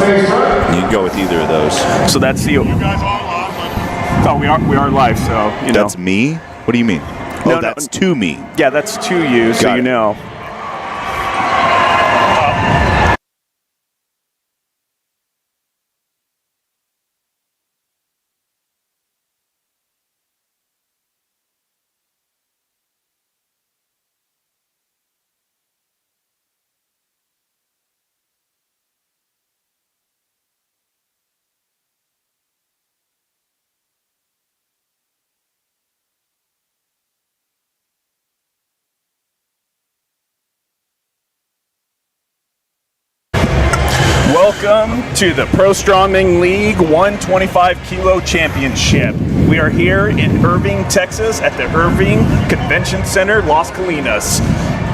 You can go with either of those. So that's the. You guys are live. Oh, we are live. So you know. That's me. What do you mean? No, oh, that's to me. Yeah, that's to you. So you know. Welcome to the Pro Strongman League 125kg Championship. We are here in Irving, Texas at the Irving Convention Center, Las Colinas.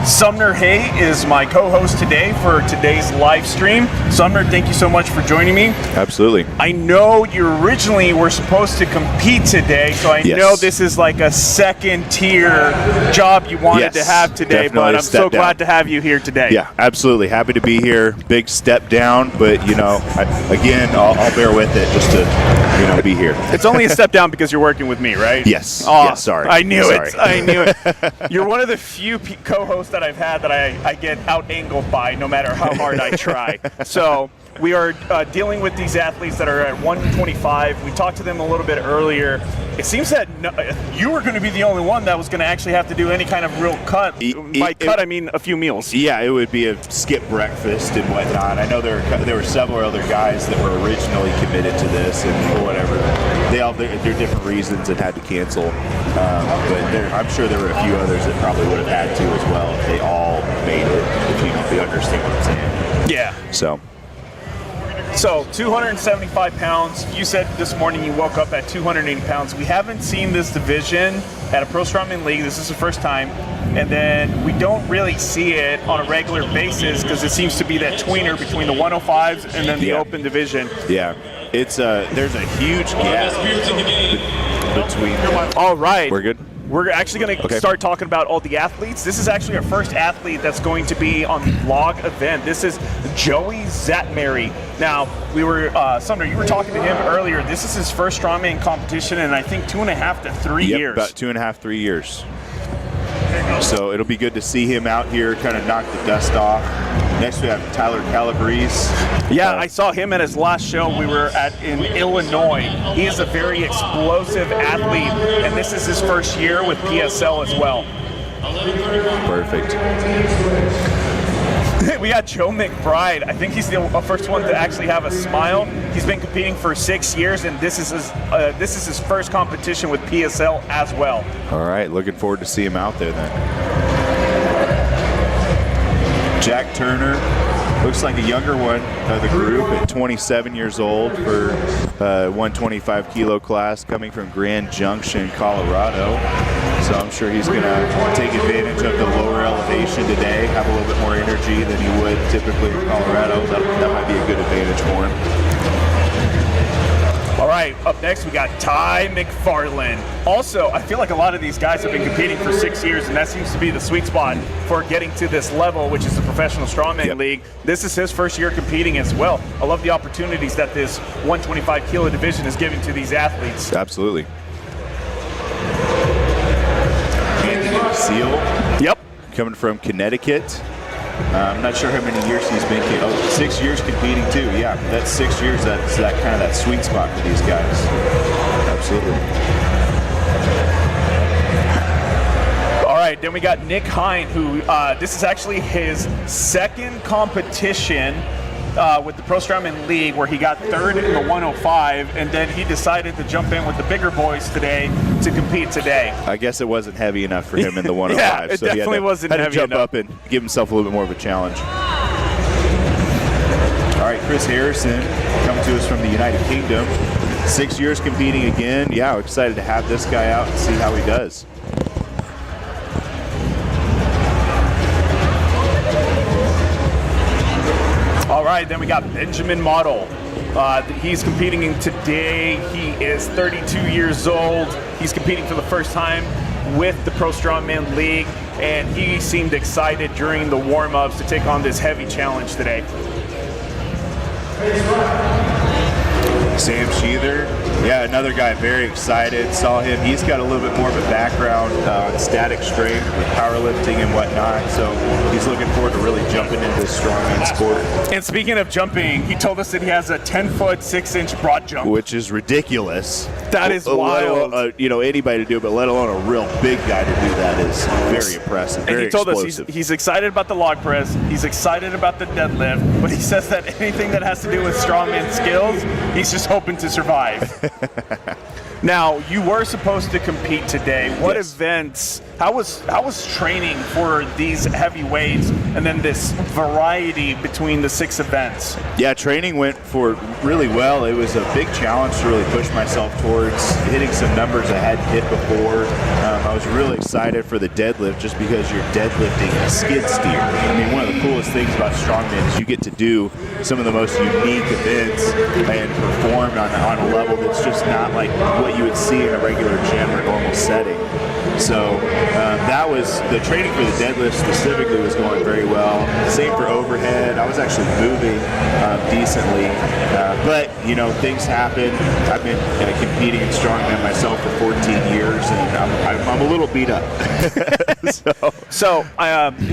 Sumner Hay is my co-host today for today's live stream. Sumner, thank you so much for joining me. Absolutely. I know you originally were supposed to compete today, so I know this is like a second tier job you wanted to have today, but I'm so glad to have you here today. Yeah, absolutely. Happy to be here. Big step down, but you know, I'll bear with it just to, be here. It's only a step down because you're working with me, right? Yes. Oh, yes, sorry. I knew it. I knew it. You're one of the few co-hosts that I've had that I get out-angled by no matter how hard I try. So we are dealing with these athletes that are at 125. We talked to them a little bit earlier. It seems that you were going to be the only one that was going to actually have to do any kind of real cut. By cut, I mean a few meals. Yeah, it would be a skip breakfast and whatnot. I know there were several other guys that were originally committed to this, and for whatever, they're different reasons and had to cancel. But I'm sure there were a few others that probably would have had to as well if they all made it. If you understand what I'm saying. Yeah. So 275 pounds. You said this morning you woke up at 280 pounds. We haven't seen this division at a Pro Strongman League. This is the first time. And then we don't really see it on a regular basis because it seems to be that tweener between the 105s and then the open division. Yeah. It's there's a huge gap between. All right. We're good. We're actually going to start talking about all the athletes. This is actually our first athlete that's going to be on the vlog event. This is Joey Zatmary. Now, Sumner, you were talking to him earlier. This is his first strongman competition in I think 2.5 to 3 years. About 2.5, 3 years. So it'll be good to see him out here, kind of knock the dust off. Next we have Tyler Calabrese. Yeah, I saw him at his last show we were at in Illinois. He is a very explosive athlete, and this is his first year with PSL as well. Perfect. We got Joe McBride. I think he's the first one to actually have a smile. He's been competing for 6 years, and this is his first competition with PSL as well. All right, looking forward to see him out there then. Jack Turner, looks like a younger one of the group at 27 years old for 125kg class, coming from Grand Junction, Colorado. So I'm sure he's going to take advantage of the lower elevation today, have a little bit more energy than he would typically in Colorado. That might be a good advantage for him. All right, up next we got Ty McFarland. Also, I feel like a lot of these guys have been competing for 6 years, and that seems to be the sweet spot for getting to this level, which is the Professional Strongman League. This is his first year competing as well. I love the opportunities that this 125kg division is giving to these athletes. Absolutely. Anthony Seal. Yep. Coming from Connecticut. I'm not sure how many years he's been. 6 years competing too. Yeah, that's 6 years. That's that kind of that sweet spot for these guys. Absolutely. All right, then we got Nick Hine, who this is actually his second competition with the Pro Strongman League, where he got third in the 105, and then he decided to jump in with the bigger boys today to compete today. I guess it wasn't heavy enough for him in the 105. Yeah, it definitely wasn't heavy enough. Had to jump up and give himself a little bit more of a challenge. All right, Chris Harrison coming to us from the United Kingdom. 6 years competing again. Yeah, we're excited to have this guy out and see how he does. All right, then we got Benjamin Model. He's competing today. He is 32 years old. He's competing for the first time with the Pro Strongman League, and he seemed excited during the warm-ups to take on this heavy challenge today. Sam Sheether, yeah, another guy, very excited. Saw him. He's got a little bit more of a background on static strength with powerlifting and whatnot, so he's looking forward to really jumping into this strongman sport. And speaking of jumping, he told us that he has a 10-foot, 6-inch broad jump. Which is ridiculous. That is wild. Anybody to do it, but let alone a real big guy to do that is very impressive, very and he told explosive. us he's excited about the log press, he's excited about the deadlift, but he says that anything that has to do with strongman skills, he's just hoping to survive. Now, you were supposed to compete today. What events, how was training for these heavy weights and then this variety between the 6 events? Yeah, training went for really well. It was a big challenge to really push myself towards hitting some numbers I hadn't hit before. I was really excited for the deadlift just because you're deadlifting a skid steer. I mean, one of the coolest things about strongman is you get to do some of the most unique events and perform on a level that's just not like what you would see in a regular gym or normal setting. So that was the training for the deadlift specifically was going very well. Same for overhead. I was actually moving decently, but you know, things happen. I've been competing in strongman myself for 14 years, and I'm a little beat up. So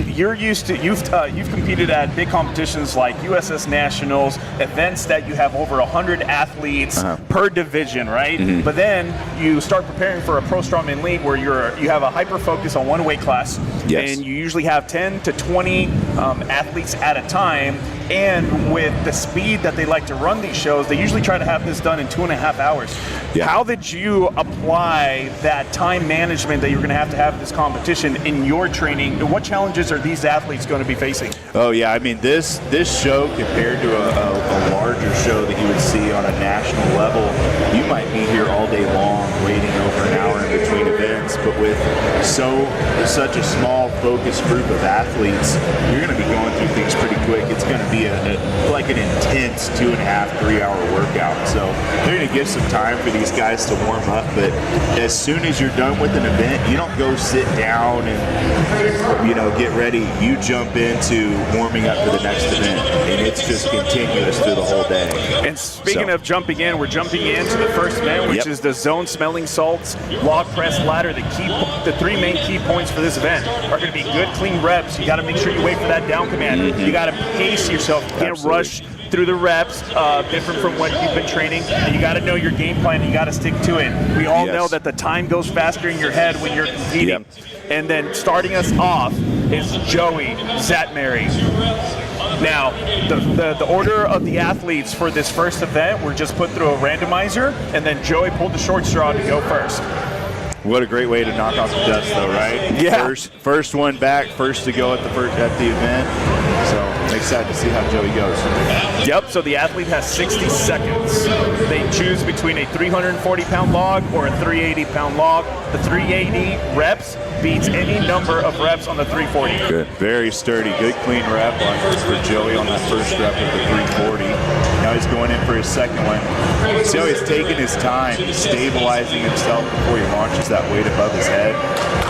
you're used to you've competed at big competitions like USS Nationals, events that you have over 100 athletes per division, right? Mm-hmm. But then you start preparing for a Pro Strongman League where you have a hyper focus on one weight class, and you usually have 10 to 20 athletes at a time. And with the speed that they like to run these shows, they usually try to have this done in 2.5 hours. Yeah. How did you apply that time management that you're going to have this competition in your training? And what challenges are these athletes going to be facing? Oh yeah, I mean this show compared to a larger show that you would see on a national level, you might be here all day long waiting over an hour in between events. But with such a small focused group of athletes, you're going to be going through things pretty quick. It's going to be like an intense 2.5, 3 hour workout. So they're going to give some time for these guys to warm up, but as soon as you're done with an event, you don't go sit down and get ready. You jump into warming up for the next event, and it's just continuous through the whole day. And speaking of jumping in, we're jumping into the first event, which is the zone smelling salts, log press, ladder. The 3 main key points for this event are going to be good, clean reps. You got to make sure you wait for that down command. Mm-hmm. You got to pace yourself. You can't rush through the reps, different from what you've been training. And you got to know your game plan. You got to stick to it. We all know that the time goes faster in your head when you're competing. Yep. And then starting us off is Joey Zatmary. Now, the order of the athletes for this first event were just put through a randomizer, and then Joey pulled the short straw to go first. What a great way to knock off the dust, though, right? Yeah. First one back, first to go at the event. So I'm excited to see how Joey goes. Yep. So the athlete has 60 seconds. They choose between a 340-pound log or a 380-pound log. The 380 reps beats any number of reps on the 340. Good. Very sturdy. Good clean rep for Joey on that first rep of the 340. Now he's going in for his second one. See how he's taking his time, stabilizing himself before he launches that weight above his head.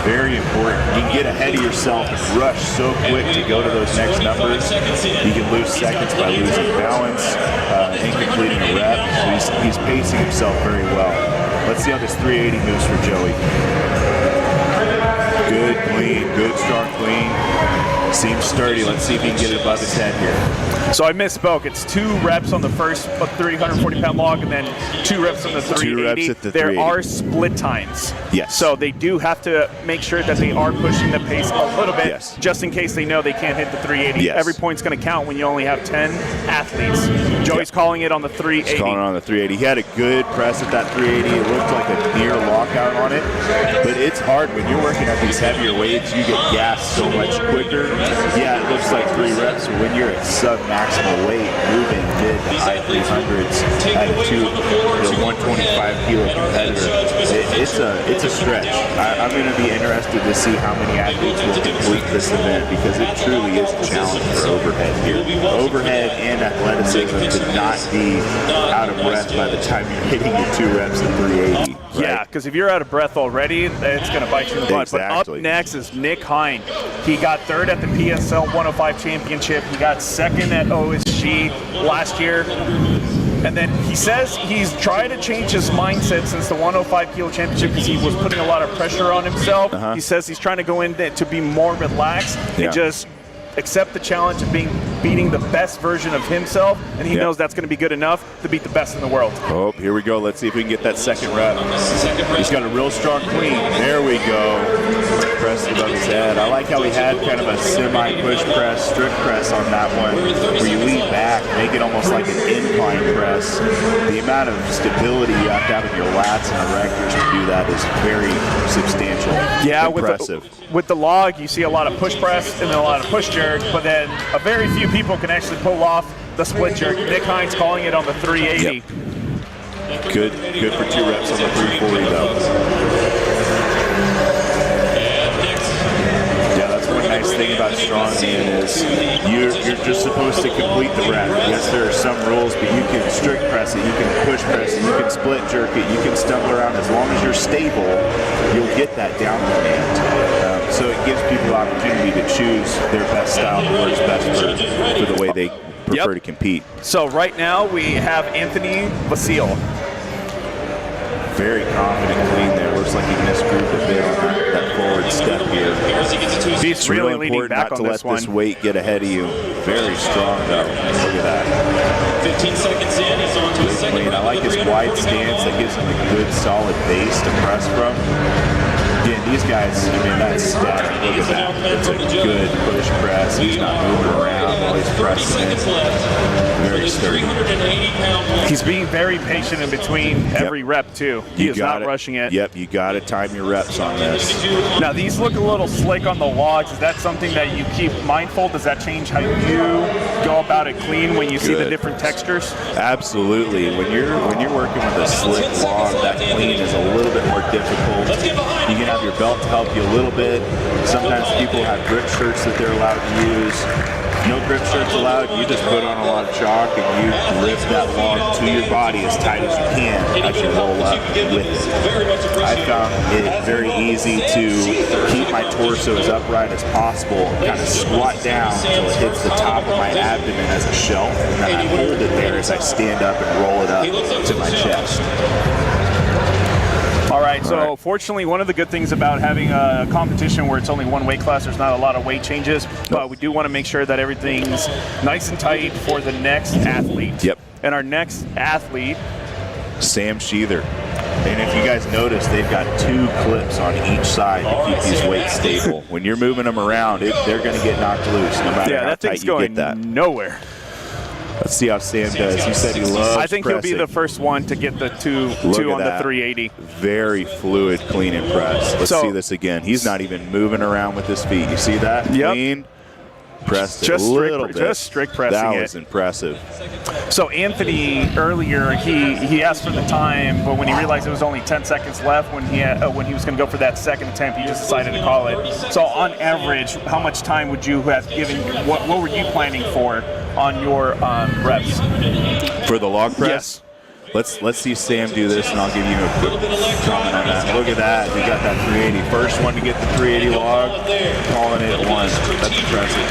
Very important. You can get ahead of yourself and rush so quick to go to those next numbers. You can lose seconds by losing balance and completing a rep. So he's pacing himself very well. Let's see how this 380 moves for Joey. Good clean, good strong clean. Seems sturdy. Let's see if he can get it above his head here. So I misspoke. It's 2 reps on the first 340-pound log and then 2 reps on the 380. 2 reps at the 380. There are split times. Yes. So they do have to make sure that they are pushing the pace a little bit, just in case they know they can't hit the 380. Yes. Every point's going to count when you only have 10 athletes. Joey's calling it on the 380. He's calling it on the 380. He had a good press at that 380. It looked like a near lockout on it. But it's hard when you're working at these heavier weights. You get gassed so much quicker. Yeah, it looks like 3 reps, but when you're at sub-maximal weight, moving mid to high 300s at a 125-kilo competitor, it's a stretch. I'm going to be interested to see how many athletes will complete this event because it truly is a challenge for overhead here. Overhead and athleticism to not be out of breath by the time you're hitting your 2 reps at 380. right? Yeah, because if you're out of breath already, it's going to bite you in the butt. Exactly. But up next is Nick Hine. He got third at the PSL 105 championship. He got second at OSG last year. And then he says he's trying to change his mindset since the 105 kilo championship because he was putting a lot of pressure on himself. He says he's trying to go in to be more relaxed and just accept the challenge of beating the best version of himself, and he knows that's going to be good enough to beat the best in the world. Oh, here we go. Let's see if we can get that second rep. He's got a real strong clean. There we go. Press above his head. I like how he had kind of a semi-push press, strict press on that one, where you lean back, make it almost like an incline press. The amount of stability you have to have in your lats and erectors to do that is very substantial. Yeah, impressive. With the log, you see a lot of push press and then a lot of push jerk, but then a very few people can actually pull off the split jerk. Nick Hine's calling it on the 380. Good for 2 reps on the 340 though. Yeah, that's one nice thing about strongman is you're just supposed to complete the rep. Yes, there are some rules, but you can strict press it, you can push press it, you can split jerk it, you can stumble around. As long as you're stable, you'll get that down command. So it gives people the opportunity to choose their best style that works best for the way they prefer to compete. So right now we have Anthony Vasile. Very confident clean there. Looks like he missed group a bit on that forward step here. He's really leaning important back not on to this let this weight get ahead of you. Very strong though. Look at that. 15 seconds in, he's on to his second. I like his wide stance. That gives him a good solid base to press from. Again, these guys, I mean, that's static. Look at that. It's a good push press. He's not moving around while he's pressing it. Very sturdy. He's being very patient in between every rep, too. He is not rushing it. Yep, you got to time your reps on this. Now, these look a little slick on the logs. Is that something that you keep mindful? Does that change how you go about it clean when you see the different textures? Absolutely. When you're working with a slick log, that clean is a little bit more difficult. You can have your belt to help you a little bit. Sometimes people have grip shirts that they're allowed to use. No grip shirts allowed. You just put on a lot of chalk and you grip that log to your body as tight as you can as you roll up with it. I found it very easy to keep my torso as upright as possible, kind of squat down until it hits the top of my abdomen as a shelf, and then I hold it there as I stand up and roll it up to my chest. All right, so fortunately, one of the good things about having a competition where it's only one weight class, there's not a lot of weight changes, but we do want to make sure that everything's nice and tight for the next athlete. Yep. And our next athlete, Sam Sheather. And if you guys notice, they've got 2 clips on each side to keep these weights stable. When you're moving them around, they're going to get knocked loose no matter how tight you get that. Nowhere. Let's see how Sam does. He said he loves I think pressing. he'll be the first one to get the two on the 380. Very fluid, clean, and press. Let's see this again. He's not even moving around with his feet. You see that? Yep. Clean. Pressed just it a little bit. Just strict pressing that was impressive. So Anthony earlier he asked for the time, but when he realized it was only 10 seconds left when he was going to go for that second attempt, he just decided to call it. So on average, how much time would you have given? What were you planning for on your reps? For the log press? Yes. Let's see Sam do this, and I'll give you a quick comment on that. Look at that. He got that 380. First one to get the 380 log, calling it 1. That's impressive.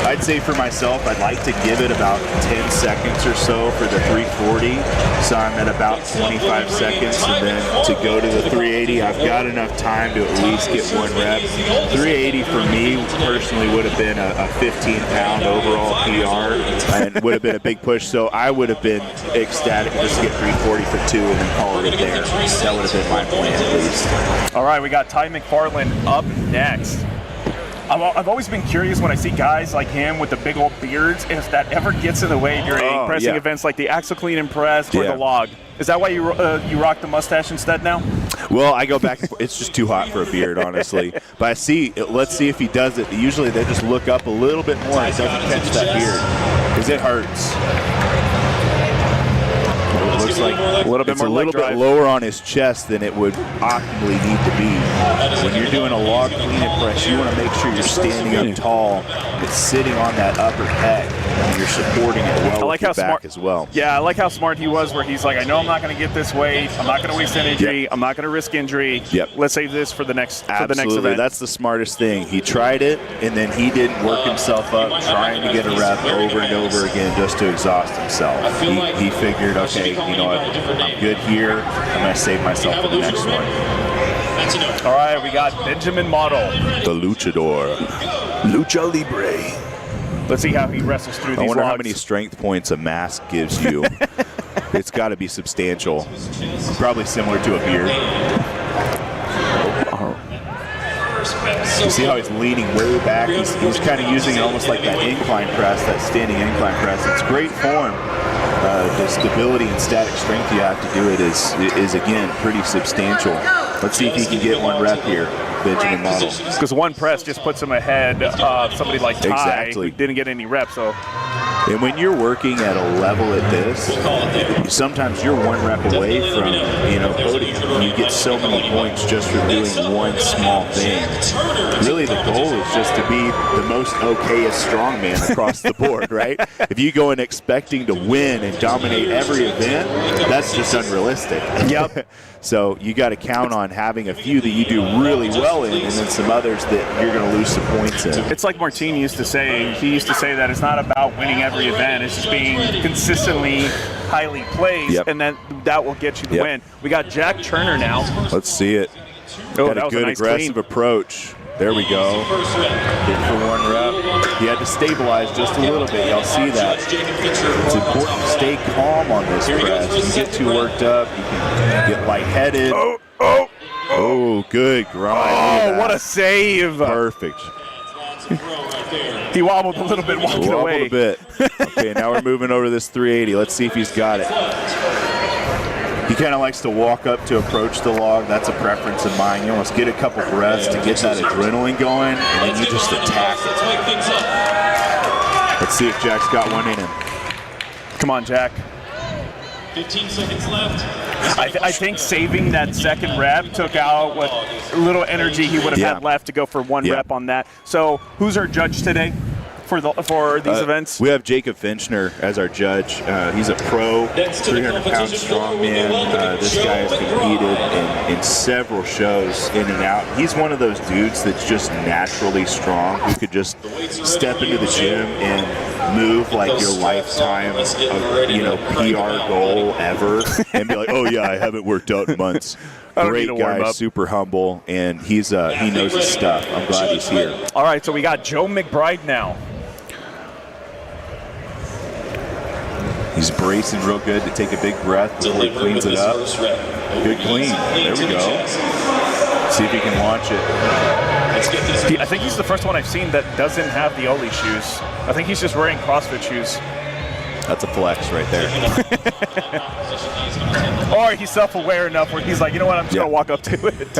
I'd say for myself, I'd like to give it about 10 seconds or so for the 340. So I'm at about 25 seconds, and then to go to the 380, I've got enough time to at least get 1 rep. 380 for me personally would have been a 15-pound overall PR, and would have been a big push. So I would have been ecstatic just to get 340 for 2 and then call it a there. That would have been my plan at least. All right, we got Ty McFarland up next. I've always been curious when I see guys like him with the big old beards, if that ever gets in the way during pressing events like the Axle Clean and Press or the log. Is that why you rock the mustache instead now? Well, I go back. It's just too hot for a beard, honestly. But let's see if he does it. Usually they just look up a little bit more and it doesn't catch that beard because it hurts. It looks looks like a little bit it's more a little leg drive. bit lower on his chest than it would optimally need to be. When you're doing a log clean and press, you want to make sure you're standing up tall. It's sitting on that upper peg, and you're supporting it well with your back as well. Yeah, I like how smart he was, where he's like, I know I'm not going to get this weight. I'm not going to waste energy. I'm not going to risk injury. Let's save this for the next event. That's the smartest thing. He tried it, and then he didn't work himself up trying to get a rep over and over again just to exhaust himself. He figured, okay, you know what, I'm good here. I'm going to save myself for the next one. All right, we got Benjamin Model. The luchador. Lucha Libre. Let's see how he wrestles through these I wonder logs. how many strength points a mask gives you. It's got to be substantial. Probably similar to a beard. You see how he's leaning way back? He's kind of using it almost like that incline press, that standing incline press. It's great form. The stability and static strength you have to do it is again, pretty substantial. Let's see if he can get one rep here, Benjamin Model. Because one press just puts him ahead of somebody like Ty, who didn't get any reps. So. And when you're working at a level at this, sometimes you're one rep away from, podium. And you get so many points just for doing one small thing. Really, the goal is just to be the most okayest strongman across the board, right? If you go in expecting to win and dominate every event, that's just unrealistic. Yep. So you got to count on having a few that you do really well in, and then some others that you're going to lose some points in. It's like Martine used to say. He used to say that it's not about winning every event. It's just being consistently highly placed, and then that will get you the win. We got Jack Turner now. Let's see it. Oh, got a good aggressive approach. There we go. Good for one rep. He had to stabilize just a little bit. Y'all see that. It's important to stay calm on this press. You get too worked up, you can get lightheaded. Oh, good grind. Oh, what a save. Perfect. He wobbled a little bit walking away. Wobbled a bit. Okay, now we're moving over to this 380. Let's see if he's got it. He kind of likes to walk up to approach the log. That's a preference of mine. You almost get a couple breaths to get that adrenaline going, and then you just attack it. Let's see if Jack's got one in him. Come on, Jack. 15 seconds left. I think saving that second rep took out what little energy he would have had left to go for one rep on that. So who's our judge today for these events? We have Jacob Finchner as our judge. He's a pro, 300-pound strongman. This guy has competed in several shows in and out. He's one of those dudes that's just naturally strong, who could just step into the gym and move like your lifetime PR goal ever and be like, oh yeah, I haven't worked out in months. Great guy, super humble, and he knows his stuff. I'm glad he's here. All right, so we got Joe McBride now. He's bracing real good to take a big breath before he cleans it up. Good clean. There we go. See if he can launch it. I think he's the first one I've seen that doesn't have the Oli shoes. I think he's just wearing CrossFit shoes. That's a flex right there. Or he's self-aware enough where he's like, you know what, I'm just going to walk up to it.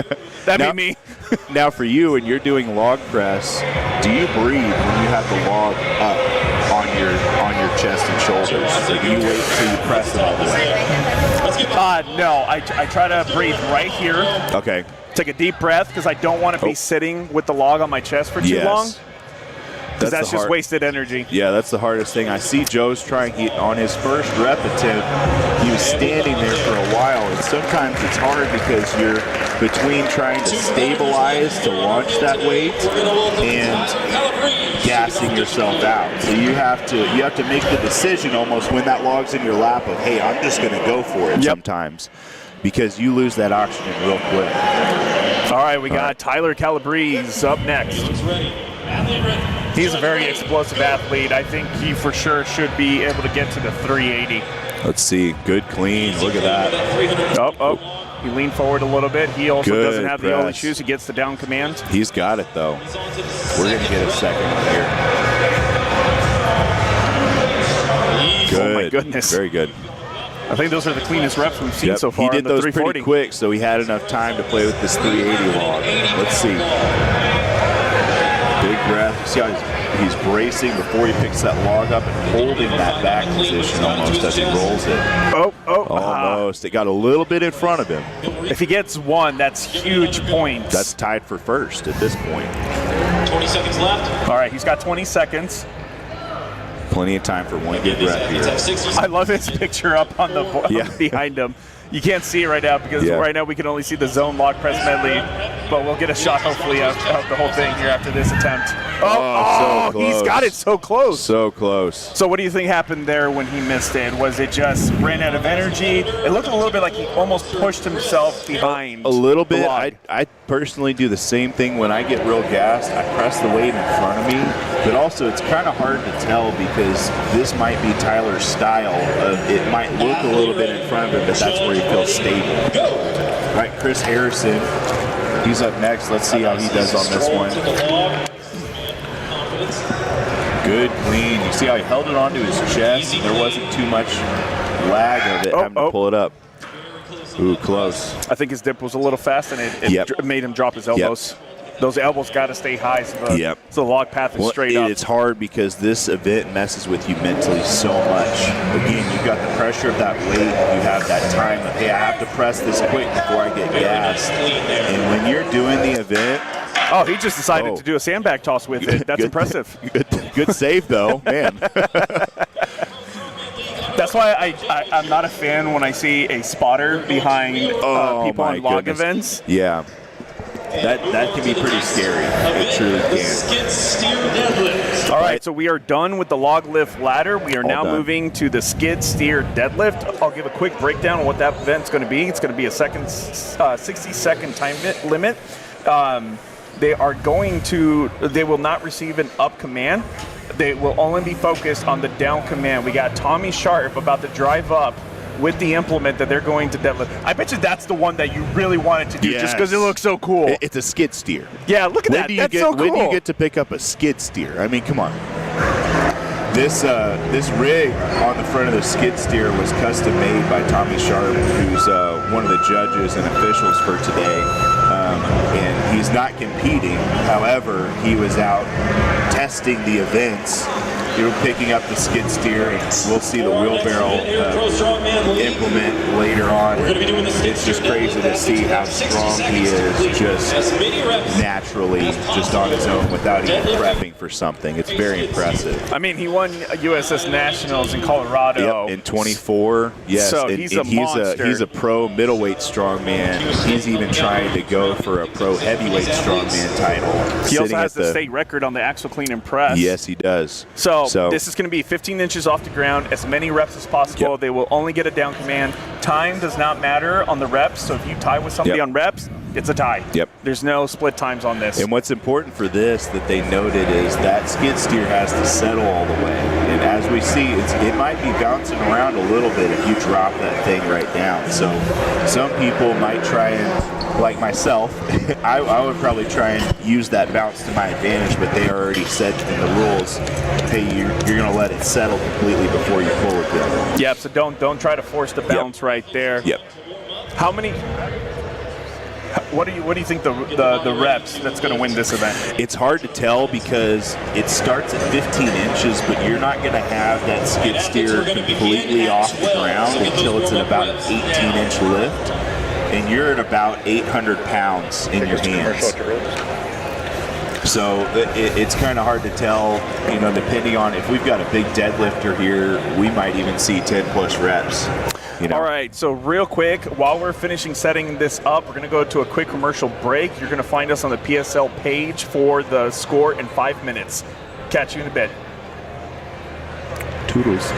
That'd be me. Now for you, when you're doing log press, do you breathe when you have the log up on your chest and shoulders? Or do you wait till you press it all the way? No, I try to breathe right here. Okay. Take a deep breath because I don't want to be sitting with the log on my chest for too long. Because that's just wasted energy. Yeah, that's the hardest thing. I see Joe's trying, on his first rep attempt, he was standing there for a while, and sometimes it's hard because you're between trying to stabilize to launch that weight and gassing yourself out. So you have to make the decision almost when that log's in your lap of, hey, I'm just going to go for it sometimes, because you lose that oxygen real quick. All right, we got Tyler Calabrese up next. He's a very explosive athlete. I think he for sure should be able to get to the 380. Let's see. Good clean. Look at that. He leaned forward a little bit. He also doesn't have the Oli press. shoes. He gets the down command. He's got it, though. We're going to get a second one here. Good. Oh, my goodness. Very good. I think those are the cleanest reps we've seen so far. He did on the those 340. pretty quick, so he had enough time to play with this 380 log. Let's see. Big breath. See how he's he's bracing before he picks that log up and holding that back position almost as he rolls it. Almost. It got a little bit in front of him. If he gets one, that's huge points. That's tied for first at this point. 20 seconds left. All right, he's got 20 seconds. Plenty of time for one good rep here. I love his picture up on the behind him. You can't see it right now because right now we can only see the zone log press medley, but we'll get a shot hopefully of the whole thing here after this attempt. So close. He's got it so close. So close. So what do you think happened there when he missed it? Was it just ran out of energy? It looked a little bit like he almost pushed himself behind. A little bit. the log. I personally do the same thing when I get real gassed. I press the weight in front of me, but also it's kind of hard to tell because this might be Tyler's style. It might look a little bit in front of him, but that's where he feels stable. Right, Chris Harrison, he's up next. Let's see how he does on this one. Good, clean. You see how he held it onto his chest? There wasn't too much lag of it having to pull it up. Ooh, close. I think his dip was a little fast, and it made him drop his elbows. Those elbows got to stay high so the log path is straight up. It's hard because this event messes with you mentally so much. Again, you've got the pressure of that weight. You have that time of, hey, I have to press this quick before I get gassed. And when you're doing the event, he just decided to do a sandbag toss with it. That's impressive. Good save, though, man. That's why I'm not a fan when I see a spotter behind people on log events. Yeah. That can be pretty scary. It truly can. All right, so we are done with the log lift ladder. We are now moving to the skid steer deadlift. I'll give a quick breakdown on what that event's going to be. It's going to be a 60-second time limit. They will not receive an up command. They will only be focused on the down command. We got Tommy Sharp about to drive up with the implement that they're going to deadlift. I bet you that's the one that you really wanted to do just because it looks so cool. It's a skid steer. Yeah, look at that. That's so cool. When do you get to pick up a skid steer? I mean, come on. This rig on the front of the skid steer was custom made by Tommy Sharp, who's one of the judges and officials for today. And he's not competing. However, he was out testing the events. You're picking up the skid steer, and we'll see the wheelbarrow implement later on. It's just crazy to see how strong he is just naturally, just on his own, without even prepping for something. It's very impressive. I mean, he won USS Nationals in Colorado. In 24, yes. So he's a monster. He's a pro middleweight strongman. He's even trying to go for a pro heavyweight strongman title. He also has the state record on the axle clean and press. Yes, he does. So this is going to be 15 inches off the ground, as many reps as possible. Yep. They will only get a down command. Time does not matter on the reps, so if you tie with somebody on reps, it's a tie. Yep. There's no split times on this. And what's important for this that they noted is that skid steer has to settle all the way. And as we see, it might be bouncing around a little bit if you drop that thing right down. So some people might try and, like myself, I would probably try and use that bounce to my advantage, but they already said in the rules, hey, you're going to let it settle completely before you pull it down. Yep, so don't try to force the bounce right there. Yep. How many... What do you think the reps that's going to win this event? It's hard to tell because it starts at 15 inches, but you're not going to have that skid steer completely off the ground until it's at about an 18-inch lift, and you're at about 800 pounds in your hands. So it's kind of hard to tell, depending on if we've got a big deadlifter here, we might even see 10+ reps. All right, so real quick, while we're finishing setting this up, we're going to go to a quick commercial break. You're going to find us on the PSL page for the score in 5 minutes. Catch you in a bit. Toodles.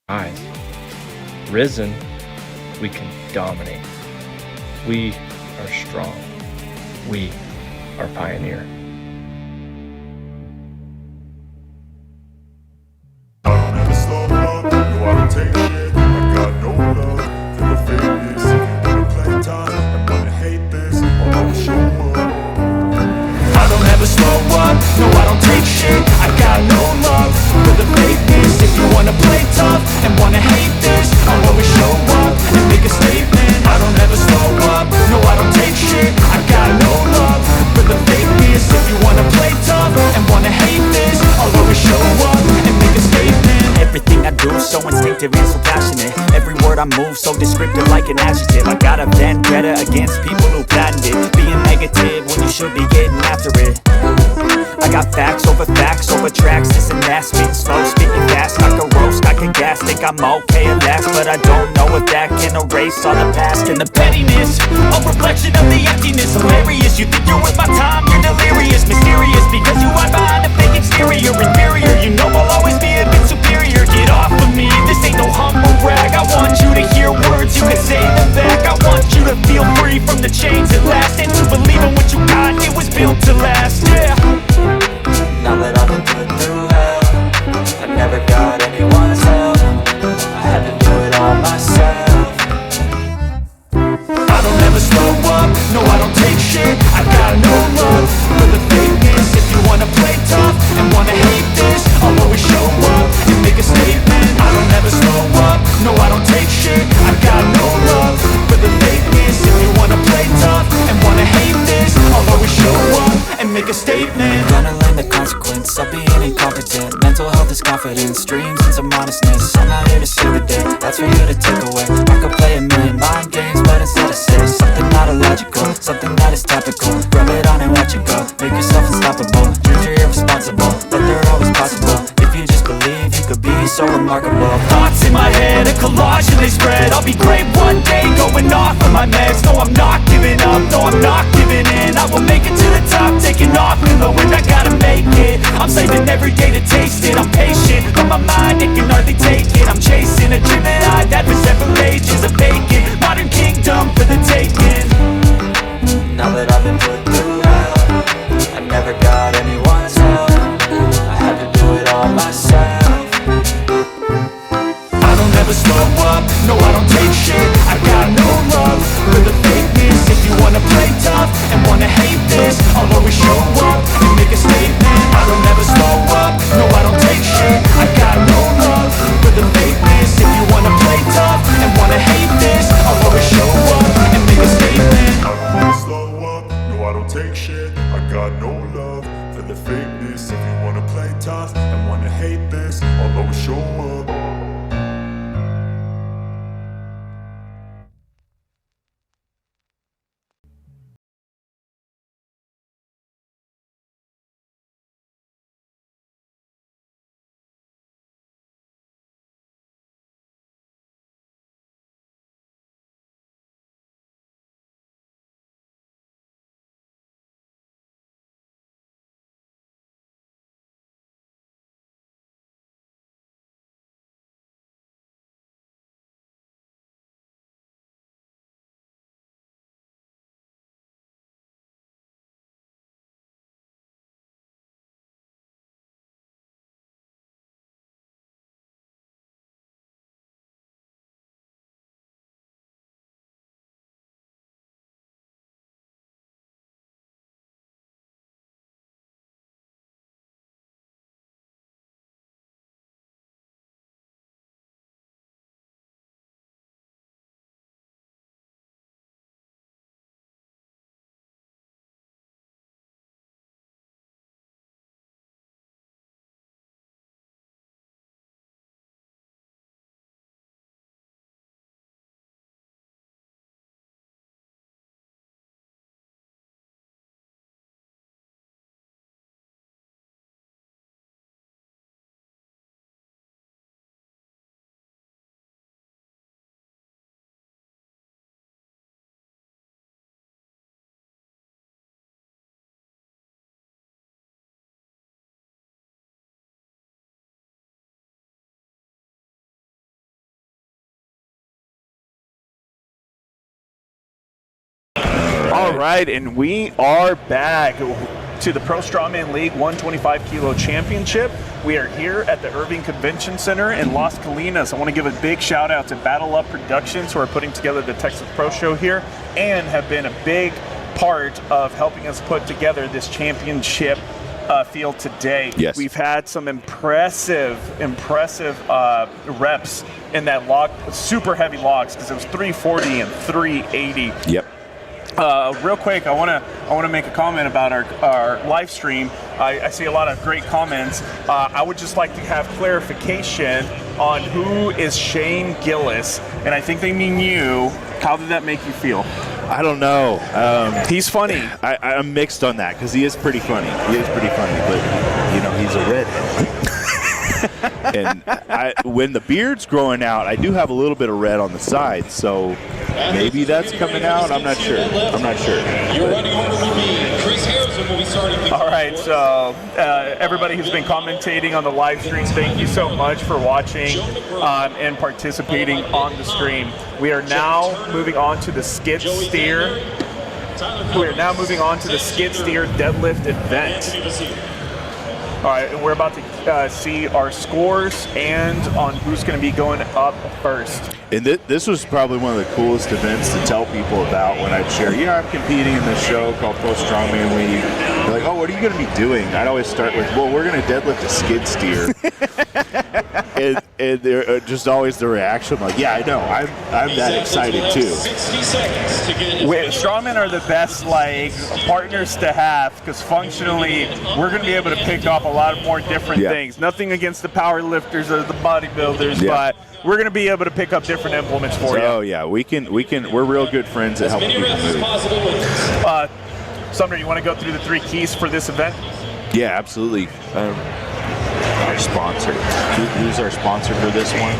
rise. Risen, we can dominate. We are strong. We are pioneer. I don't ever slow up, no I don't take shit. I got no love for the fakeness. Wanna play tough and wanna hate this, although I show up. I don't ever slow up, no I don't take shit. I got no love for the fakeness. If you wanna play tough and wanna hate this, I'll always show up and make a statement. I don't ever slow up, no I don't take shit. I got no love for the fakeness. If you wanna play tough and wanna hate this, I'll always show up and make a statement. Everything I do so instinctive and so passionate. Every word I move so descriptive like an adjective. I got a vendetta against people who patented being negative when you should be getting after it. I got facts over tracks, this and that. Spitting slow, speaking fast, I can roast, I can gas. Think I'm okay at last, but I don't know if that can erase all the past. And the pettiness, a reflection of the emptiness. Hilarious, you think you're worth my time, you're delirious. Mysterious, because you hide behind a fake exterior. Inferior, you know I'll always be a bit superior. Get off of me, this ain't no humble brag. I want you to hear words, you can say them back. I want you to feel free from the chains at last, and to believe in what you got, it was built to last, yeah. Now that I've been put through hell, I never got anyone's help. I had to do it all myself. I don't ever slow up, no I don't take shit. I got no love for the fakeness. If you wanna play tough and wanna hate this, I'll always show up and make a statement. I don't ever slow up, no I don't take shit. I got no love for the fakeness. If you wanna play tough and wanna hate this, I'll always show up and make a statement. Gonna learn the consequence of being incompetent. Mental health is confidence, dreams and some honestness. I'm not here to save the day, that's for you to take away. I could play a million mind games, but instead I say something not illogical, something that is topical. Rub it on and watch it go, make yourself unstoppable. Dreams are irresponsible, but they're always possible. If you just believe, you could be so remarkable. Thoughts in my head, a collage and they spread. I'll be great one day, going off of my meds. No, I'm not giving up, no, I'm not giving in. I will make it to the top, taking off in the wind. I gotta make it, I'm saving every day to taste it. I'm patient, but my mind, it can hardly take it. I'm chasing a dream that I've had for several ages. A vacant, modern kingdom for the taking. Now that I've been put through hell, I never got anyone's help. I had to do it all myself. I don't ever slow up, no I don't take shit. I got no love for the fakeness. If you wanna play tough and wanna hate this, I'll always show up and make a statement. I don't ever slow up, no I don't take shit. I got no love for the fakeness. If you wanna play tough and wanna hate this, I'll always show up and make a statement. I don't ever slow up, no I don't take shit. I got no love for the fakeness. If you wanna play tough and wanna hate this, I'll always show up. All right, and we are back to the Pro Strongman League 125 kilo championship. We are here at the Irving Convention Center in Las Colinas. I want to give a big shout out to Battleup Productions, who are putting together the Texas Pro show here and have been a big part of helping us put together this championship field today. Yes. We've had some impressive reps in that log, super heavy logs, because it was 340 and 380. Yep. Real quick, I want to make a comment about our live stream. I see a lot of great comments. I would just like to have clarification on who is Shane Gillis, and I think they mean you. How did that make you feel? I don't know. He's funny. I'm mixed on that because he is pretty funny. He is pretty funny, but you know, he's a redhead. And when the beard's growing out, I do have a little bit of red on the side, so maybe that's coming out. I'm not sure. Your running order will be Chris Harrison will be starting. All right, so everybody who's been commentating on the live stream, thank you so much for watching and participating on the stream. We are now moving on to the skid steer. We are now moving on to the skid steer deadlift event. All right, and we're about to see our scores and on who's going to be going up first. And this was probably one of the coolest events to tell people about when I'd share, yeah, I'm competing in this show called Pro Strongman League. They're like, oh, what are you going to be doing? I'd always start with, well, we're going to deadlift a skid steer. and they're just always the reaction, like, yeah, I know, I'm that excited too. 60 seconds to get Strongmen are the best partners to have, because functionally we're going to be able to pick up a lot more different things. Nothing against the power lifters or the bodybuilders, but we're going to be able to pick up different implements for you. Oh yeah, we're real good friends at helping people move. Sumner, you want to go through the 3 keys for this event? Yeah, absolutely. Our sponsor. Who's our sponsor for this one?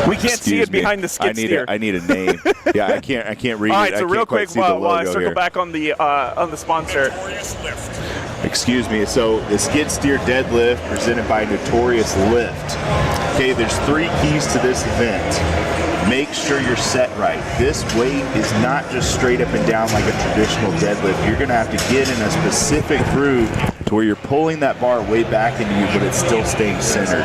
We can't see it behind the skid steer. I need a name. Yeah, I can't read it. All right, so real quick, while I circle here. back on the sponsor. Excuse me. So the skid steer deadlift presented by Notorious Lift. Okay, there's 3 keys to this event. Make sure you're set right. This weight is not just straight up and down like a traditional deadlift. You're going to have to get in a specific groove to where you're pulling that bar way back into you, but it's still staying centered.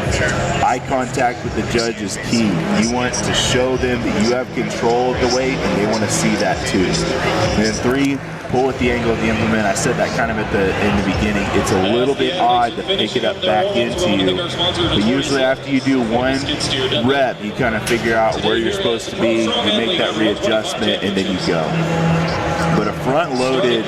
Eye contact with the judge is key. You want to show them that you have control of the weight, and they want to see that too. And then 3, pull at the angle of the implement. I said that kind of in the beginning. It's a little bit odd to pick it up back into you, but usually after you do 1 rep, you kind of figure out where you're supposed to be. You make that readjustment, and then you go. But a front-loaded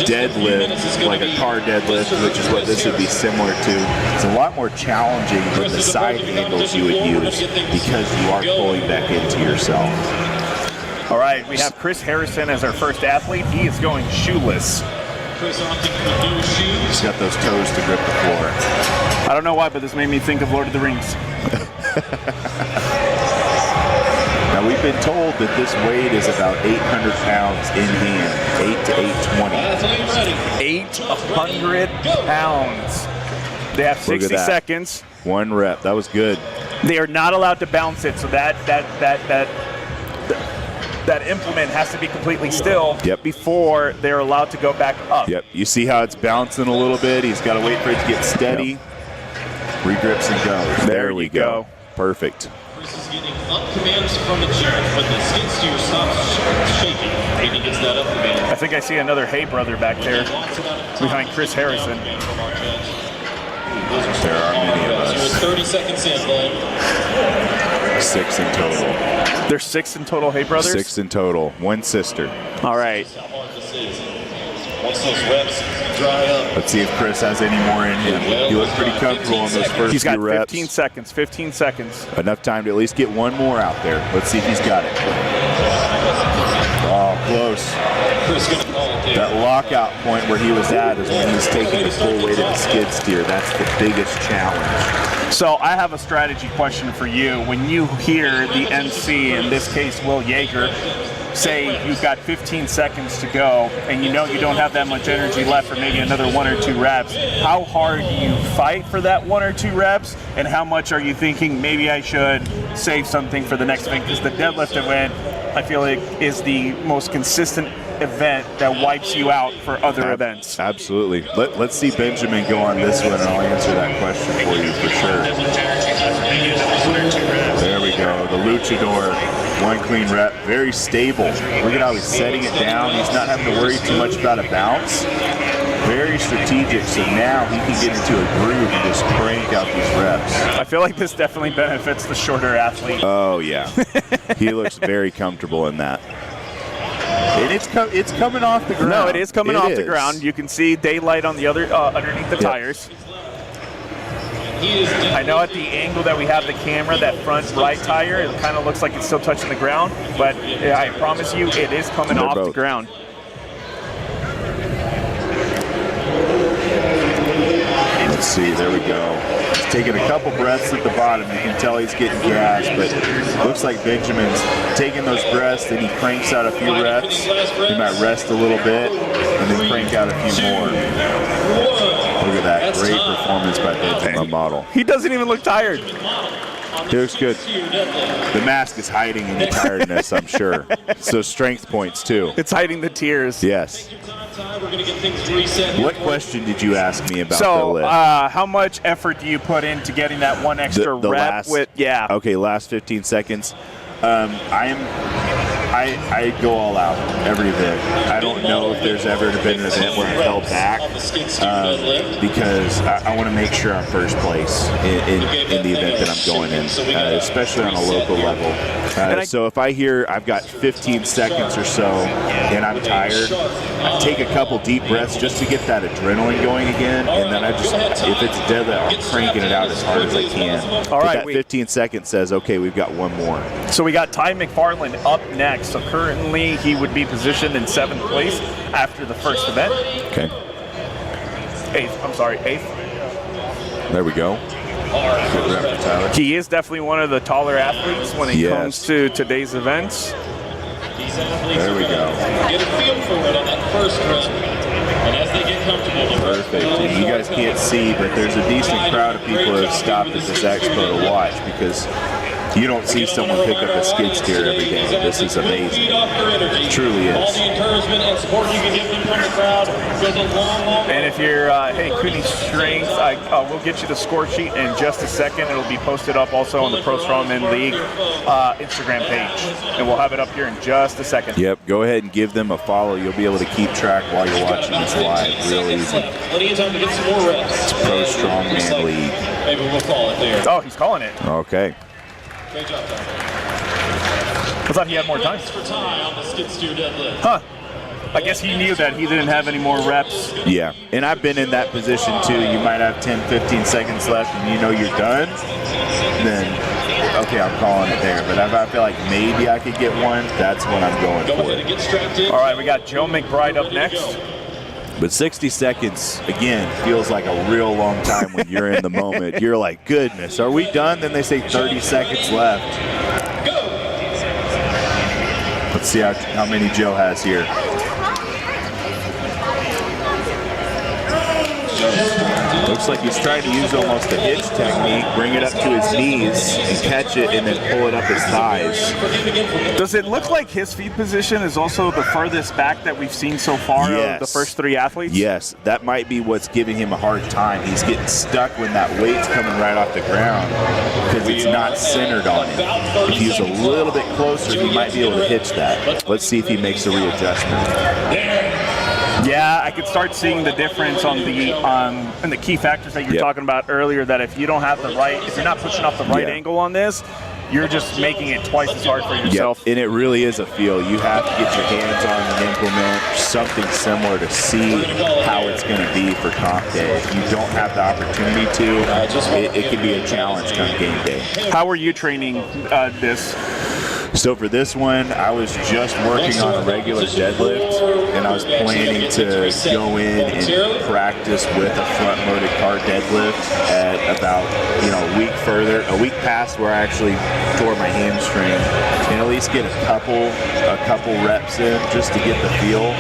deadlift, like a car deadlift, which is what this would be similar to, it's a lot more challenging than the side handles you would use because you are pulling back into yourself. All right, we have Chris Harrison as our first athlete. He is going shoeless. He's got those toes to grip the floor. I don't know why, but this made me think of Lord of the Rings. Now, we've been told that this weight is about 800 pounds in hand, 8 to 820. 800 pounds. They have 60 seconds. 1 rep. That was good. They are not allowed to bounce it, so that implement has to be completely still before they're allowed to go back up. Yep. You see how it's bouncing a little bit? He's got to wait for it to get steady. Regrips and goes. There we go. Perfect. Chris is getting up commands from the judge, but the skid steer stops shaking. And he gets that up command. I think I see another Hey Brother back there behind Chris Harrison. There are many of us. 30 seconds in, bud. 6 in total. There's 6 in total, Hey Brothers? 6 in total. 1 sister. All right. Once those reps dry up. Let's see if Chris has any more in him. He looks pretty comfortable on those first He's got few reps. 15 seconds. 15 seconds. Enough time to at least get 1 more out there. Let's see if he's got it. Oh, close. That lockout point where he was at is when he was taking the full weight of the skid steer. That's the biggest challenge. So I have a strategy question for you. When you hear the MC, in this case Will Yeager, say you've got 15 seconds to go and you know you don't have that much energy left for maybe another 1 or 2 reps, how hard do you fight for that 1 or 2 reps, and how much are you thinking maybe I should save something for the next event? Because the deadlift event, I feel like, is the most consistent event that wipes you out for other events. Absolutely. Let's see Benjamin go on this one, and I'll answer that question for you for sure. There we go. The luchador, 1 clean rep, very stable. Look at how he's setting it down. He's not having to worry too much about a bounce. Very strategic, so now he can get into a groove and just crank out these reps. I feel like this definitely benefits the shorter athlete. Oh, yeah. He looks very comfortable in that. And it's coming off the ground. No, it is coming off the ground. You can see daylight on the other underneath the tires. I know at the angle that we have the camera, that front right tire, it kind of looks like it's still touching the ground, but I promise you it is coming off the ground. Let's see, there we go. He's taking a couple breaths at the bottom. You can tell he's getting gas, but looks like Benjamin's taking those breaths, then he cranks out a few reps. He might rest a little bit, and then crank out a few more. Look at that, great performance by Benjamin Model. He doesn't even look tired. He looks good. The mask is hiding any tiredness, I'm sure. So strength points too. It's hiding the tears. Yes. What question did you ask me about so, the lift? How much effort do you put into getting that 1 extra rep with? Yeah. Okay, last 15 seconds. I go all out every event. I don't know if there's ever been an event where I held back because I want to make sure I'm first place in the event that I'm going in, especially on a local level. So if I hear I've got 15 seconds or so and I'm tired, I take a couple deep breaths just to get that adrenaline going again, and then if it's deadlift, I'm cranking it out as hard as I can. All right, that 15 seconds says, okay, we've got 1 more. So we got Ty McFarland up next. So currently he would be positioned in 7th place after the first event. Okay. 8th. There we go. Good rep for Tyler. He is definitely one of the taller athletes when it comes to today's events. There we go. Get a feel for it on that first run. And as they get comfortable, Perfect. And you guys can't see, but there's a decent crowd of people who have stopped at this expo to watch because you don't see someone pick up a skid steer every day. This is amazing. It truly all is. the encouragement and support you can give them from the crowd goes a long, long way. And if you're, hey, Cooney Strength, we'll get you the score sheet in just a second. It'll be posted up also on the Pro Strongman League Instagram page. And we'll have it up here in just a second. Yep, go ahead and give them a follow. You'll be able to keep track while you're watching this live. Real easy. Plenty of time to get some more reps. It's Pro Strongman League. Maybe we'll call it there. Oh, he's calling it. Okay. Great job, Tom. I thought he had more time. For Ty on the skid steer deadlift. Huh. I guess he knew that he didn't have any more reps. Yeah, and I've been in that position too. You might have 10, 15 seconds left and you know you're done, then okay, I'm calling it there. But if I feel like maybe I could get one, that's when I'm going for ahead and it. get strapped in. All right, we got Joe McBride up next. But 60 seconds, again, feels like a real long time when you're in the moment. You're like, goodness, are we done? Then they say 30 seconds left. Let's see how many Joe has here. Looks like he's trying to use almost a hitch technique, bring it up to his knees and catch it and then pull it up his thighs. Does it look like his feet position is also the furthest back that we've seen so far of the first 3 athletes? Yes, that might be what's giving him a hard time. He's getting stuck when that weight's coming right off the ground because it's not centered on him. If he was a little bit closer, he might be able to hitch that. Let's see if he makes a readjustment. Yeah, I could start seeing the difference on the key factors that you're talking about earlier, that if you don't have the right, if you're not pushing off the right angle on this, you're just making it twice as hard for yourself. Yep. And it really is a feel. You have to get your hands on and implement something similar to see how it's going to be for comp day. If you don't have the opportunity to, it can be a challenge come game day. How are you training this? So for this one, I was just working on a regular deadlift, and I was planning to go in and practice with a front-loaded car deadlift at about, a week past where I actually tore my hamstring, and at least get a couple reps in just to get the feel.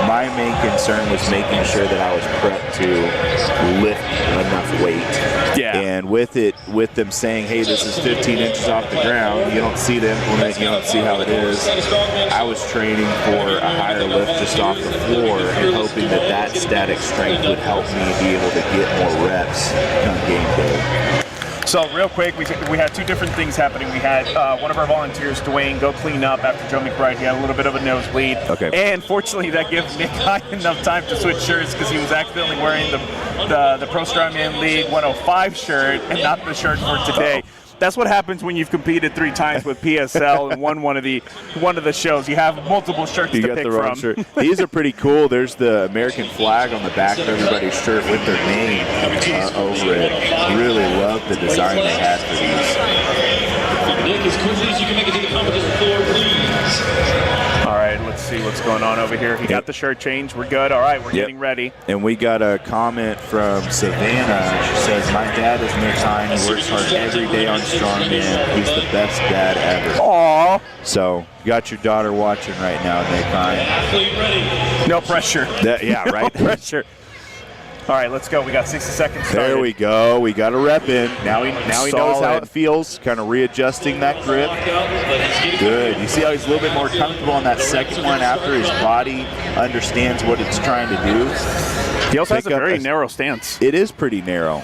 My main concern was making sure that I was prepped to lift enough weight. Yeah. And with them saying, hey, this is 15 inches off the ground, you don't see the implement, you don't see how it is. I was training for a higher lift just off the floor and hoping that static strength would help me be able to get more reps come game day. So real quick, we had two different things happening. We had one of our volunteers, Dwayne, go clean up after Joe McBride. He had a little bit of a nosebleed. Okay. And fortunately, that gave Nick High enough time to switch shirts because he was accidentally wearing the Pro Strongman League 105 shirt and not the shirt for today. Uh-oh. That's what happens when you've competed 3 times with PSL and won one of the shows. You have multiple shirts to pick from. You got the wrong shirt. These are pretty cool. There's the American flag on the back of everybody's shirt with their name over it. Really love the design they had for these. Nick, as quickly as you can make it to the competition floor, please. All right, let's see what's going on over here. He got the shirt changed. We're good. All right, we're getting ready. And we got a comment from Savannah. She says, my dad is Nick Hine. He works hard every day on Strongman. He's the best dad ever. Aww. So you got your daughter watching right now, Nick Hine. Athlete ready. No pressure. Yeah, right? No pressure. All right, let's go. We got 60 seconds started. There we go. We got a rep in. Now he knows how it feels, kind of readjusting that grip. Good. You see how he's a little bit more comfortable on that second one after his body understands what it's trying to do. He also has a very narrow stance. It is pretty narrow.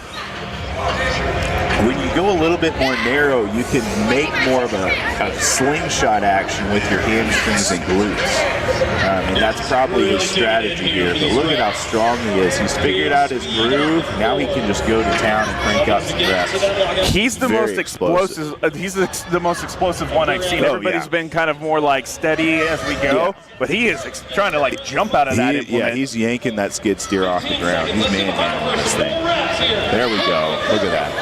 When you go a little bit more narrow, you can make more of a slingshot action with your hamstrings and glutes. And that's probably his strategy here. But look at how strong he is. He's figured out his groove. Now he can just go to town and crank out some reps. He's the most explosive. He's the most explosive one I've seen. Everybody's been kind of more like steady as we go, but he is trying to like jump out of that implement. Yeah, he's yanking that skid steer off the ground. He's manhandling this thing. There we go. Look at that.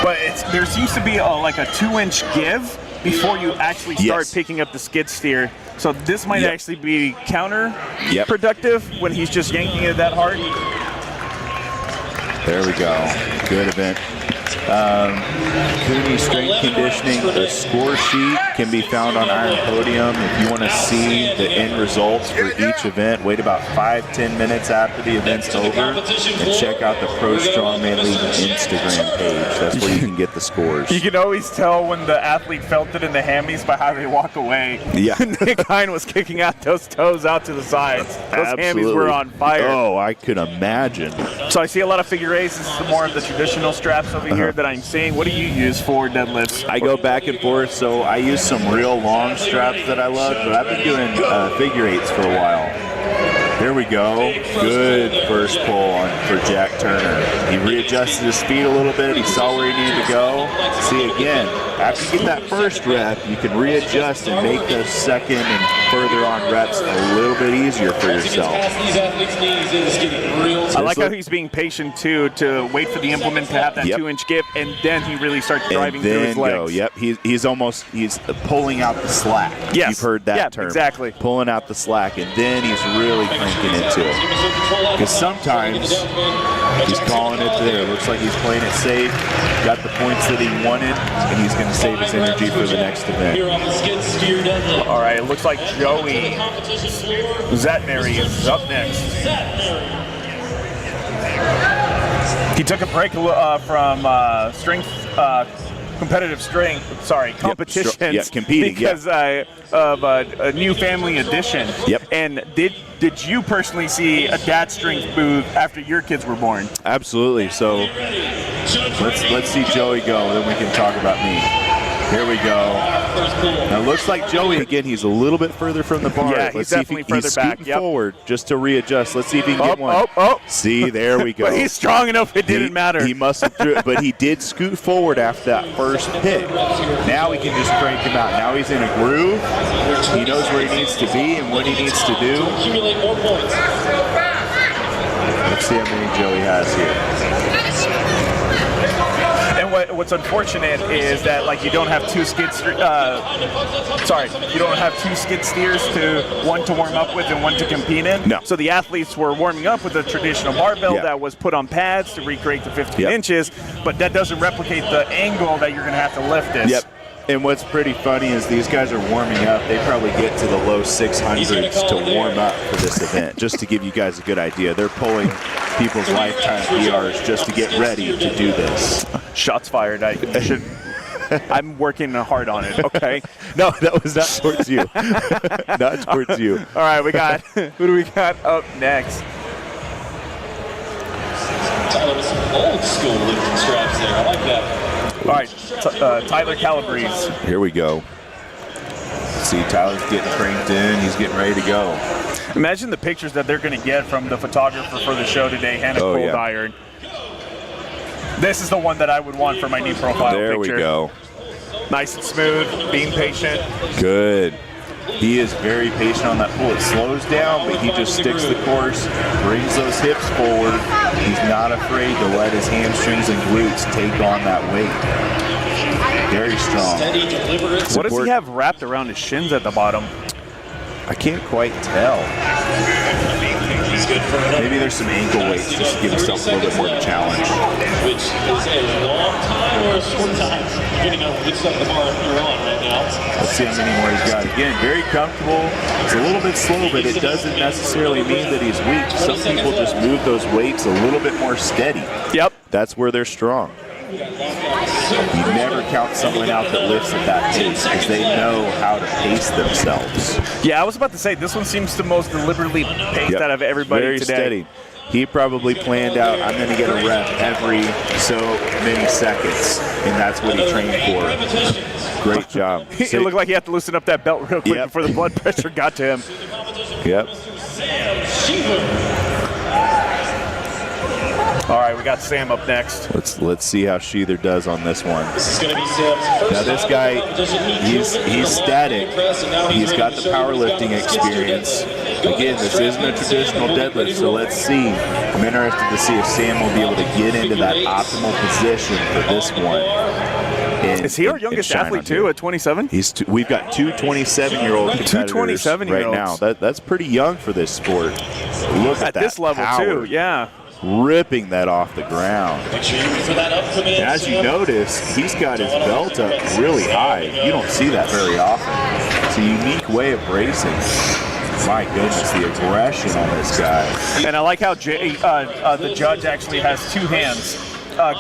But there seems to be like a 2-inch give before you actually start picking up the skid steer. So this might actually be counterproductive when he's just yanking it that hard. There we go. Good event. Cooney Strength Conditioning, the score sheet can be found on Iron Podium. If you want to see the end results for each event, wait about 5-10 minutes after the event's over and check out the Pro Strongman League Instagram page. That's where you can get the scores. You can always tell when the athlete felt it in the hammies by how they walk away. Yeah. Nick Hine was kicking out those toes out to the sides. Those hammies were on fire. Oh, I could imagine. So I see a lot of figure eights. This is more of the traditional straps over here that I'm seeing. What do you use for deadlifts? I go back and forth, so I use some real long straps that I love, but I've been doing figure eights for a while. Here we go. Good first pull for Jack Turner. He readjusted his feet a little bit. He saw where he needed to go. See, again, after you get that first rep, you can readjust and make those second and further on reps a little bit easier for yourself. I like how he's being patient, too, to wait for the implement to have that 2-inch give, and then he really starts driving through his legs. Go. Yep, he's pulling out the slack. Yes. You've heard that term. Exactly. Pulling out the slack, and then he's really cranking into it. Because sometimes he's calling it there. Looks like he's playing it safe, got the points that he wanted, and he's going to save his energy for the next event. All right, it looks like Joey Zatnary is up next. He took a break from competitive strength, competitions. Competing. Because of a new family addition. Yep. And did you personally see a dad strength booth after your kids were born? Absolutely. So let's see Joey go, then we can talk about me. Here we go. Now it looks like Joey again. He's a little bit further from the bar. Yeah, he's definitely further back. He's forward just to readjust. Let's see if he can get one. See, there we go. But he's strong enough. It didn't matter. He must have threw it, but he did scoot forward after that first pick. Now we can just crank him out. Now he's in a groove. He knows where he needs to be and what he needs to do. Let's see how many Joey has here. And what's unfortunate is that like you don't have two skid steers one to warm up with and one to compete in. No. So the athletes were warming up with a traditional barbell Yeah. that was put on pads to recreate the 15 Yep. inches, but that doesn't replicate the angle that you're going to have to lift this. Yep. And what's pretty funny is these guys are warming up. They probably get to the low 600s to warm up for this event, just to give you guys a good idea. They're pulling people's lifetime PRs just to get ready to do this. Shots fired. I'm working hard on it, okay? No, that was not towards you. Not towards you. All right, who do we got up next? Tyler with some old school lifting straps there. I like that. All right, Tyler Calabrese. Here we go. See, Tyler's getting cranked in. He's getting ready to go. Imagine the pictures that they're going to get from the photographer for the show today, Hannah Oh, yeah. Coldiron. This is the one that I would want for my new profile There picture. we go. Nice and smooth, being patient. Good. He is very patient on that pull. It slows down, but he just sticks the course, brings those hips forward. He's not afraid to let his hamstrings and glutes take on that weight. Very strong. Steady, deliberate. What does he have wrapped around his shins at the bottom? I can't quite tell. He's good for another. Maybe there's some ankle weights just to give himself a little bit more of a challenge. Which is a long time or a short time, depending on which side of the bar you're on right now. Let's see how many more he's got. Again, very comfortable. It's a little bit slow, but it doesn't necessarily mean that he's weak. Some people just move those weights a little bit more steady. Yep. That's where they're strong. You never count someone out that lifts at that pace because they know how to pace themselves. Yeah, I was about to say, this one seems the most deliberately paced Yep. out of everybody Very today. steady. He probably planned out, I'm going to get a rep every so many seconds, and that's what he trained for. Great job. It looked like he had to loosen up that belt real quick Yep. before the blood pressure got to him. Yep. All right, we got Sam up next. Let's see how Sheether does on this one. This is going to be Sam's first Now this guy, he's static. He's got the powerlifting experience. Again, this isn't a traditional deadlift, so let's see. I'm interested to see if Sam will be able to get into that optimal position for this one. Is he our youngest athlete too at 27? We've got two 27-year-old competitors 27-year-olds. right now. That's pretty young for this sport. Look at that this level power. too, yeah. Ripping that off the ground. Make sure you're ready for that up command. And as you notice, he's got his belt up really high. You don't see that very often. It's a unique way of bracing. My goodness, the aggression on this guy. And I like how the judge actually has two hands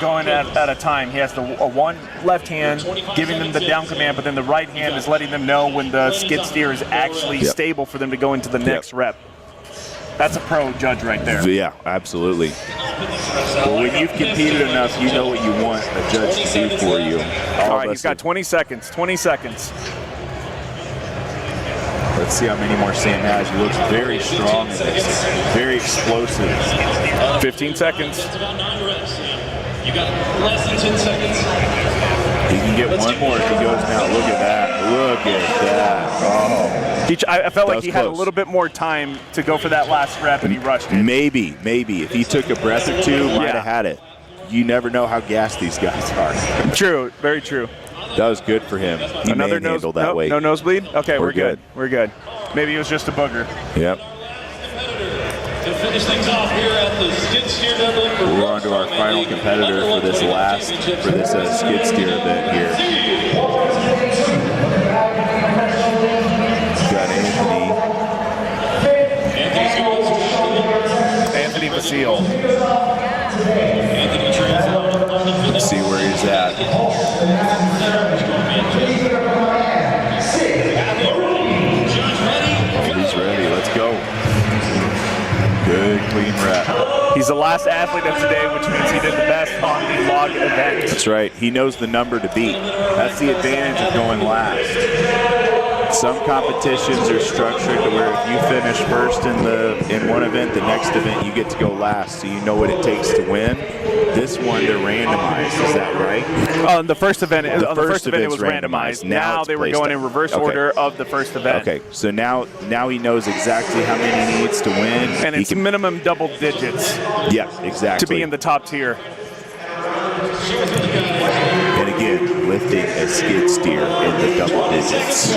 going at a time. He has the one left hand giving them the down command, but then the right hand is letting them know when the skid steer is actually stable for them to go into the next rep. That's a pro judge right there. Yeah, absolutely. Well, when you've competed enough, you know what you want a judge to do for you. All right, he's got 20 seconds. 20 seconds. Let's see how many more Sam has. He looks very strong in this. Very explosive. 15 seconds. That's about 9 reps, Sam. You got less than 10 seconds. He can get one more if he goes now. Look at that. Look at that. Oh. I felt like was he had a close. little bit more time to go for that last rep, and he rushed it. Maybe. If he took a breath or two, might have had it. You never know how gassed these guys are. True, very true. That was good for him. He manhandled that weight. No nosebleed? Okay, we're good. good. We're good. Maybe it was just a booger. Yep. To finish things off here at the skid steer deadlift. We're on to our final competitor for this skid steer event here. We've got Anthony Vasile. Let's see where he's at. He's ready. Let's go. Good, clean rep. He's the last athlete of today, which means he did the best on the log event. That's right. He knows the number to beat. That's the advantage of going last. Some competitions are structured to where if you finish first in one event, the next event you get to go last, so you know what it takes to win. This one, they're randomized. Is that right? The first event, it was randomized. Now it's they were placed going out. in reverse Okay. order of the first event. Okay, so now he knows exactly how many he needs to win. And it's minimum double digits Yeah, exactly. to be in the top tier. Again, lifting a skid steer in the double digits.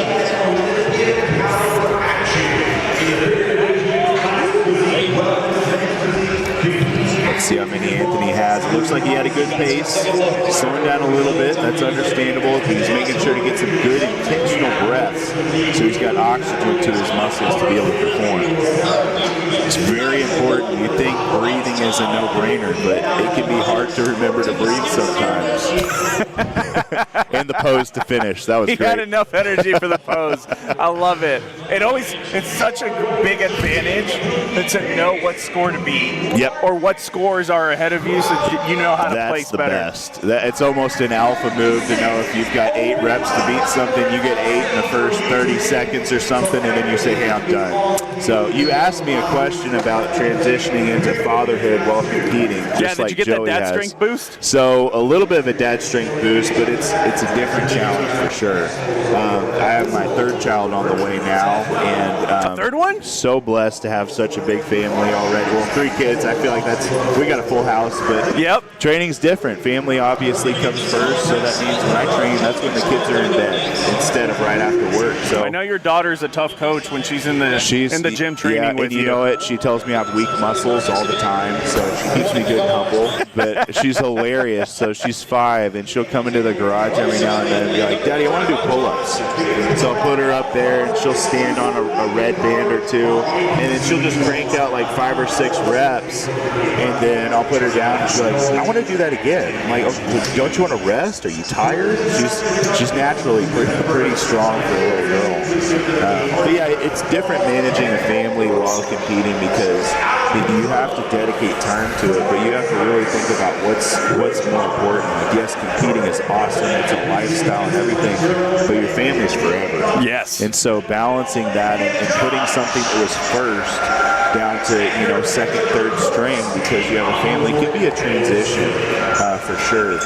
Let's see how many Anthony has. It looks like he had a good pace. Slowing down a little bit, that's understandable. He's making sure to get some good intentional breaths so he's got oxygen to his muscles to be able to perform. It's very important. You think breathing is a no-brainer, but it can be hard to remember to breathe sometimes. And the pose to finish. That was great. He had enough energy for the pose. I love it. It's such a big advantage to know what score to beat. Yep. Or what scores are ahead of you so you know how to place better. That's the best. It's almost an alpha move to know if you've got 8 reps to beat something, you get 8 in the first 30 seconds or something, and then you say, hey, I'm done. So you asked me a question about transitioning into fatherhood while competing. Yeah, did you get that dad strength boost? So a little bit of a dad strength boost, but it's a different challenge for sure. I have my 3rd child on the way now, and a 3rd one? So blessed to have such a big family already. Well, 3 kids. I feel like we got a full house, but yep. Training's different. Family obviously comes first, so that means when I train, that's when the kids are in bed instead of right after work. So I know your daughter's a tough coach when she's in the gym training with you. You know it. She tells me I have weak muscles all the time, so she keeps me good and humble. But she's hilarious. So she's 5, and she'll come into the garage every now and then and be like, Daddy, I want to do pull-ups. So I'll put her up there, and she'll stand on a red band or 2, and then she'll just crank out like 5 or 6 reps, and then I'll put her down, and she's like, I want to do that again. I'm like, oh, don't you want to rest? Are you tired? She's naturally pretty strong for a little girl. But yeah, it's different managing a family while competing because you have to dedicate time to it, but you have to really think about what's more important. Like, yes, competing is awesome, it's a lifestyle and everything, but your family's forever. Yes. And so balancing that and putting something that was first down to 2nd, 3rd string because you have a family can be a transition for sure.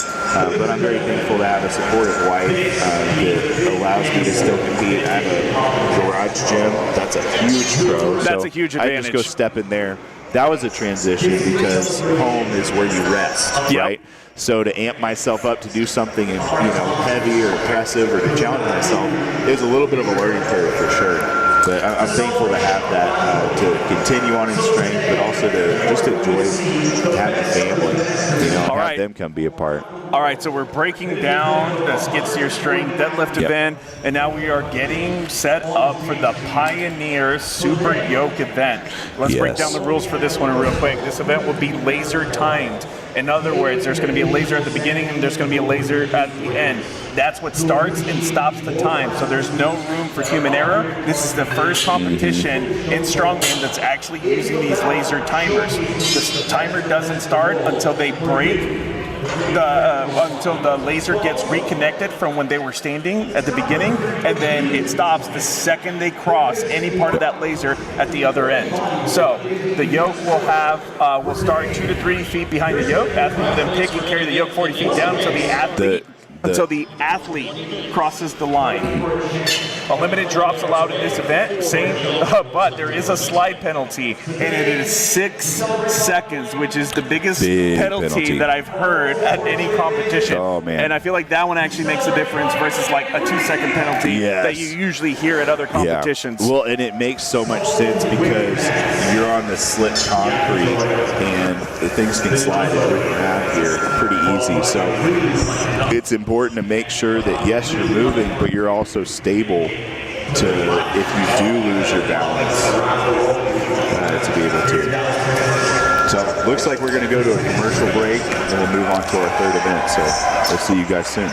But I'm very thankful to have a supportive wife that allows me to still compete. I have a garage gym. That's a huge pro. That's a huge advantage. I just go step in there. That was a transition because home is where you rest, right? So to amp myself up to do something heavy or impressive or to challenge myself is a little bit of a learning curve for sure. But I'm thankful to have that to continue on in strength, but also to just enjoy having a family, have them come be a part. All right, so we're breaking down the skid steer strength deadlift event, and now we are getting set up for the Pioneer Super Yoke event. Let's break down the rules for this one real quick. This event will be laser timed. In other words, there's going to be a laser at the beginning and there's going to be a laser at the end. That's what starts and stops the time. So there's no room for human error. This is the first competition in strongman that's actually using these laser timers. The timer doesn't start until they break until the laser gets reconnected from when they were standing at the beginning, and then it stops the second they cross any part of that laser at the other end. So the yoke will start 2 to 3 feet behind the yoke. Athlete will then pick and carry the yoke 40 feet down until the athlete crosses the line. Unlimited drops allowed in this event, but there is a slide penalty, and it is 6 seconds, which is the biggest penalty that I've heard at any competition. Oh, man. And I feel like that one actually makes a difference versus like a 2-second penalty that you usually hear at other competitions. Yeah. Well, and it makes so much sense because you're on the slick concrete, and things can slide around here pretty easy. So it's important to make sure that, yes, you're moving, but you're also stable to, if you do lose your balance, to be able to. So looks like we're going to go to a commercial break, and we'll move on to our 3rd event. So we'll see you guys soon.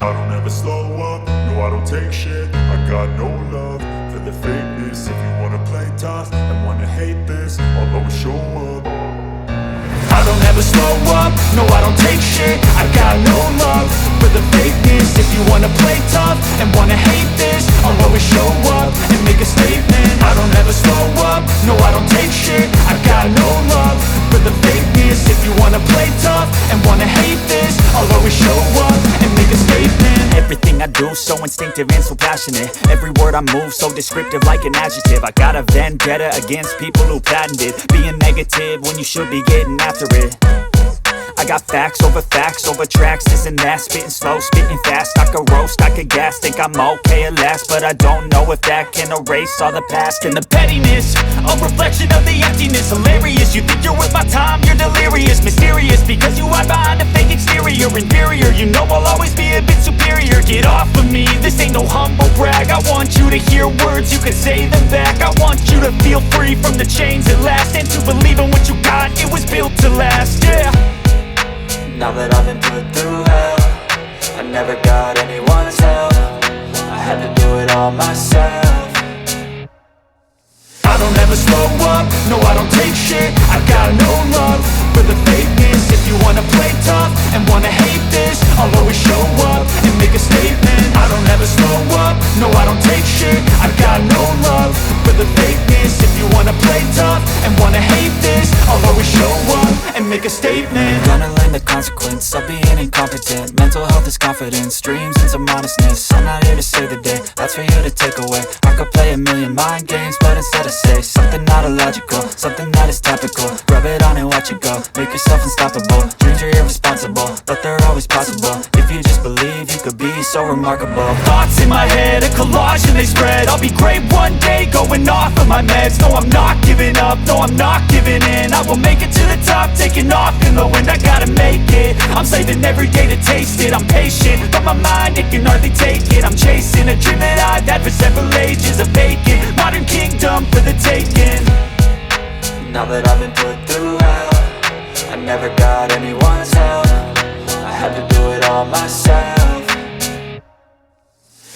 I don't ever slow up, no I don't take shit. I got no love for the fakeness. If you wanna play tough and wanna hate this, I'll always show up. I don't ever slow up, no I don't take shit. I got no love for the fakeness. If you wanna play tough and wanna hate this, I'll always show up and make a statement. I don't ever slow up, no I don't take shit. I got no love for the fakeness. If you wanna play tough and wanna hate this, I'll always show up and make a statement. Everything I do so instinctive and so passionate. Every word I move so descriptive like an adjective. I got a vendetta against people who patented being negative when you should be getting after it. I got facts over tracks, this and that. Spitting slow, spitting fast. I could roast, I could gas. Think I'm okay at last, but I don't know if that can erase all the past. And the pettiness, a reflection of the emptiness. Hilarious, you think you're worth my time, you're delirious. Mysterious, because you hide behind a fake exterior. Inferior, you know I'll always be a bit superior. Get off of me, this ain't no humble brag. I want you to hear words, you can say them back. I want you to feel free from the chains at last, and to believe in what you got, it was built to last, yeah. Now that I've been put through hell, I never got anyone's help. I had to do it all myself. I don't ever slow up, no I don't take shit. I got no love for the fakeness. If you wanna play tough and wanna hate this, I'll always show up and make a statement. I don't ever slow up, no I don't take shit. I got no love for the fakeness. If you wanna play tough and wanna hate this, I'll always show up and make a statement. Gonna learn the consequence of being incompetent. Mental health is confidence, dreams and some modestness. I'm not here to save the day, that's for you to take away. I could play a million mind games, but instead I say something not illogical, something that is topical. Rub it on and watch it go, make yourself unstoppable. Dreams are irresponsible, but they're always possible. If you just believe, you could be so remarkable. Thoughts in my head, a collage and they spread. I'll be great one day, going off of my meds. No, I'm not giving up, no, I'm not giving in. I will make it to the top, taking off in the wind. I gotta make it, I'm saving every day to taste it. I'm patient, but my mind, it can hardly take it. I'm chasing a dream that I've had for several ages. A vacant, modern kingdom for the taking. Now that I've been put through hell, I never got anyone's help. I had to do it all myself.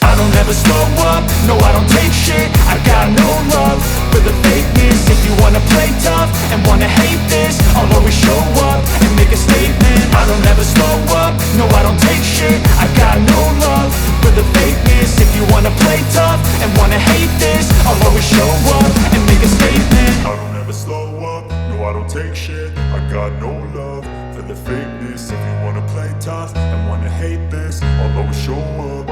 I don't ever slow up, no I don't take shit. I got no love for the fakeness. If you wanna play tough and wanna hate this, I'll always show up and make a statement. I don't ever slow up, no I don't take shit. I got no love for the fakeness. If you wanna play tough and wanna hate this, I'll always show up and make a statement. I don't ever slow up, no I don't take shit. I got no love for the fakeness. If you wanna play tough and wanna hate this, I'll always show up.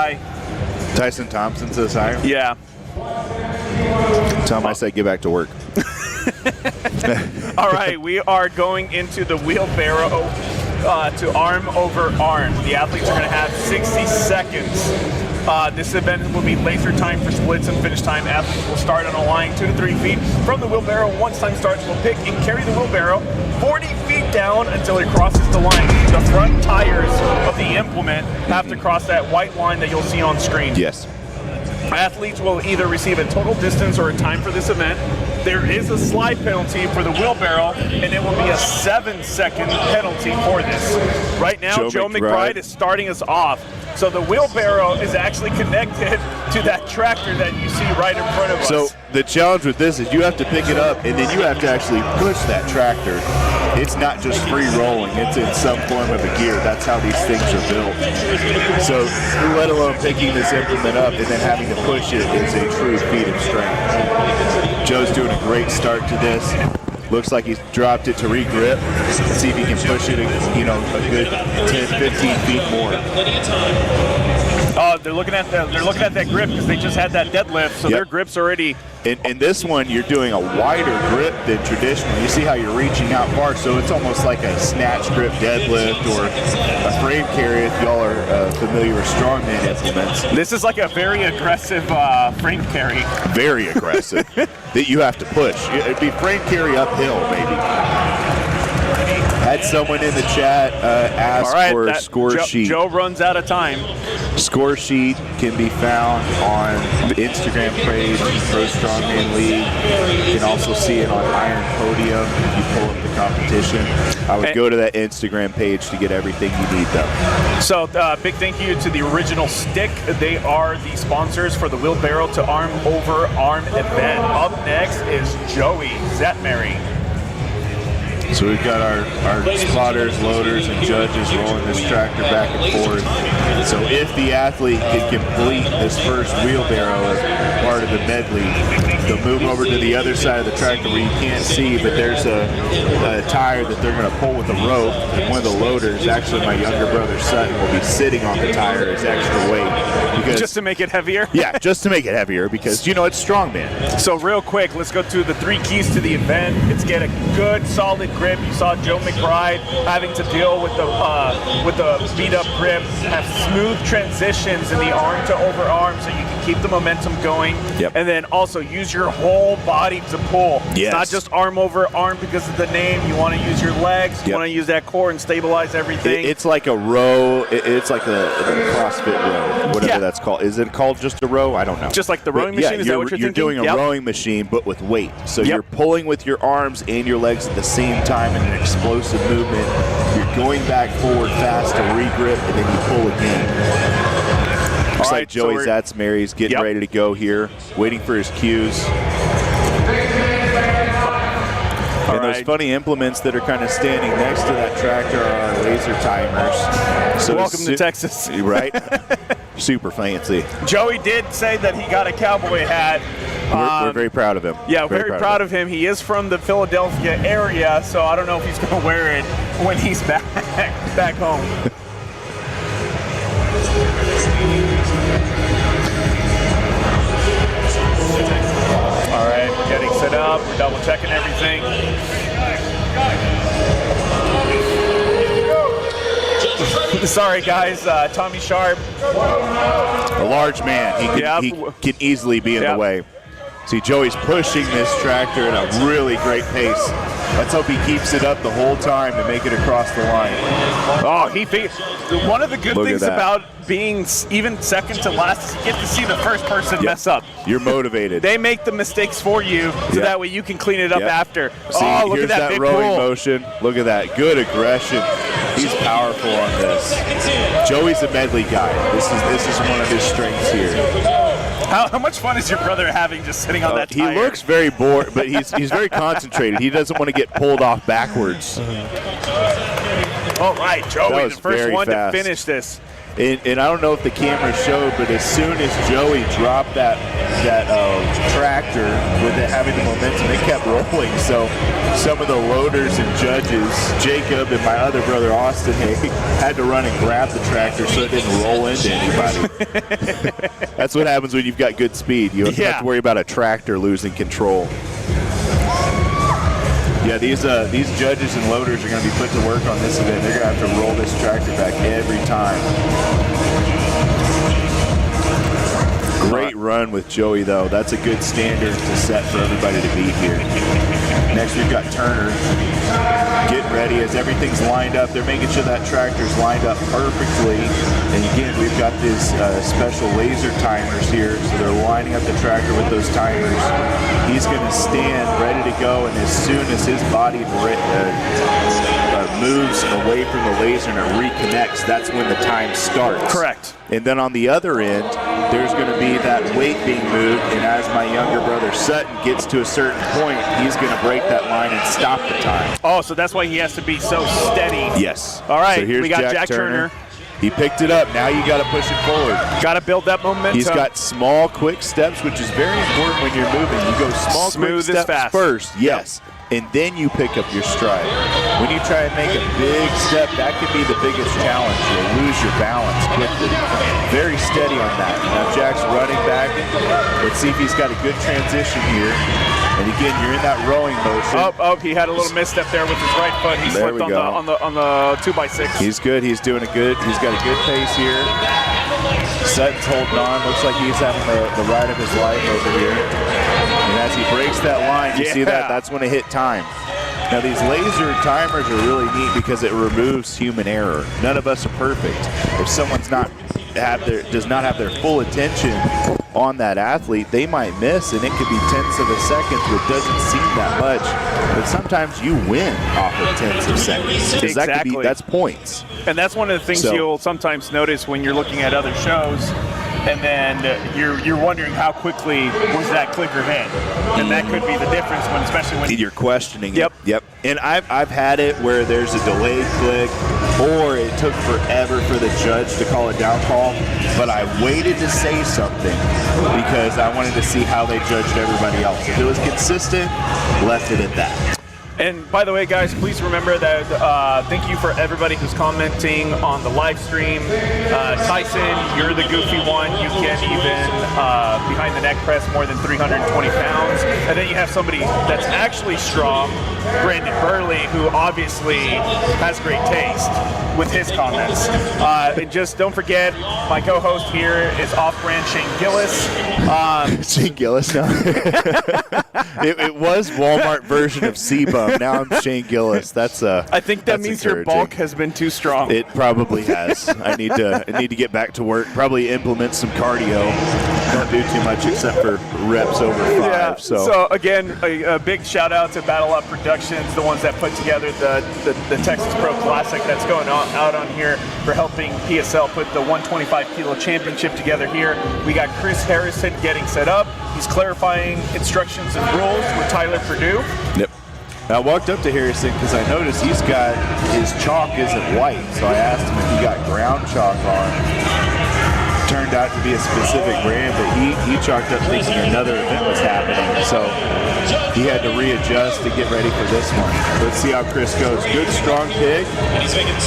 high. Tyson Thompson says hi. Yeah. Tell him I said get back to work. All right, we are going into the wheelbarrow to arm over arm. The athletes are going to have 60 seconds. This event will be laser time for splits and finish time. Athletes will start on a line 2 to 3 feet from the wheelbarrow. Once time starts, we'll pick and carry the wheelbarrow 40 feet down until it crosses the line. The front tires of the implement have to cross that white line that you'll see on screen. Yes. Athletes will either receive a total distance or a time for this event. There is a slide penalty for the wheelbarrow, and it will be a 7-second penalty for this. Right now, Joe McBride is starting us off. So the wheelbarrow is actually connected to that tractor that you see right in front of us. So the challenge with this is you have to pick it up, and then you have to actually push that tractor. It's not just free rolling. It's in some form of a gear. That's how these things are built. So let alone picking this implement up and then having to push it is a true feat of strength. Joe's doing a great start to this. Looks like he's dropped it to re-grip. Let's see if he can push it, a good 10, 15 feet more. Oh, they're looking at that grip because they just had that deadlift, so their grip's already. In this one, you're doing a wider grip than traditional. You see how you're reaching out far, so it's almost like a snatch grip deadlift or a frame carry if y'all are familiar with strongman implements. This is like a very aggressive frame carry. Very aggressive that you have to push. It'd be frame carry uphill, maybe. Had someone in the chat ask for a score sheet. Joe runs out of time. Score sheet can be found on the Instagram page, Pro Strongman League. You can also see it on Iron Podium if you pull up the competition. I would go to that Instagram page to get everything you need, though. So big thank you to the Original Stick. They are the sponsors for the Wheelbarrow to Arm Over Arm event. Up next is Joey Zetmary. So we've got our spotters, loaders, and judges rolling this tractor back and forth. So if the athlete can complete this first wheelbarrow as part of the medley, they'll move over to the other side of the tractor where you can't see, but there's a tire that they're going to pull with a rope. And one of the loaders, actually my younger brother Sutton, will be sitting on the tire as extra weight. Because, just to make it heavier? Yeah, just to make it heavier because, it's strongman. So real quick, let's go to the 3 keys to the event. It's get a good, solid grip. You saw Joe McBride having to deal with the beat up grip, have smooth transitions in the arm to over arm so you can keep the momentum going. Yep. And then also use your whole body to pull. Yes. It's not just arm over arm because of the name. You want to use your legs, you want to use that core and stabilize everything. It's like a row. It's like the CrossFit row, whatever that's called. Is it called just a row? I don't know. Just like the rowing machine? Is that what you're thinking? You're doing a rowing machine, but with weight. So you're pulling with your arms and your legs at the same time in an explosive movement. You're going back forward fast to re-grip, and then you pull again. Looks like Joey Zatzmary's getting ready to go here, waiting for his cues. And those funny implements that are kind of standing next to that tractor are laser timers. So welcome to Texas. Right? Super fancy. Joey did say that he got a cowboy hat. We're very proud of him. Yeah, very proud of him. He is from the Philadelphia area, so I don't know if he's going to wear it when he's back home. All right, we're getting set up. We're double checking everything. Sorry, guys. Tommy Sharp. A large man. He can easily be in the way. See, Joey's pushing this tractor at a really great pace. Let's hope he keeps it up the whole time to make it across the line. Oh, one of the good things about being even second to last is you get to see the first person mess up. You're motivated. They make the mistakes for you, so that way you can clean it up after. See, look here's at that big rowing motion. Look at that. Good aggression. He's powerful on this. Joey's a medley guy. This is one of his strengths here. How much fun is your brother having just sitting on that tire? He looks very bored, but he's very concentrated. He doesn't want to get pulled off backwards. All right, Joey, the first one to finish this. And I don't know if the camera showed, but as soon as Joey dropped that tractor with it having the momentum, it kept rolling. So some of the loaders and judges, Jacob and my other brother Austin, had to run and grab the tractor so it didn't roll into anybody. That's what happens when you've got good speed. You don't have to worry about a tractor losing control. Yeah, these judges and loaders are going to be put to work on this event. They're going to have to roll this tractor back every time. Great run with Joey, though. That's a good standard to set for everybody to beat here. Next, we've got Turner getting ready as everything's lined up. They're making sure that tractor's lined up perfectly. And again, we've got these special laser timers here. So they're lining up the tractor with those timers. He's going to stand ready to go, and as soon as his body moves away from the laser and it reconnects, that's when the time starts. Correct. And then on the other end, there's going to be that weight being moved, and as my younger brother Sutton gets to a certain point, he's going to break that line and stop the time. Oh, so that's why he has to be so steady. Yes. All right, so here's we got Jack Turner. He picked it up. Now you got to push it forward. Got to build that momentum. He's got small, quick steps, which is very important when you're moving. You go small, smooth quick steps fast. first. Yes. Yep. And then you pick up your stride. When you try and make a big step, that could be the biggest challenge. You'll lose your balance quickly. Very steady on that. Now Jack's running back. Let's see if he's got a good transition here. And again, you're in that rowing motion. Oh, he had a little misstep there with his right foot. He slipped on the 2x6. He's good. He's doing a good. He's got a good pace here. Sutton's holding on. Looks like he's having the ride of his life over here. And as he breaks that line, you see that? That's when it hit time. Now these laser timers are really neat because it removes human error. None of us are perfect. If someone's does not have their full attention on that athlete, they might miss, and it could be tenths of a second, which doesn't seem that much. But sometimes you win off of tenths of seconds. Because that's points. And that's one of the things you'll sometimes notice when you're looking at other shows, and then you're wondering how quickly was that clicker hit, and that could be the difference when, especially when you're questioning. Yep. Yep. And I've had it where there's a delayed click, or it took forever for the judge to call a down call, but I waited to say something because I wanted to see how they judged everybody else. If it was consistent, left it at that. And by the way, guys, please remember that thank you for everybody who's commenting on the live stream. Tyson, you're the goofy one. You can't even behind the neck press more than 320 pounds. And then you have somebody that's actually strong, Brandon Burley, who obviously has great taste with his comments. And just don't forget, my co-host here is off-brand Shane Gillis. Shane Gillis now? it was Walmart version of C-Bum. Now I'm Shane Gillis. I think that means your bulk has been too strong. It probably has. I need to get back to work. Probably implement some cardio. Don't do too much except for reps over 5. Yeah. So again, a big shout out to Battleup Productions, the ones that put together the Texas Pro Classic that's going out on here for helping PSL put the 125 kilo championship together here. We got Chris Harrison getting set up. He's clarifying instructions and rules with Tyler Purdue. Yep. I walked up to Harrison because I noticed his chalk isn't white, so I asked him if he got ground chalk on. Turned out to be a specific brand, but he chalked up thinking another event was happening, so he had to readjust to get ready for this one. Let's see how Chris goes. Good strong pick.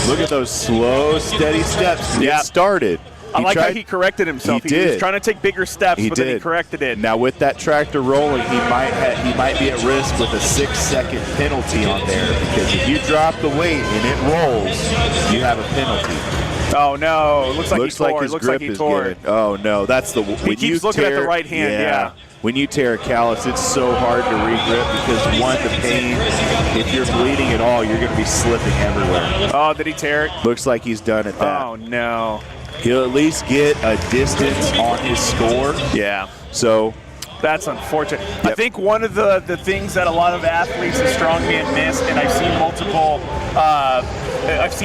Look at those slow, steady steps to get started. I like how he corrected himself. He was trying to take bigger steps, but then he corrected it. Now with that tractor rolling, he might be at risk with a 6-second penalty on there, because if you drop the weight and it rolls, you have a penalty. Oh no! Looks like his grip is good. Oh no, that's the. He keeps looking at the right hand. Yeah. When you tear a callus, it's so hard to regrip because one, the pain. If you're bleeding at all, you're going to be slipping everywhere. Oh, did he tear it? Looks like he's done at that. Oh no. He'll at least get a distance on his score. Yeah. So that's unfortunate. Yep. I think one of the things that a lot of athletes in strongman miss, and I've seen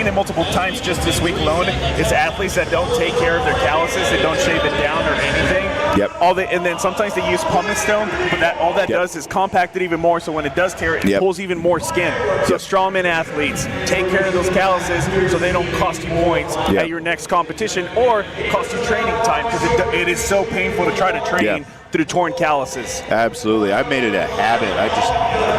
it multiple times just this week alone, is athletes that don't take care of their calluses, that don't shave it down or anything. Yep. And then sometimes they use pumice stone, but all that does is compact it even more. So when it does tear, it pulls even more skin. So strongman athletes, take care of those calluses so they don't cost you points at your next competition or cost you training time, because it is so painful to try to train through torn calluses. Absolutely. I made it a habit. I just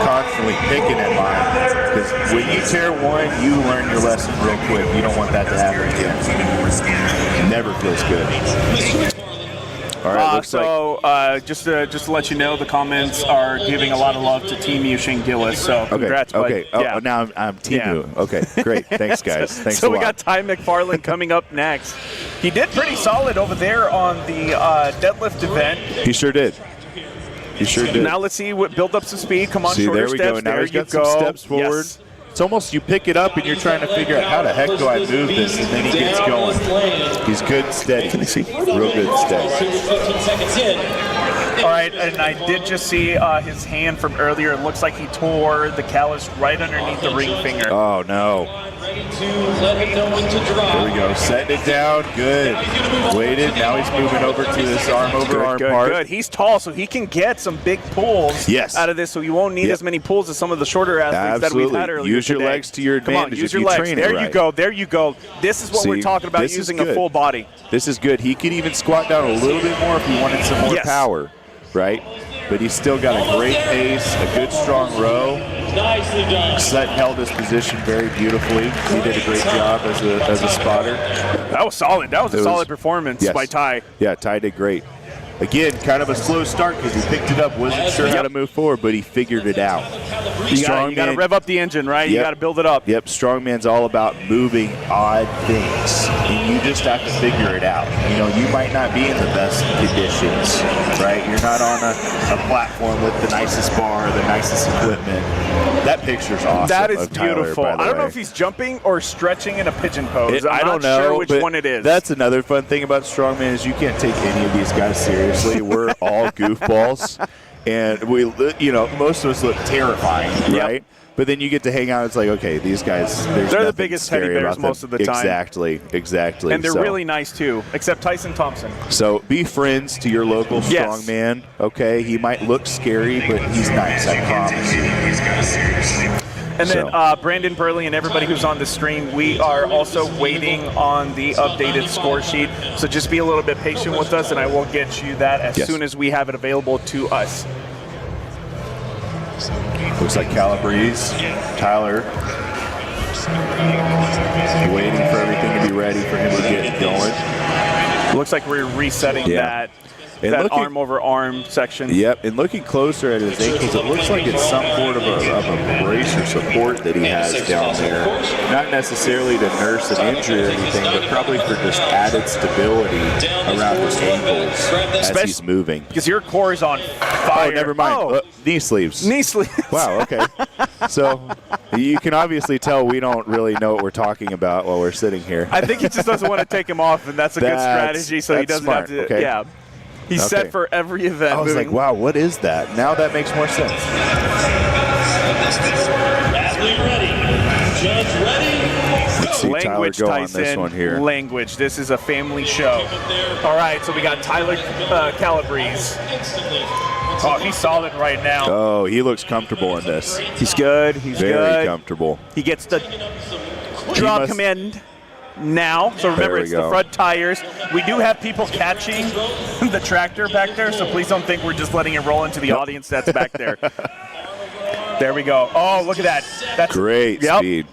constantly picking at mine, because when you tear one, you learn your lesson real quick. You don't want that to happen again. It never feels good. All right, looks just to let you know, the comments are giving a lot of love to Team U Shane Gillis. So congrats, bud. Okay. Oh, now I'm Team U. Okay, great. Thanks, guys. Thanks so a lot. we got Ty McFarland coming up next. He did pretty solid over there on the deadlift event. He sure did. He sure did. Now let's see what build up some speed. Come on, see, shorter there we steps. go. Now there he's got you some go. steps forward. Yes. It's almost you pick it up and you're trying to figure out how the heck do I move this, and then he gets going. He's good and steady. Can you see? Real good and steady. All right, and I did just see his hand from earlier. It looks like he tore the callus right underneath the ring finger. Oh, no. There we go. Setting it down. Good. Waited. Now he's moving over to this arm over arm part. Good. He's tall, so he can get some big pulls out of this, so you won't need as many pulls as some of the shorter athletes that we've had earlier Use your today. legs to your advantage. Come on, use if your you legs. Train There it right. you go. There you go. This is what we're talking about, using a full body. This is good. He could even squat down a little bit more if he wanted some more power, right? But he's still got a great pace, a good strong row. Set held his position very beautifully. He did a great job as a spotter. That was solid. That was a solid performance by Ty. Yeah, Ty did great. Again, kind of a slow start because he picked it up, wasn't sure how to move forward, but he figured it out. You got to rev up the engine, right? You got to build it up. Yep, Strongman's all about moving odd things, and you just have to figure it out. You know, you might not be in the best conditions, right? You're not on a platform with the nicest bar or the nicest equipment. That picture's awesome. That is Tyler, beautiful. I don't know if he's jumping or stretching in a pigeon pose. I don't know. Sure which but one it is. That's another fun thing about Strongman is you can't take any of these guys seriously. We're all goofballs, and most of us look terrifying, right? But then you get to hang out. It's like, okay, these guys, they're the biggest teddy bears most of the time. Exactly. And they're really nice too, except Tyson Thompson. So be friends to your local strongman. Okay, he might look scary, but he's nice. I promise you. And then Brandon Burley and everybody who's on the stream, we are also waiting on the updated score sheet. So just be a little bit patient with us, and I will get you that as soon as we have it available to us. Looks like Calabrese, Tyler, waiting for everything to be ready for him to get going. Looks like we're resetting that arm over arm section. Yep, and looking closer at his ankles, it looks like it's some sort of a brace or support that he has down there. Not necessarily to nurse an injury or anything, but probably for just added stability around his ankles as he's moving. Because your core is on fire. Oh, never mind. Knee sleeves. Knee sleeves. Wow, okay. So you can obviously tell we don't really know what we're talking about while we're sitting here. I think he just doesn't want to take him off, and that's a good strategy, so he doesn't have to. Okay. Yeah. He's set for every event. I was like, wow, what is that? Now that makes more sense. Athlete ready. Judge ready. Let's see Language, Tyler go Tyson. on this one here. Language. This is a family show. All right, so we got Tyler Calabrese. Oh, he's solid right now. Oh, he looks comfortable in this. He's good. He's very comfortable. He gets the drop command now. So remember, it's the front tires. We do have people catching the tractor back there, so please don't think we're just letting it roll into the audience that's back there. There we go. Oh, look at that. That's great speed.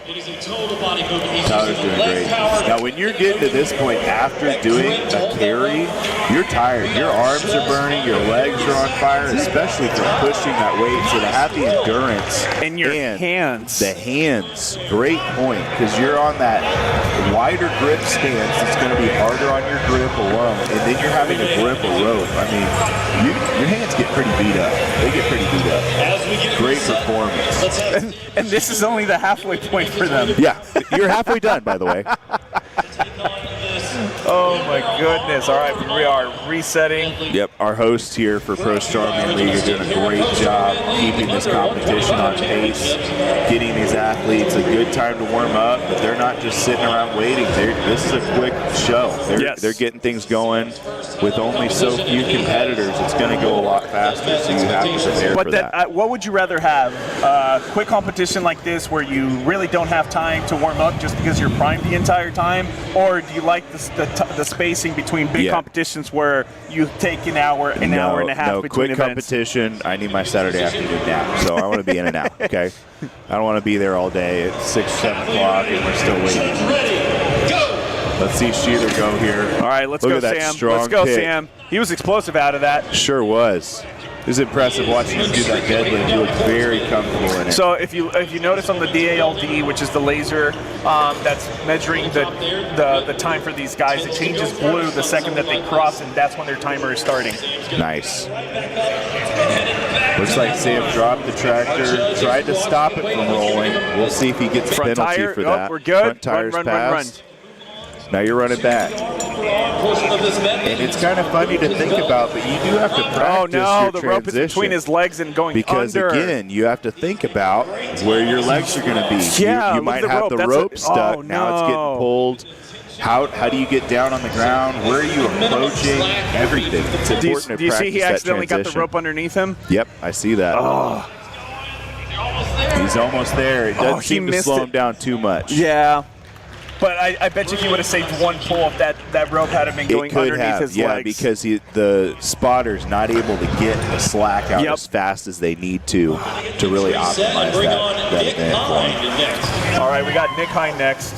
It is a total body movement. Tyler's doing great. Now, when you're getting to this point after doing a carry, you're tired. Your arms are burning. Your legs are on fire, especially from pushing that weight. So to have the endurance and your hands. The hands, great point, because you're on that wider grip stance. It's going to be harder on your grip alone, and then you're having to grip a rope. I mean, your hands get pretty beat up. They get pretty beat up. Great performance. And this is only the halfway point for them. Yeah, you're halfway done, by the way. Oh my goodness. All right, we are resetting. Yep, our hosts here for Pro Strongman League are doing a great job keeping this competition on pace, getting these athletes a good time to warm up, but they're not just sitting around waiting. This is a quick show. They're getting things going. With only so few competitors, it's going to go a lot faster, so you have to prepare for that. What would you rather have? Quick competition like this where you really don't have time to warm up just because you're primed the entire time? Or do you like the spacing between big competitions where you take an hour and a half between quick events? Competition, I need my Saturday afternoon nap, so I want to be in and out, okay? I don't want to be there all day at 6, 7 o'clock and we're still waiting. Let's see Sheether go here. All right, let's Look go, at that Sam. strong Let's go, kick. Sam. He was explosive out of that. Sure was. It was impressive watching him do that deadlift. He looked very comfortable in it. So if you notice on the DALD, which is the laser that's measuring the time for these guys, it changes blue the second that they cross, and that's when their timer is starting. Nice. Looks like Sam dropped the tractor, tried to stop it from rolling. We'll see if he gets a Front penalty tire. for that. We're good. Front tires passed. Now you're running back. And it's kind of funny to think about, but you do have to practice Oh no, your the rope is between his legs and going because under. again, you have to think about where your legs are going to be. Yeah, you might have the rope stuck. Now it's getting pulled. How do you get down on the ground? Where are you approaching? Everything. It's important to practice that transition. Do you see he accidentally got the rope underneath him? Yep, I see that. Oh. He's almost there. It doesn't seem to slow him down too much. Yeah. But I bet you he would have saved one pull if that rope had been going underneath his legs. Because the spotter's not able to get the slack out as fast as they need to really optimize that event for him. All right, we got Nick Hine next.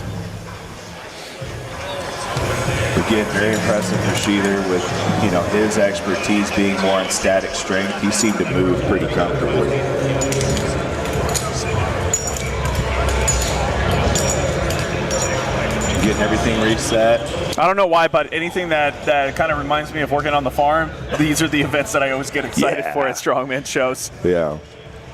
Again, very impressive for Sheether with his expertise being more on static strength. He seemed to move pretty comfortably. Getting everything reset. I don't know why, but anything that kind of reminds me of working on the farm, these are the events that I always get excited for at Strongman shows. Yeah.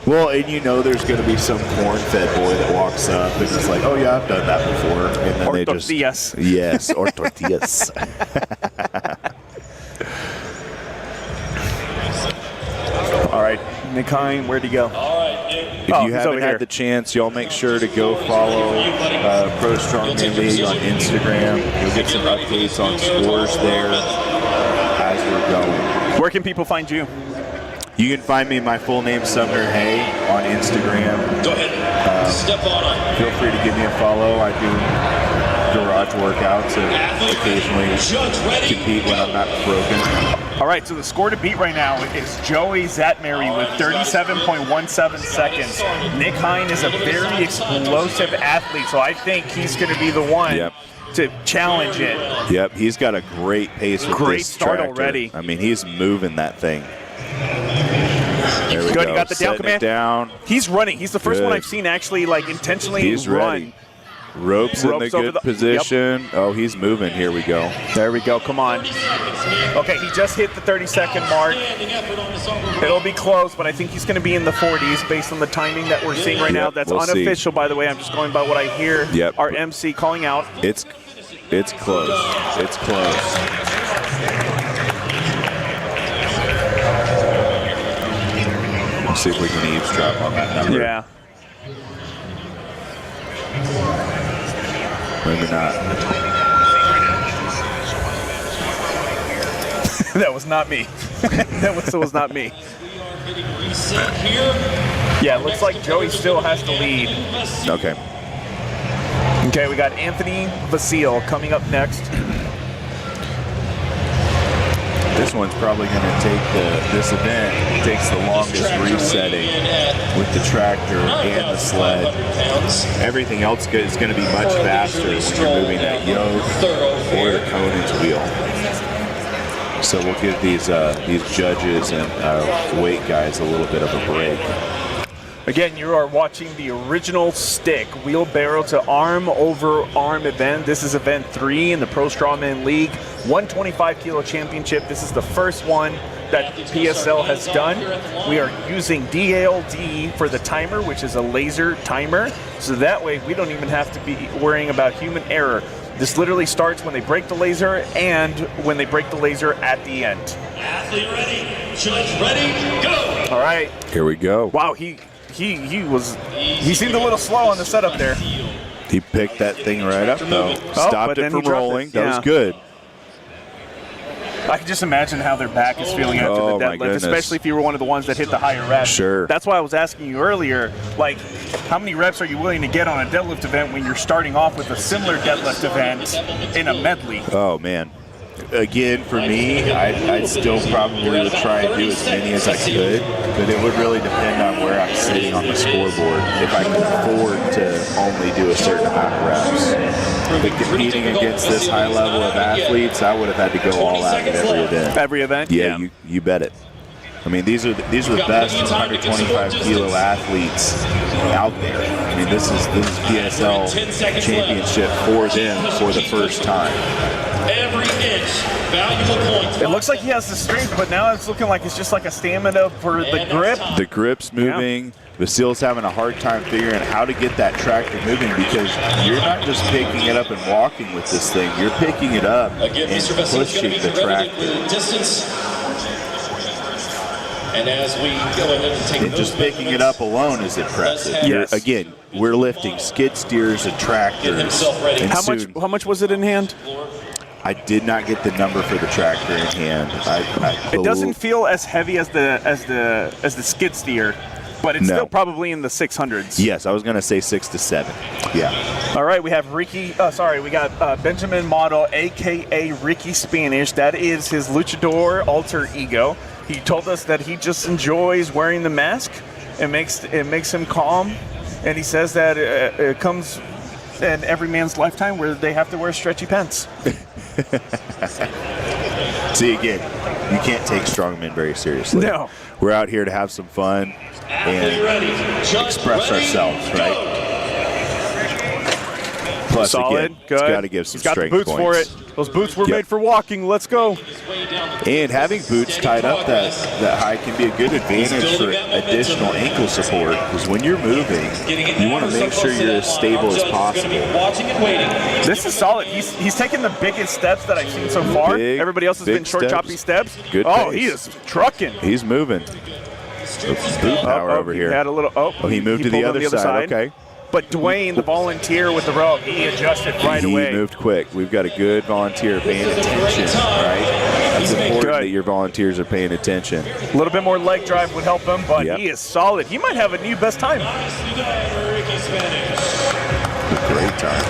Well, and there's going to be some corn-fed boy that walks up and is like, oh yeah, I've done that before. And then or they tortillas. Yes, or tortillas. All right, Nick Hine, where'd he go? If you haven't had the chance, y'all make sure to go follow Pro Strongman League on Instagram. You'll get some updates on scores there as we're going. Where can people find you? You can find me, my full name, Sumner Hay, on Instagram. Go ahead. Step on up. Feel free to give me a follow. I do garage workouts and occasionally compete when I'm not broken. All right, so the score to beat right now is Joey Zatmary with 37.17 seconds. Nick Hine is a very explosive athlete, so I think he's going to be the one to challenge it. Yep, he's got a great pace with great this start tractor. already. I mean, he's moving that thing. There we Good, go. he got the down Setting command. It down. He's running. He's the first Good. one I've seen actually intentionally He's run. ready. Ropes in the good position. Oh, he's moving. Here we go. There we go. Come on. Okay, he just hit the 30-second mark. It'll be close, but I think he's going to be in the 40s based on the timing that we're seeing right now. That's unofficial, by the way. I'm just going by what I hear our MC calling out. It's close. It's close. Let's see if we can eavesdrop on that number. Yeah. Maybe not. That was not me. That was not me. Yeah, it looks like Joey still has to lead. Okay. Okay, we got Anthony Vasile coming up next. This one's probably going to take this event takes the longest resetting with the tractor and the sled. Everything else is going to be much faster when you're moving that yoke or the Conan's wheel. So we'll give these judges and weight guys a little bit of a break. Again, you are watching the original stick wheelbarrow to arm over arm event. This is event 3 in the Pro Strongman League 125 kilo championship. This is the first one that PSL has done. We are using DALD for the timer, which is a laser timer. So that way we don't even have to be worrying about human error. This literally starts when they break the laser and when they break the laser at the end. Athlete ready, judge ready, go! All right. Here we go. Wow, he seemed a little slow on the setup there. He picked that thing right up, though. Stopped it from rolling. That was good. I can just imagine how their back is feeling after the deadlift, especially if you were one of the ones that hit the higher reps. Sure. That's why I was asking you earlier, like, how many reps are you willing to get on a deadlift event when you're starting off with a similar deadlift event in a medley? Oh, man. Again, for me, I'd still probably would try and do as many as I could, but it would really depend on where I'm sitting on the scoreboard. If I can afford to only do a certain amount of reps. But competing against this high level of athletes, I would have had to go all out at every event. Every event? Yeah. You bet it. I mean, these are the best 125 kilo athletes out there. I mean, this is PSL championship for them for the first time. Every inch, valuable points. It looks like he has the strength, but now it's looking like it's just like a stamina for the grip. The grip's moving. Yeah. Vasil's having a hard time figuring out how to get that tractor moving because you're not just picking it up and walking with this thing. You're picking it up and pushing the tractor. And as we go ahead and take just picking it up alone is impressive. Yes. Again, we're lifting skid steers and tractors. And how much was it in hand? I did not get the number for the tractor in hand. It doesn't feel as heavy as the skid steer, but it's still probably in the 600s. Yes, I was going to say 6 to 7. Yeah. All right, we have we got Benjamin Model, aka Ricky Spanish. That is his luchador alter ego. He told us that he just enjoys wearing the mask. It makes him calm, and he says that it comes in every man's lifetime where they have to wear stretchy pants. See, again, you can't take strongmen very seriously. No. We're out here to have some fun and express ourselves, right? Plus, solid, again, good. It's got to give some strength points. He's got the boots for it. Those boots were made for walking. Let's go. And having boots tied up that high can be a good advantage for additional ankle support because when you're moving, you want to make sure you're as stable as possible. This is solid. He's taken the biggest steps that I've seen so far. Everybody else has been short, choppy steps. Good pace. He is trucking. He's moving. Boot power over here. He had a little. He moved to the other side. Okay. But Dwayne, the volunteer with the rope, he adjusted right away. He moved quick. We've got a good volunteer paying attention, right? It's important that your volunteers are paying attention. A little bit more leg drive would help him, but he is solid. He might have a new best time. Great time.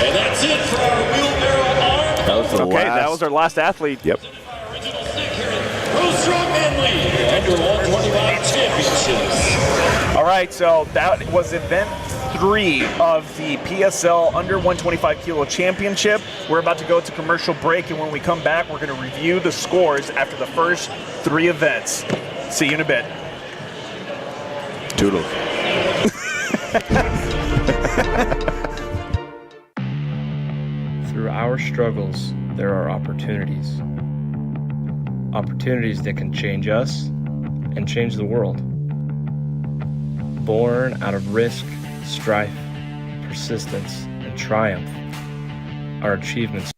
And that's it for our wheelbarrow arm. That was the last. That was our last athlete. Yep. Pro Strongman League under 125 championships. All right, so that was event 3 of the PSL under 125 kilo championship. We're about to go to commercial break, and when we come back, we're going to review the scores after the first 3 events. See you in a bit. Toodles. Through our struggles, there are opportunities. Opportunities that can change us and change the world. Born out of risk, strife, persistence, and triumph, our achievements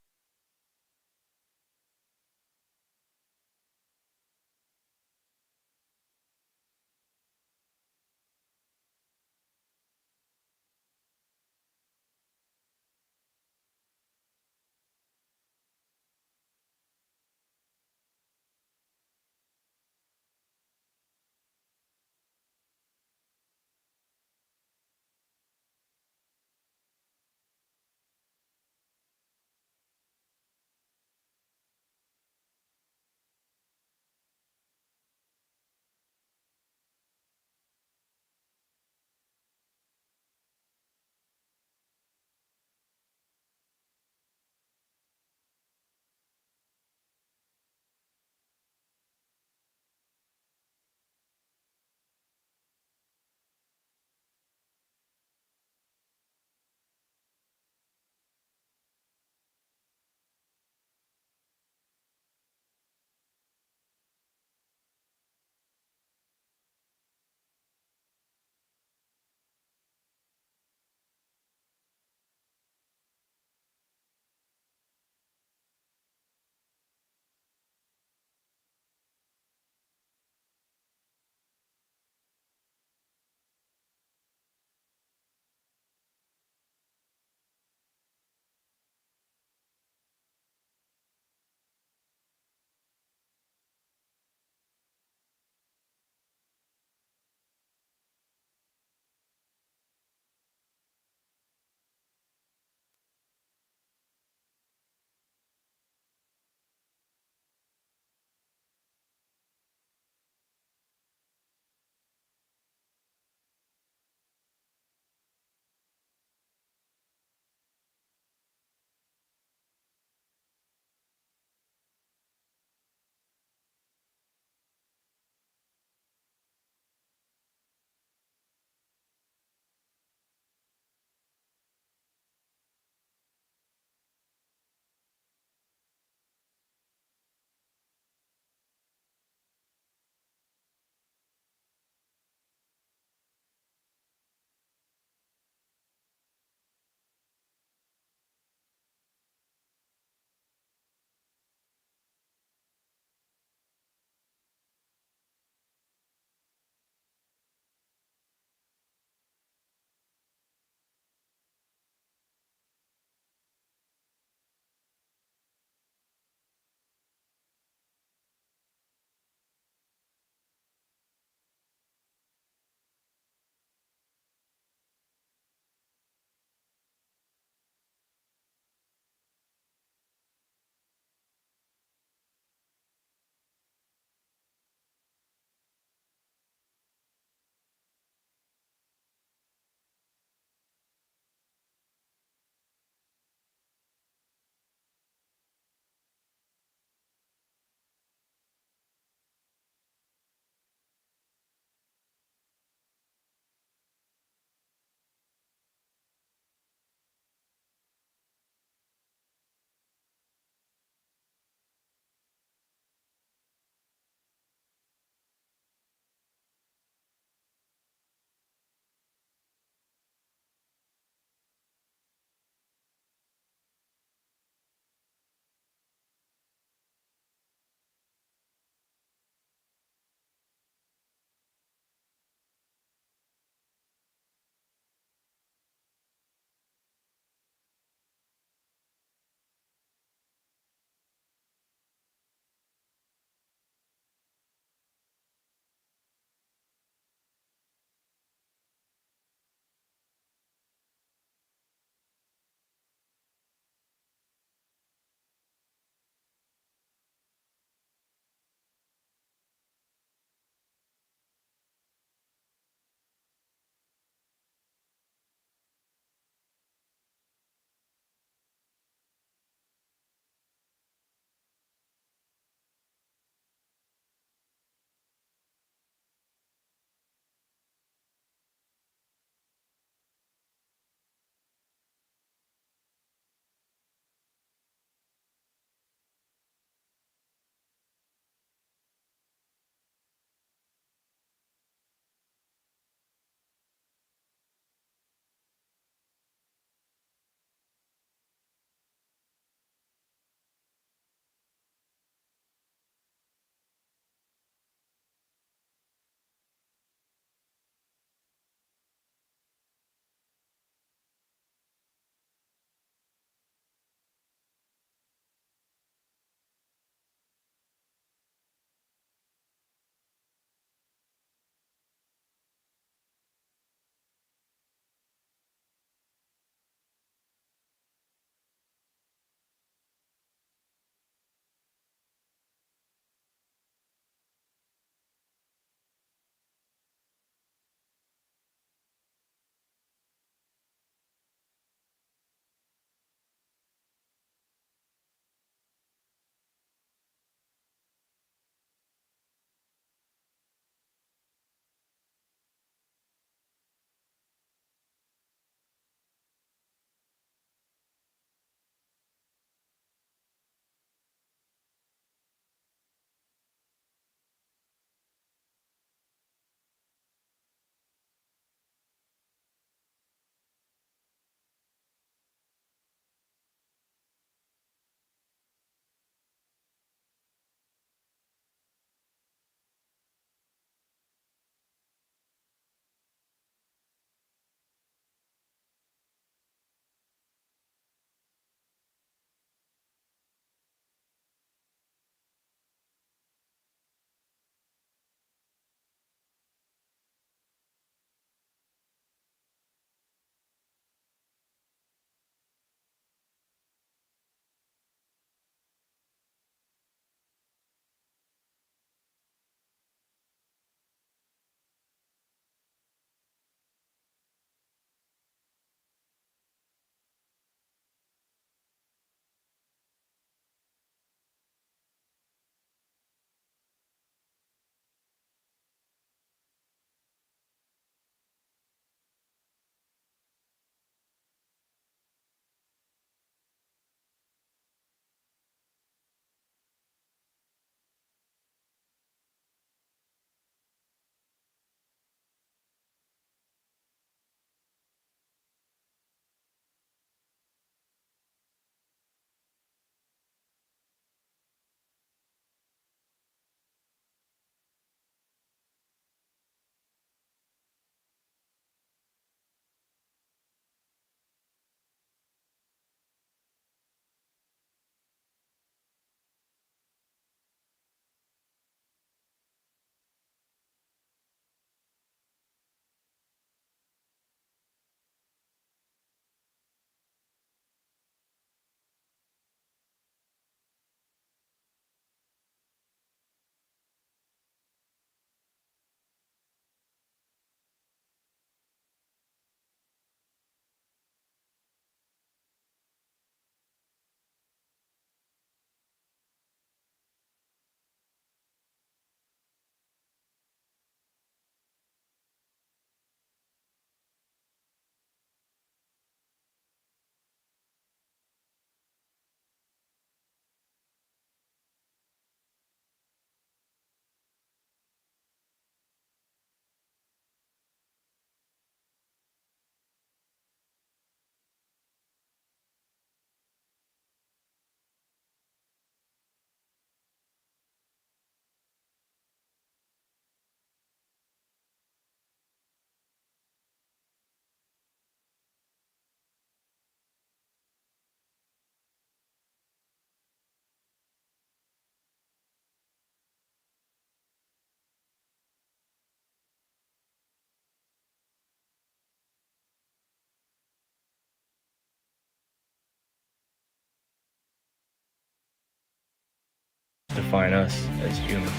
define us as humans.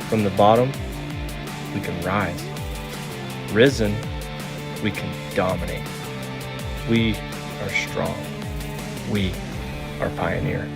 From the bottom, we can rise. Risen, we can dominate. We are strong. We are pioneer.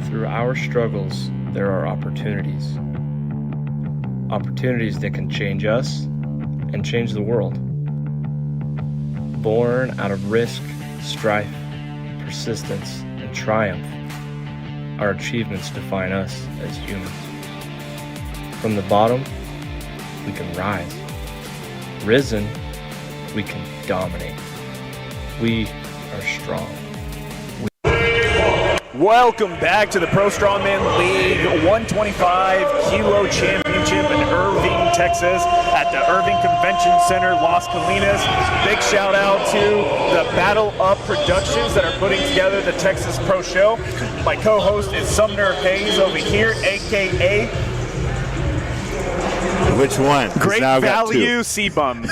Through our struggles, there are opportunities. Opportunities that can change us and change the world. Born out of risk, strife, persistence, and triumph, our achievements define us as humans. From the bottom, we can rise. Risen, we can dominate. We are strong. Welcome back to the Pro Strongman League 125 Kilo Championship in Irving, Texas at the Irving Convention Center, Las Colinas. Big shout out to the Battleup Productions that are putting together the Texas Pro Show. My co-host is Sumner Hayes over here, aka Which one? Great Value C-Bum.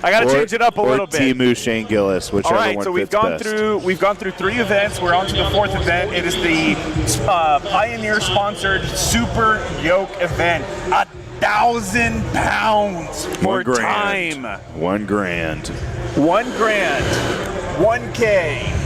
I got to change it up a little bit. Timu Shane Gillis, whichever one fits best. All right, so we've gone through 3 events. We're on to the 4th event. It is the Pioneer-sponsored Super Yoke event. 1,000 pounds for time. $1 grand. $1 grand. 1K.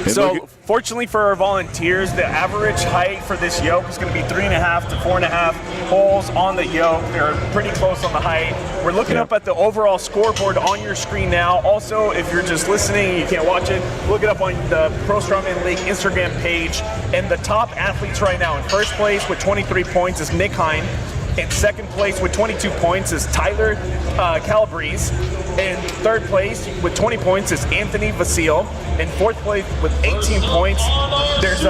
So, fortunately for our volunteers, the average height for this yoke is going to be 3.5 to 4.5 holes on the yoke. They're pretty close on the height. We're looking up at the overall scoreboard on your screen now. Also, if you're just listening, you can't watch it, look it up on the Pro Strongman League Instagram page. And the top athletes right now, in first place with 23 points is Nick Hine. In second place with 22 points is Tyler Calabrese. In third place with 20 points is Anthony Vasile. In fourth place with 18 points, there's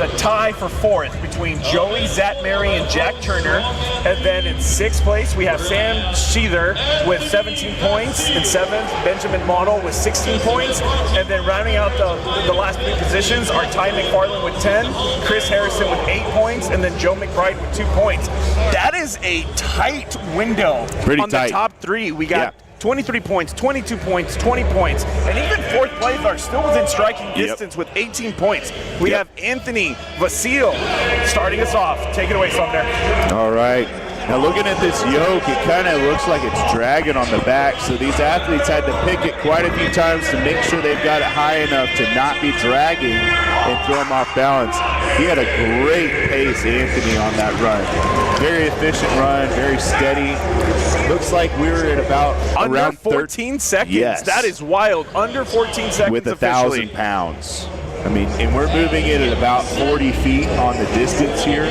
a tie for fourth between Joey Zatmary and Jack Turner. And then in sixth place, we have Sam Sheether with 17 points. In seventh, Benjamin Model with 16 points. And then rounding out the last 3 positions are Ty McFarland with 10, Chris Harrison with 8 points, and then Joe McBride with 2 points. That is a tight window. Pretty on tight. The top 3. We got 23 points, 22 points, 20 points, and even fourth place are still within striking distance with 18 points. We have Anthony Vasile starting us off. Take it away, Sumner. All right. Now looking at this yoke, it kind of looks like it's dragging on the back, so these athletes had to pick it quite a few times to make sure they've got it high enough to not be dragging and throw them off balance. He had a great pace, Anthony, on that run. Very efficient run, very steady. Looks like we were at about around 14 seconds. Yes. That is wild. Under 14 seconds with 1,000 pounds. I mean, and we're moving it at about 40 feet on the distance here.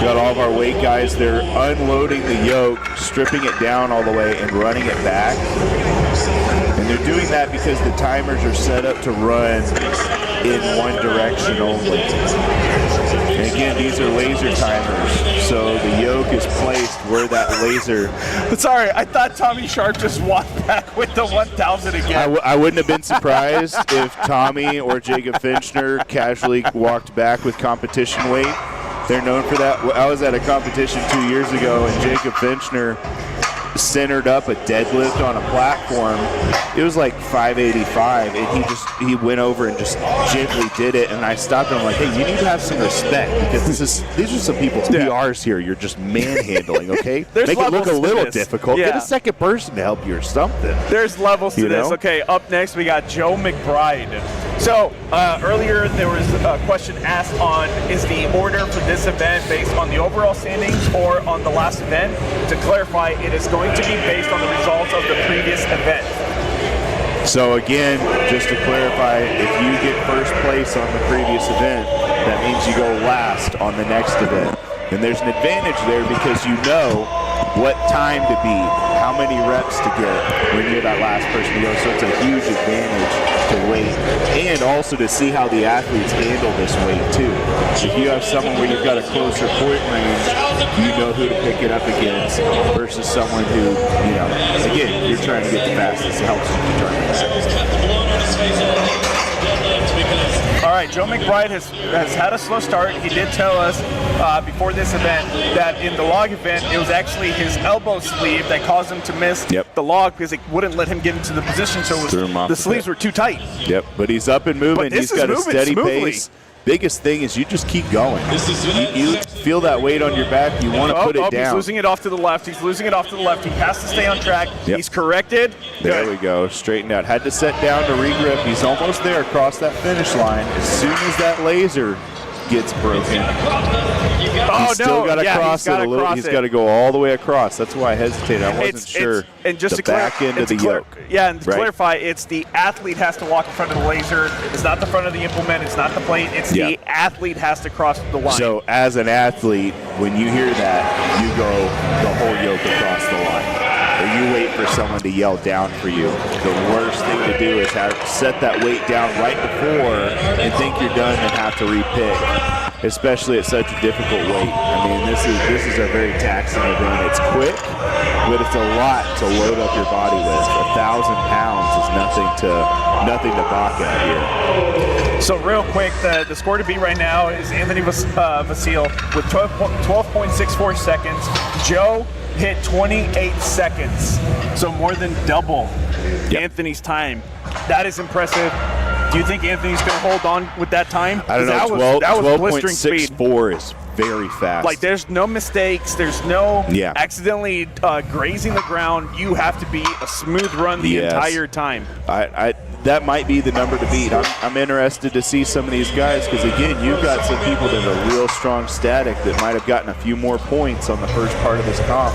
Got all of our weight guys. They're unloading the yoke, stripping it down all the way, and running it back. And they're doing that because the timers are set up to run in one direction only. And again, these are laser timers, so the yoke is placed where that laser. Sorry, I thought Tommy Sharp just walked back with the 1,000 again. I wouldn't have been surprised if Tommy or Jacob Finchner casually walked back with competition weight. They're known for that. I was at a competition 2 years ago, and Jacob Finchner centered up a deadlift on a platform. It was like 585, and he went over and just gently did it. And I stopped him, like, hey, you need to have some respect, because these are some people's PRs here. You're just manhandling, okay? Make it look a little difficult. Get a second person to help you or something. There's levels to this. Okay, up next we got Joe McBride. So earlier there was a question asked on, is the order for this event based on the overall standings or on the last event? To clarify, it is going to be based on the results of the previous event. So again, just to clarify, if you get first place on the previous event, that means you go last on the next event. And there's an advantage there because you know what time to beat, how many reps to get when you're that last person to go. So it's a huge advantage to weight, and also to see how the athletes handle this weight too. If you have someone where you've got a closer point range, you know who to pick it up against versus someone who, you know, again, you're trying to get the fastest. It helps you determine that. All right, Joe McBride has had a slow start. He did tell us before this event that in the log event, it was actually his elbow sleeve that caused him to miss the log because it wouldn't let him get into the position, so the sleeves were too tight. Yep, but he's up and moving. He's got a steady pace. biggest thing is you just keep going. You feel that weight on your back. You want to put it down. He's losing it off to the left. He's losing it off to the left. He has to stay on track. Yep. He's corrected. There we go. Straightened out. Had to set down to regrip. He's almost there across that finish line. As soon as that laser gets broken, he's still got to cross it a little. He's got to go all the way across. That's why I hesitated. I wasn't sure. And just the to back end of the yoke. Yeah, and to clarify, it's the athlete has to walk in front of the laser. It's not the front of the implement. It's not the plate. It's the athlete has to cross the line. So as an athlete, when you hear that, you go the whole yoke across the line. Or you wait for someone to yell down for you. The worst thing to do is set that weight down right before and think you're done and have to repick, especially at such a difficult weight. I mean, this is a very taxing event. It's quick, but it's a lot to load up your body with. 1,000 pounds is nothing to balk at here. So real quick, the score to beat right now is Anthony Vasile with 12.64 seconds. Joe hit 28 seconds, so more than double Anthony's time. That is impressive. Do you think Anthony's going to hold on with that time? I don't know. That was blistering speed. 12.64 is very fast. Like, there's no mistakes. There's no accidentally grazing the ground. You have to be a smooth run the entire time. That might be the number to beat. I'm interested to see some of these guys because, again, you've got some people that are real strong static that might have gotten a few more points on the first part of this comp.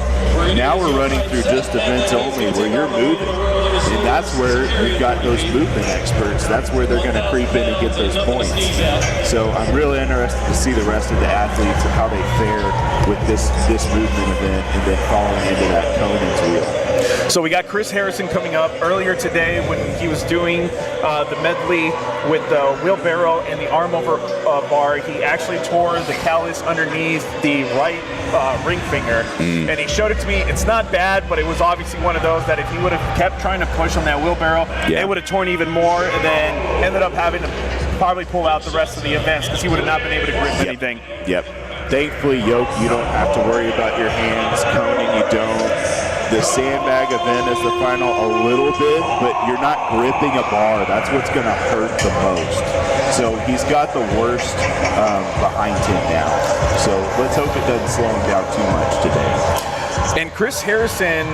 Now we're running through just events only where you're moving. And that's where you've got those movement experts. That's where they're going to creep in and get those points. So I'm really interested to see the rest of the athletes and how they fare with this movement event and then falling into that Conan's wheel. So we got Chris Harrison coming up earlier today when he was doing the medley with the wheelbarrow and the arm over bar. He actually tore the callus underneath the right ring finger, and he showed it to me. It's not bad, but it was obviously one of those that if he would have kept trying to push on that wheelbarrow, it would have torn even more, and then ended up having to probably pull out the rest of the events because he would have not been able to grip anything. Thankfully, Yoke, you don't have to worry about your hands. Conan, you don't. The Sandbag event is the final a little bit, but you're not gripping a bar. That's what's going to hurt the most. So he's got the worst behind him now. So let's hope it doesn't slow him down too much today. And Chris Harrison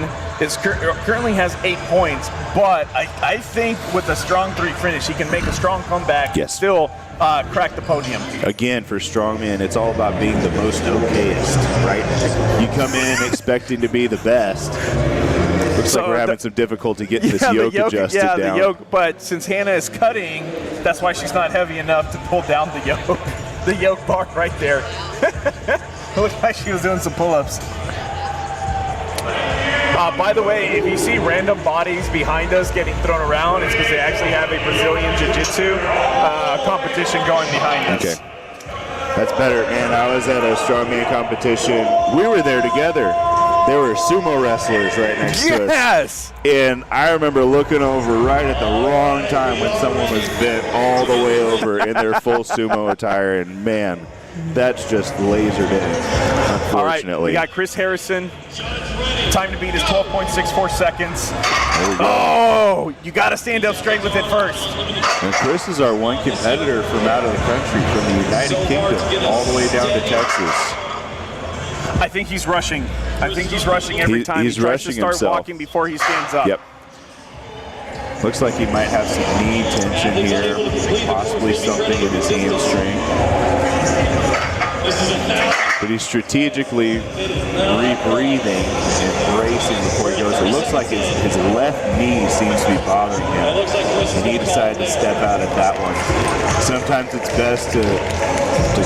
currently has 8 points, but I think with a strong 3 finish, he can make a strong comeback and still crack the podium. Again, for strongman, it's all about being the most okayest, right? You come in expecting to be the best. Looks like we're having some difficulty getting this yoke adjusted down. The yoke, but since Hannah is cutting, that's why she's not heavy enough to pull down the yoke. The yoke bar right there. It looked like she was doing some pull-ups. By the way, if you see random bodies behind us getting thrown around, it's because they actually have a Brazilian Jiu-Jitsu competition going behind us. Okay. That's better, man. I was at a strongman competition. We were there together. There were sumo wrestlers right next to us. Yes! And I remember looking over right at the wrong time when someone was bent all the way over in their full sumo attire, and man, that's just lasered in, unfortunately. All right, we got Chris Harrison. Time to beat is 12.64 seconds. There we go. Oh, you got to stand up straight with it first. And Chris is our one competitor from out of the country, from the United Kingdom, all the way down to Texas. I think he's rushing. I think he's rushing every time. He's he tries rushing to start himself. walking before he stands up. Yep. Looks like he might have some knee tension here, possibly something in his hamstring. But he's strategically rebreathing and bracing before he goes. It looks like his left knee seems to be bothering him, and he decided to step out at that one. Sometimes it's best to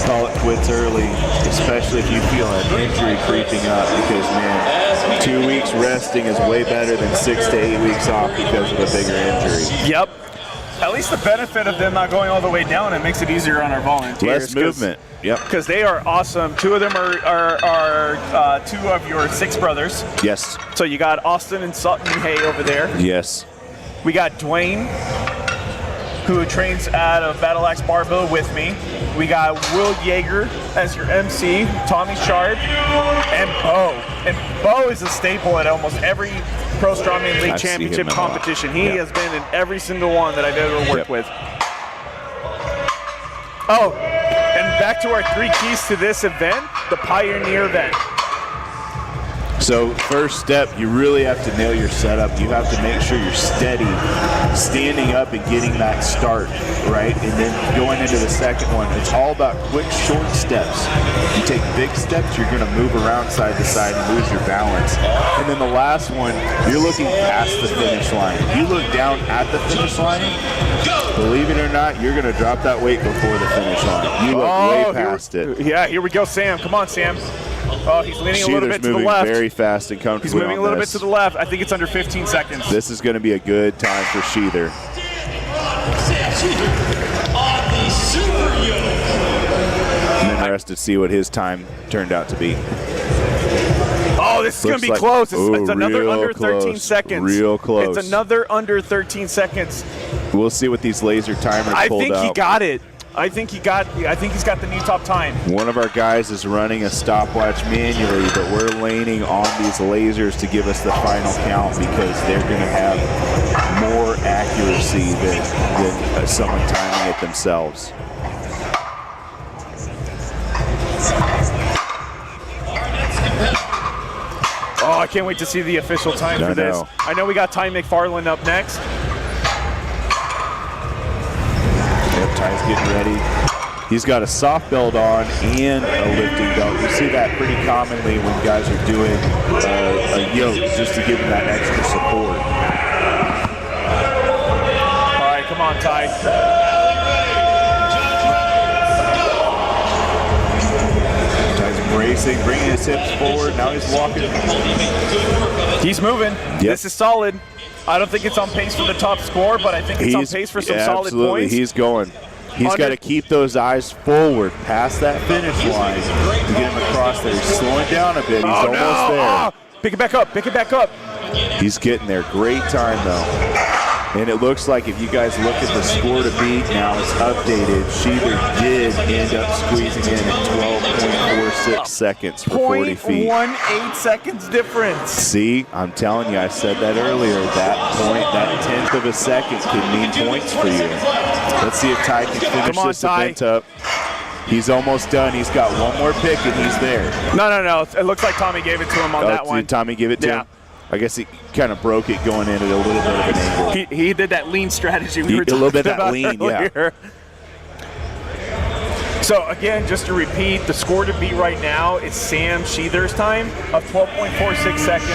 call it quits early, especially if you feel an injury creeping up, because, man, 2 weeks resting is way better than 6 to 8 weeks off because of a bigger injury. Yep. At least the benefit of them not going all the way down, it makes it easier on our volunteers. Less movement. Yep. Because they are awesome. 2 of them are 2 of your 6 brothers. Yes. So you got Austin and Sutton Hay over there. Yes. We got Dwayne, who trains out of Battle Axe Barbell with me. We got Will Yeager as your MC, Tommy Sharp, and Bo. And Bo is a staple at almost every Pro Strongman League championship competition. He has been in every single one that I've ever worked with. Oh, and back to our 3 keys to this event, the Pioneer event. So first step, you really have to nail your setup. You have to make sure you're steady, standing up and getting that start, right? And then going into the second one, it's all about quick, short steps. You take big steps, you're gonna move around side to side and lose your balance. And then the last one, you're looking past the finish line. If you look down at the finish line, believe it or not, you're gonna drop that weight before the finish line. You look way past it. Yeah, here we go, Sam. Come on, Sam. Oh, he's leaning a little bit to the left. Very fast and comfortably. He's moving a little bit to the left. I think it's under 15 seconds. This is going to be a good time for Sheether. I'm interested to see what his time turned out to be. Oh, this is going to be close. It's another under 13 seconds. Real close. It's another under 13 seconds. We'll see what these laser timers pulled out. I think he got it. I think he's got the new top time. One of our guys is running a stopwatch manually, but we're laning on these lasers to give us the final count because they're going to have more accuracy than someone timing it themselves. Oh, I can't wait to see the official time for this. I know we got Ty McFarland up next. Ty's getting ready. He's got a soft belt on and a lifting belt. We see that pretty commonly when guys are doing a yoke just to give them that extra support. All right, come on, Ty. Ty's bracing, bringing his hips forward. Now he's walking. He's moving. Yep. This is solid. I don't think it's on pace for the top score, but I think it's on pace for some solid points. He's going. He's got to keep those eyes forward past that finish line to get him across there. He's slowing down a bit. He's almost there. Oh, pick it back up. Pick it back up. He's getting there. Great time, though. And it looks like if you guys look at the score to beat now, it's updated. Sheether did end up squeezing in at 12.46 seconds for 40 feet. 0.18 seconds difference. See, I'm telling you, I said that earlier. That point, that 1/10 of a second can mean points for you. Let's see if Ty can finish this event up. He's almost done. He's got one more pick, and he's there. No. It looks like Tommy gave it to him on that one. Did Tommy give it to him? I guess he kind of broke it going in at a little bit of an angle. He did that lean strategy we were talking about. A little bit of that lean, earlier. Yeah. So again, just to repeat, the score to beat right now is Sam Sheether's time of 12.46 seconds.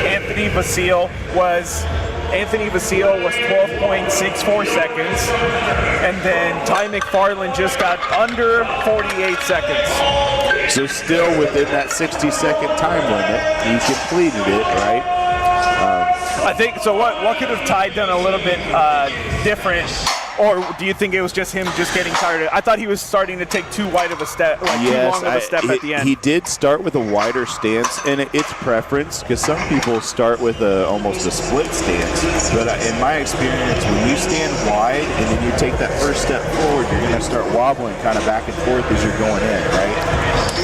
Anthony Vasile was 12.64 seconds. And then Ty McFarland just got under 48 seconds. So still within that 60-second time limit, he completed it, right? I think, so what could have Ty done a little bit different? Or do you think it was just him just getting tired? I thought he was starting to take too wide of a step, too long of a step at the end. He did start with a wider stance, and it's preference because some people start with almost a split stance. But in my experience, when you stand wide and then you take that first step forward, you're going to start wobbling kind of back and forth as you're going in, right?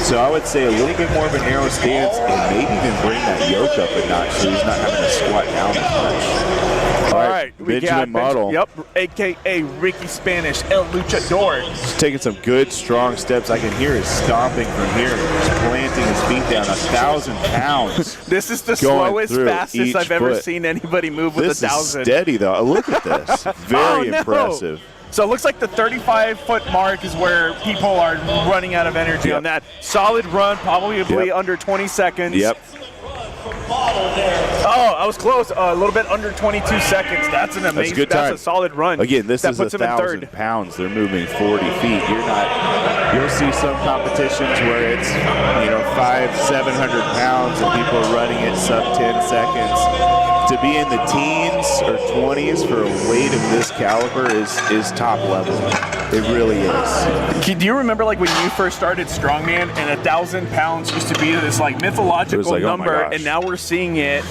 So I would say a little bit more of a narrow stance and maybe even bring that yoke up a notch so he's not having to squat down as much. All right, we got Model. Yep, a.k.a. Ricky Spanish, El Luchador. He's taking some good, strong steps. I can hear his stomping from here. He's planting his feet down, 1,000 pounds. This is the slowest, fastest I've ever seen anybody move with 1,000. This is steady, though. Look at this. Very impressive. So it looks like the 35-foot mark is where people are running out of energy on that. Solid run, probably under 20 seconds. Yep. Oh, I was close. A little bit under 22 seconds. That's an amazing. That's a solid run. Again, this is 1,000 pounds. They're moving 40 feet. You'll see some competitions where it's 500-700 pounds and people are running it sub 10 seconds. To be in the teens or 20s for a weight of this caliber is top level. It really is. Do you remember when you first started strongman and 1,000 pounds used to be this mythological number, and now we're seeing it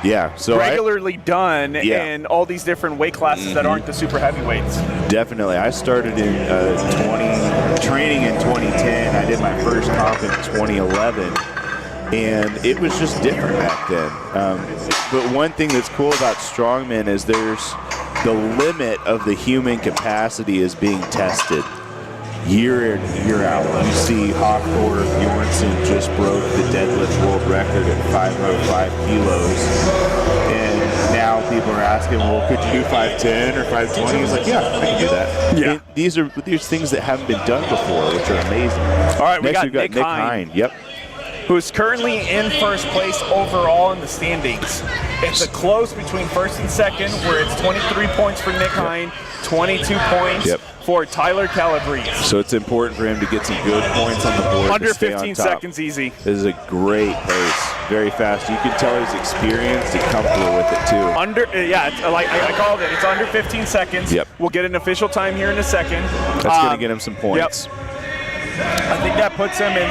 regularly done in all these different weight classes that aren't the super heavyweights. Definitely. I started in training in 2010. I did my first comp in 2011. And it was just different back then. But one thing that's cool about strongman is there's the limit of the human capacity is being tested. year in, year out. You see Hawthorne Bjornsson just broke the deadlift world record at 505 kilos. And now people are asking, well, could you do 510 or 520? He's like, yeah, I can do that. Yeah. And these are things that haven't been done before, which are amazing. All right, Next, we got Nick Hine. Yep. Who's currently in first place overall in the standings. It's a close between first and second, where it's 23 points for Nick Hine, 22 points for Tyler Calabrese. So it's important for him to get some good points on the board. Under to stay 15 on top. seconds easy. This is a great pace, very fast. You can tell he's experienced and comfortable with it too. It's, like I called it, it's under 15 seconds. Yep. We'll get an official time here in a second. That's going to get him some points. Yep. I think that puts him in.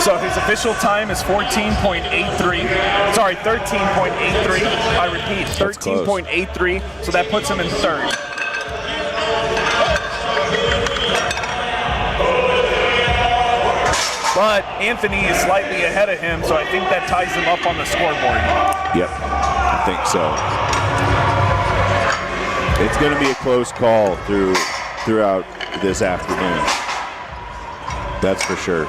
So his official time is 14.83. Sorry, 13.83. I repeat, 13.83. So that puts him in third. But Anthony is slightly ahead of him, so I think that ties him up on the scoreboard. Yep, I think so. It's going to be a close call throughout this afternoon. That's for sure.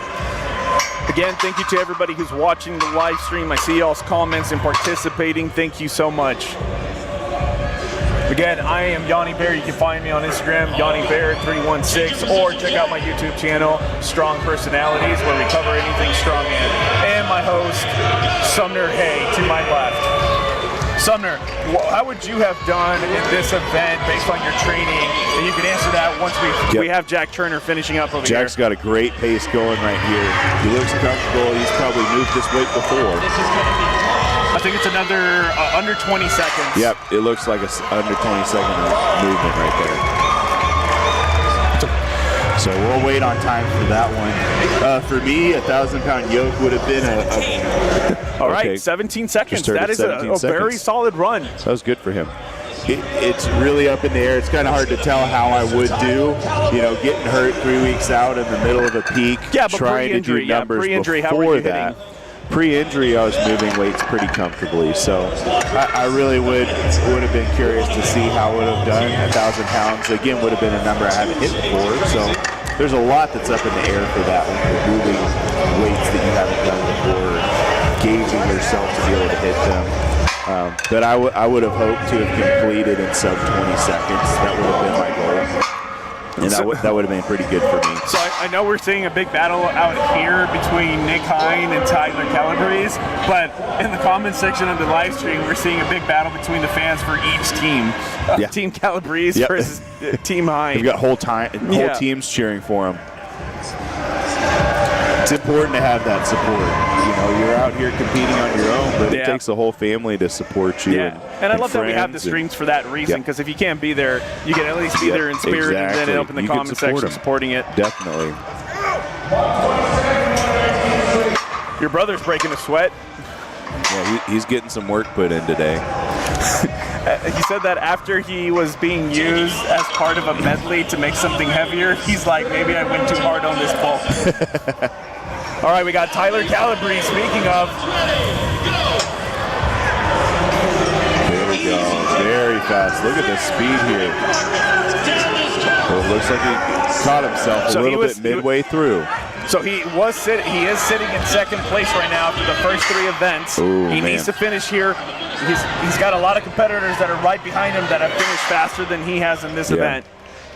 Again, thank you to everybody who's watching the live stream. I see y'all's comments and participating. Thank you so much. Again, I am Yanni Bear. You can find me on Instagram, YanniBear316, or check out my YouTube channel, Strong Personalities, where we cover anything strongman. And my host, Sumner Hay, to my left. Sumner, how would you have done in this event based on your training? And you can answer that once we have Jack Turner finishing up over here. Jack's got a great pace going right here. He looks comfortable. He's probably moved this weight before. I think it's another under 20 seconds. Yep, it looks like a under 20-second movement right there. So we'll wait on time for that one. For me, a 1,000-pound yoke would have been All right, 17 seconds. That is a very solid run. That was good for him. It's really up in the air. It's kind of hard to tell how I would do. You know, getting hurt 3 weeks out in the middle of a peak, trying to do numbers pre-injury, before that. Pre-injury, I was moving weights pretty comfortably, so I really would have been curious to see how I would have done. 1,000 pounds, again, would have been a number I haven't hit before, so there's a lot that's up in the air for that one, for moving weights that you haven't done before, gauging yourself to be able to hit them. But I would have hoped to have completed in sub 20 seconds. That would have been my goal. And that would have been pretty good for me. So I know we're seeing a big battle out here between Nick Hine and Tyler Calabrese, but in the comments section of the live stream, we're seeing a big battle between the fans for each team. Team Calabrese versus Team Hine. We've got whole teams cheering for him. It's important to have that support. You know, you're out here competing on your own, but it takes the whole family to support you. And I love that we have the streams for that reason, because if you can't be there, you can at least be there in spirit and then up in the comment section supporting it. Definitely. Your brother's breaking a sweat. Yeah, he's getting some work put in today. He said that after he was being used as part of a medley to make something heavier, he's like, maybe I went too hard on this bulk. All right, we got Tyler Calabrese, speaking of. There we go, very fast. Look at the speed here. Well, it looks like he caught himself a little bit midway through. So he is sitting in second place right now after the first three events. He needs to finish here. He's got a lot of competitors that are right behind him that have finished faster than he has in this event.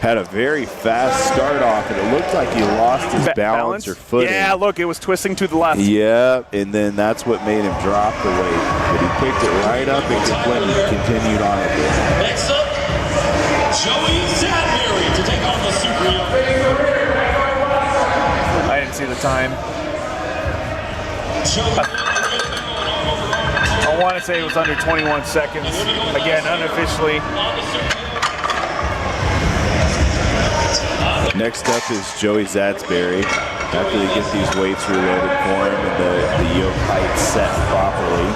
Had a very fast start off, and it looked like he lost his balance or footing. Yeah, look, it was twisting to the left. Yeah, and then that's what made him drop the weight. But he picked it right up and continued on it. Next up, Joey Sandbag to take on the Super Yoke. I didn't see the time. I want to say it was under 21 seconds. Again, unofficially. Next up is Joey Zatsberry. After they get these weights reloaded for him and the yoke height set properly,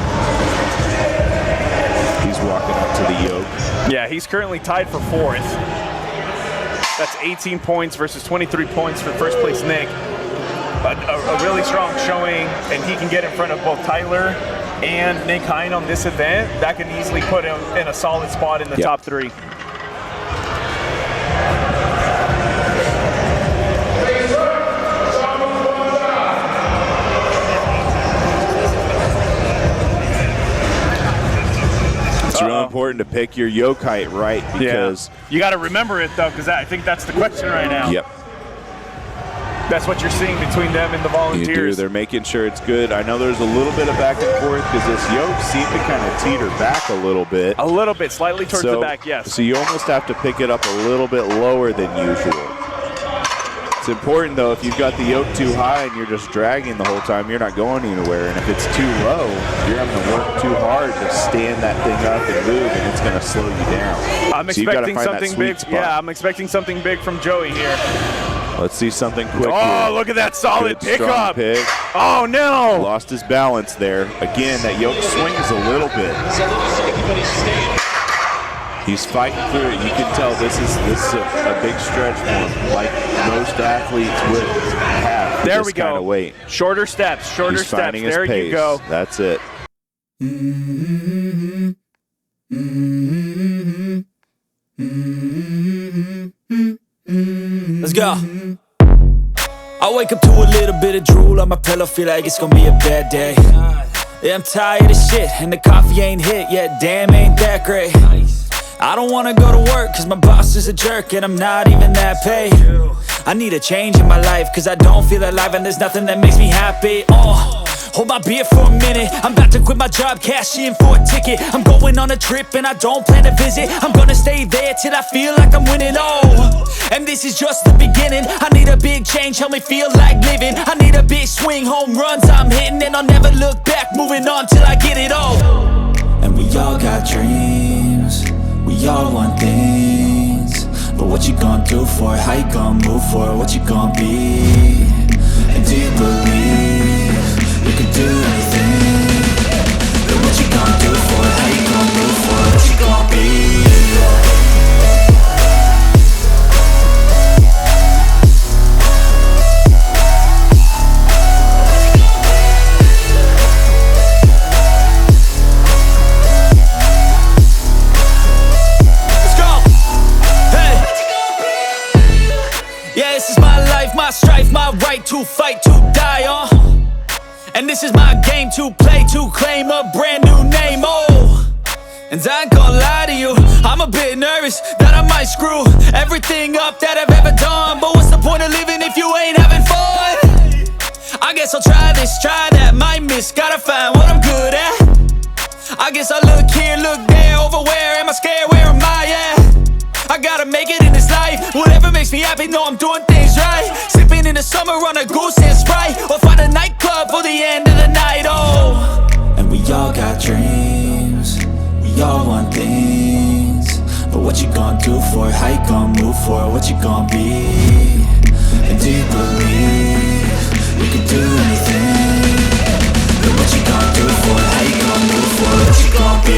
he's walking up to the yoke. Yeah, he's currently tied for fourth. That's 18 points versus 23 points for first place Nick. A really strong showing, and he can get in front of both Tyler and Nick Hine on this event. That can easily put him in a solid spot in the top three. important to pick your yoke height right because you got to remember it though, because I think that's the question right now. Yep. That's what you're seeing between them and the volunteers. You do. They're making sure it's good. I know there's a little bit of back and forth because this yoke seemed to kind of teeter back a little bit. A little bit, slightly towards the back, yes. So you almost have to pick it up a little bit lower than usual. It's important, though, if you've got the yoke too high and you're just dragging the whole time, you're not going anywhere. And if it's too low, you're having to work too hard to stand that thing up and move, and it's going to slow you down. I'm expecting something big. Yeah, I'm expecting something big from Joey here. Let's see something quick Oh, here. look at that solid Good, strong pickup. pick. Oh, no. Lost his balance there. Again, that yoke swings a little bit. He's fighting through it. You can tell this is a big stretch for him, like most athletes would have for there this we go. kind of weight. Shorter steps, shorter He's steps. finding his There pace. you go. That's it. Let's go. I wake up to a little bit of drool on my pillow, feel like it's gonna be a bad day. Yeah, I'm tired of shit, and the coffee ain't hit yet, damn ain't that great. I don't wanna go to work, cause my boss is a jerk, and I'm not even that paid. I need a change in my life, cause I don't feel alive, and there's nothing that makes me happy. Hold my beer for a minute, I'm about to quit my job, cash in for a ticket. I'm going on a trip and I don't plan to visit. I'm gonna stay there till I feel like I'm winning, and this is just the beginning. I need a big change, help me feel like living. I need a big swing, home runs I'm hitting, and I'll never look back, moving on till I get it all. And we all got dreams, we all want things, but what you gonna do for it? How you gonna move for it? What you gonna be? And do you believe you can do anything? But what you gonna do for it? How you gonna move for it? What you gonna be? Let's go! Hey! Yeah, this is my life, my strife, my right to fight, to die on. And this is my game to play, to claim a brand new name, And I ain't gonna lie to you, I'm a bit nervous that I might screw everything up that I've ever done. But what's the point of living if you ain't having fun? I guess I'll try this, try that, might miss, gotta find what I'm good at. I guess I look here, look there, over where am I scared, where am I at? I gotta make it in this life, whatever makes me happy, know I'm doing things right. Sipping in the summer on a goose and Sprite, or find a nightclub for the end of the night, And we all got dreams, we all want things, but what you gonna do for it? How you gonna move for it? What you gonna be? And do you believe you can do anything? But what you gonna do for it? How you gonna move for it? What you gonna be?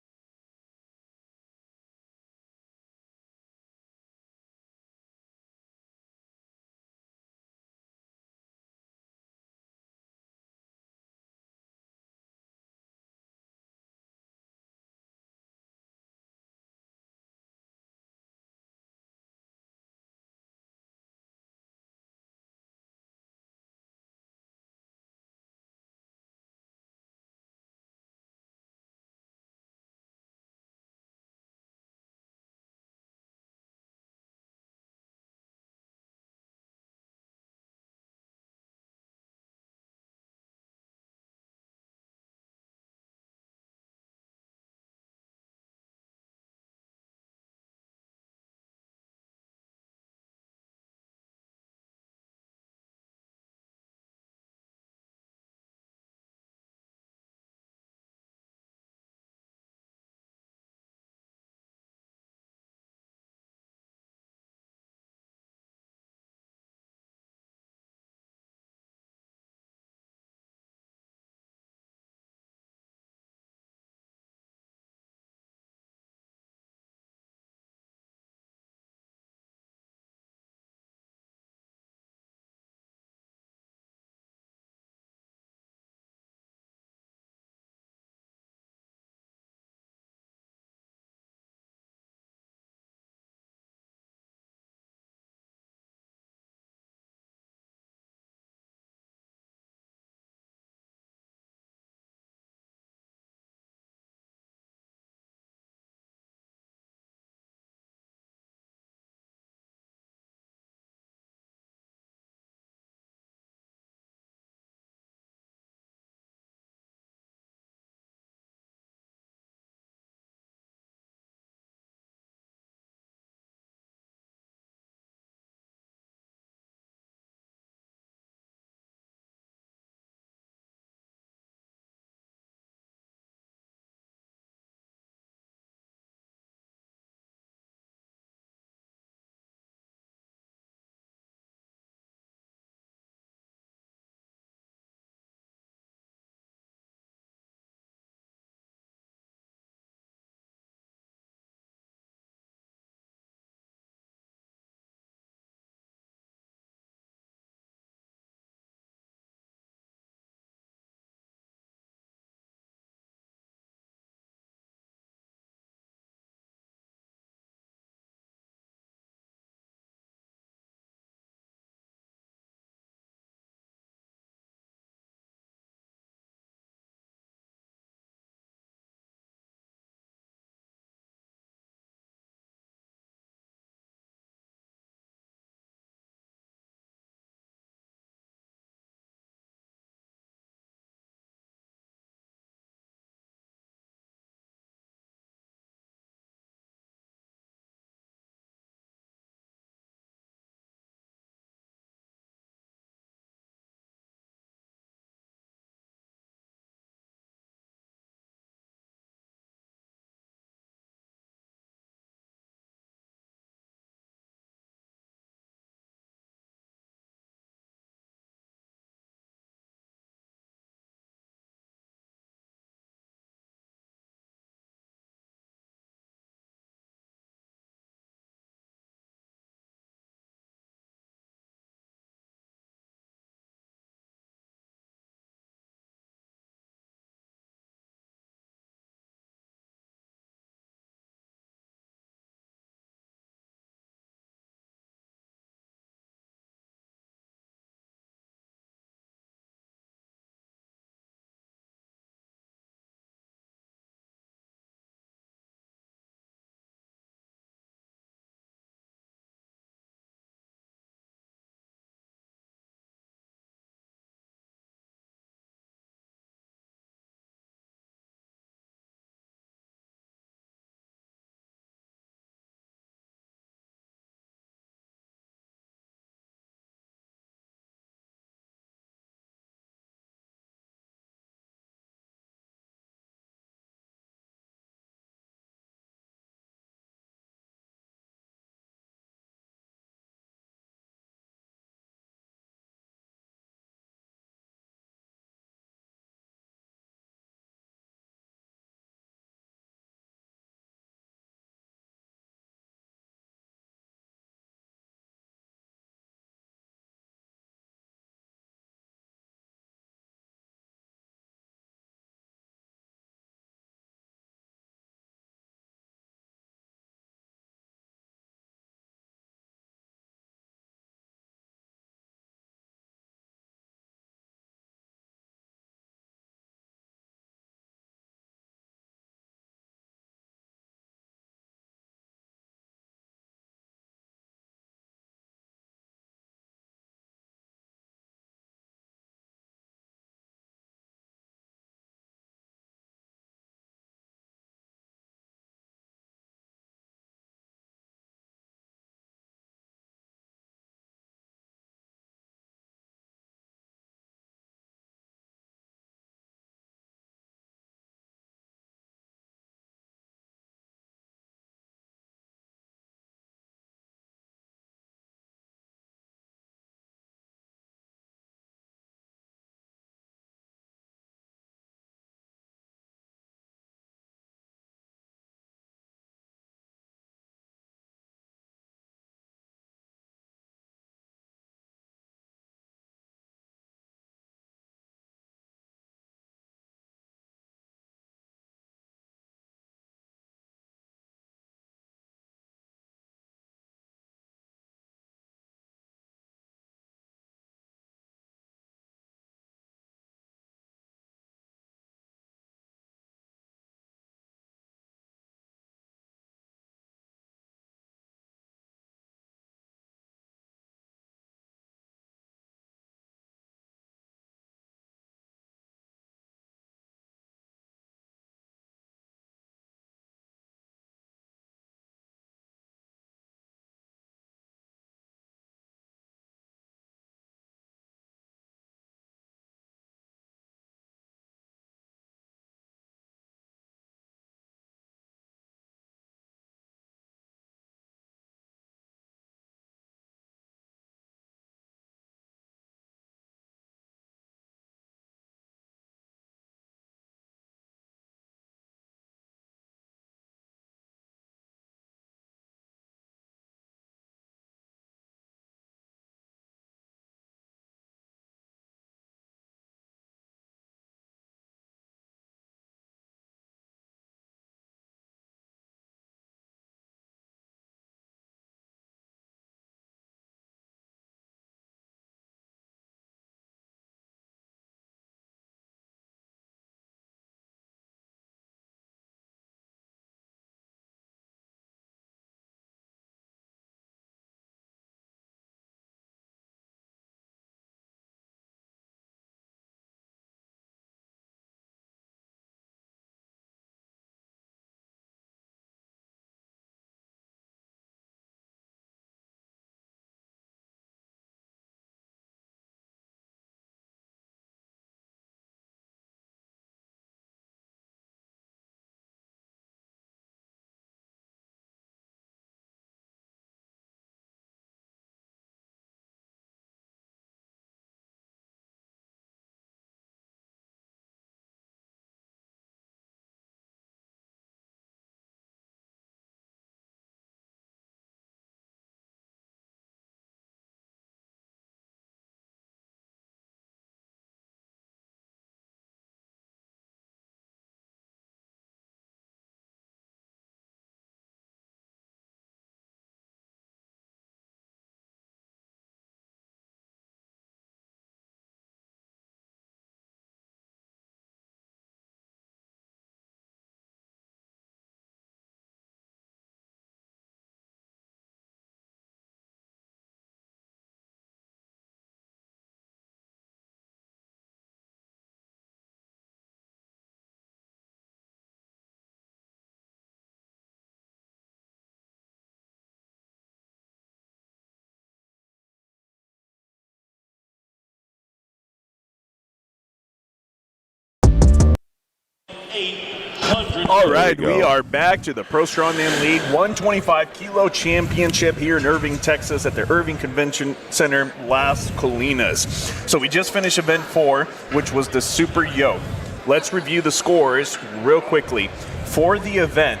All right, There you we go. are back to the Pro Strongman League 125-kilo championship here in Irving, Texas at the Irving Convention Center, Las Colinas. So we just finished event 4, which was the Super Yoke. Let's review the scores real quickly. For the event,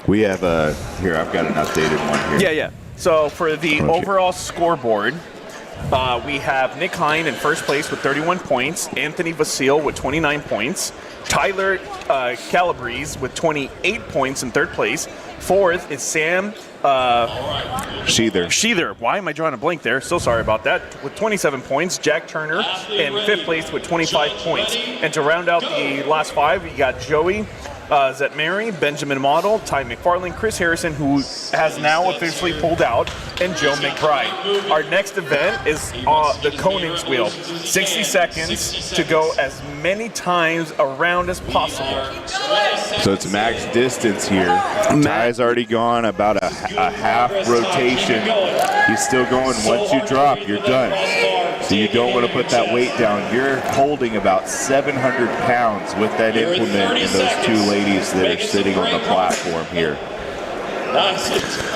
We have here, I've got an updated one here. yeah. So for the Okay. overall scoreboard, we have Nick Hine in first place with 31 points, Anthony Vasile with 29 points, Tyler Calabrese with 28 points in third place. Fourth is Sam Sheather. Why am I drawing a blank there? So sorry about that. With 27 points. Jack Turner in fifth place with 25 points. And to round out the last 5, we got Joey Zetmary, Benjamin Model, Ty McFarlane, Chris Harrison, who has now officially pulled out, and Joe McBride. Our next event is the Conan's Wheel. 60 seconds to go as many times around as possible. So it's max distance here. Ty's already gone about a half rotation. He's still going. Once you drop, you're done. So you don't want to put that weight down. You're holding about 700 pounds with that implement and those 2 ladies that are sitting on the platform here.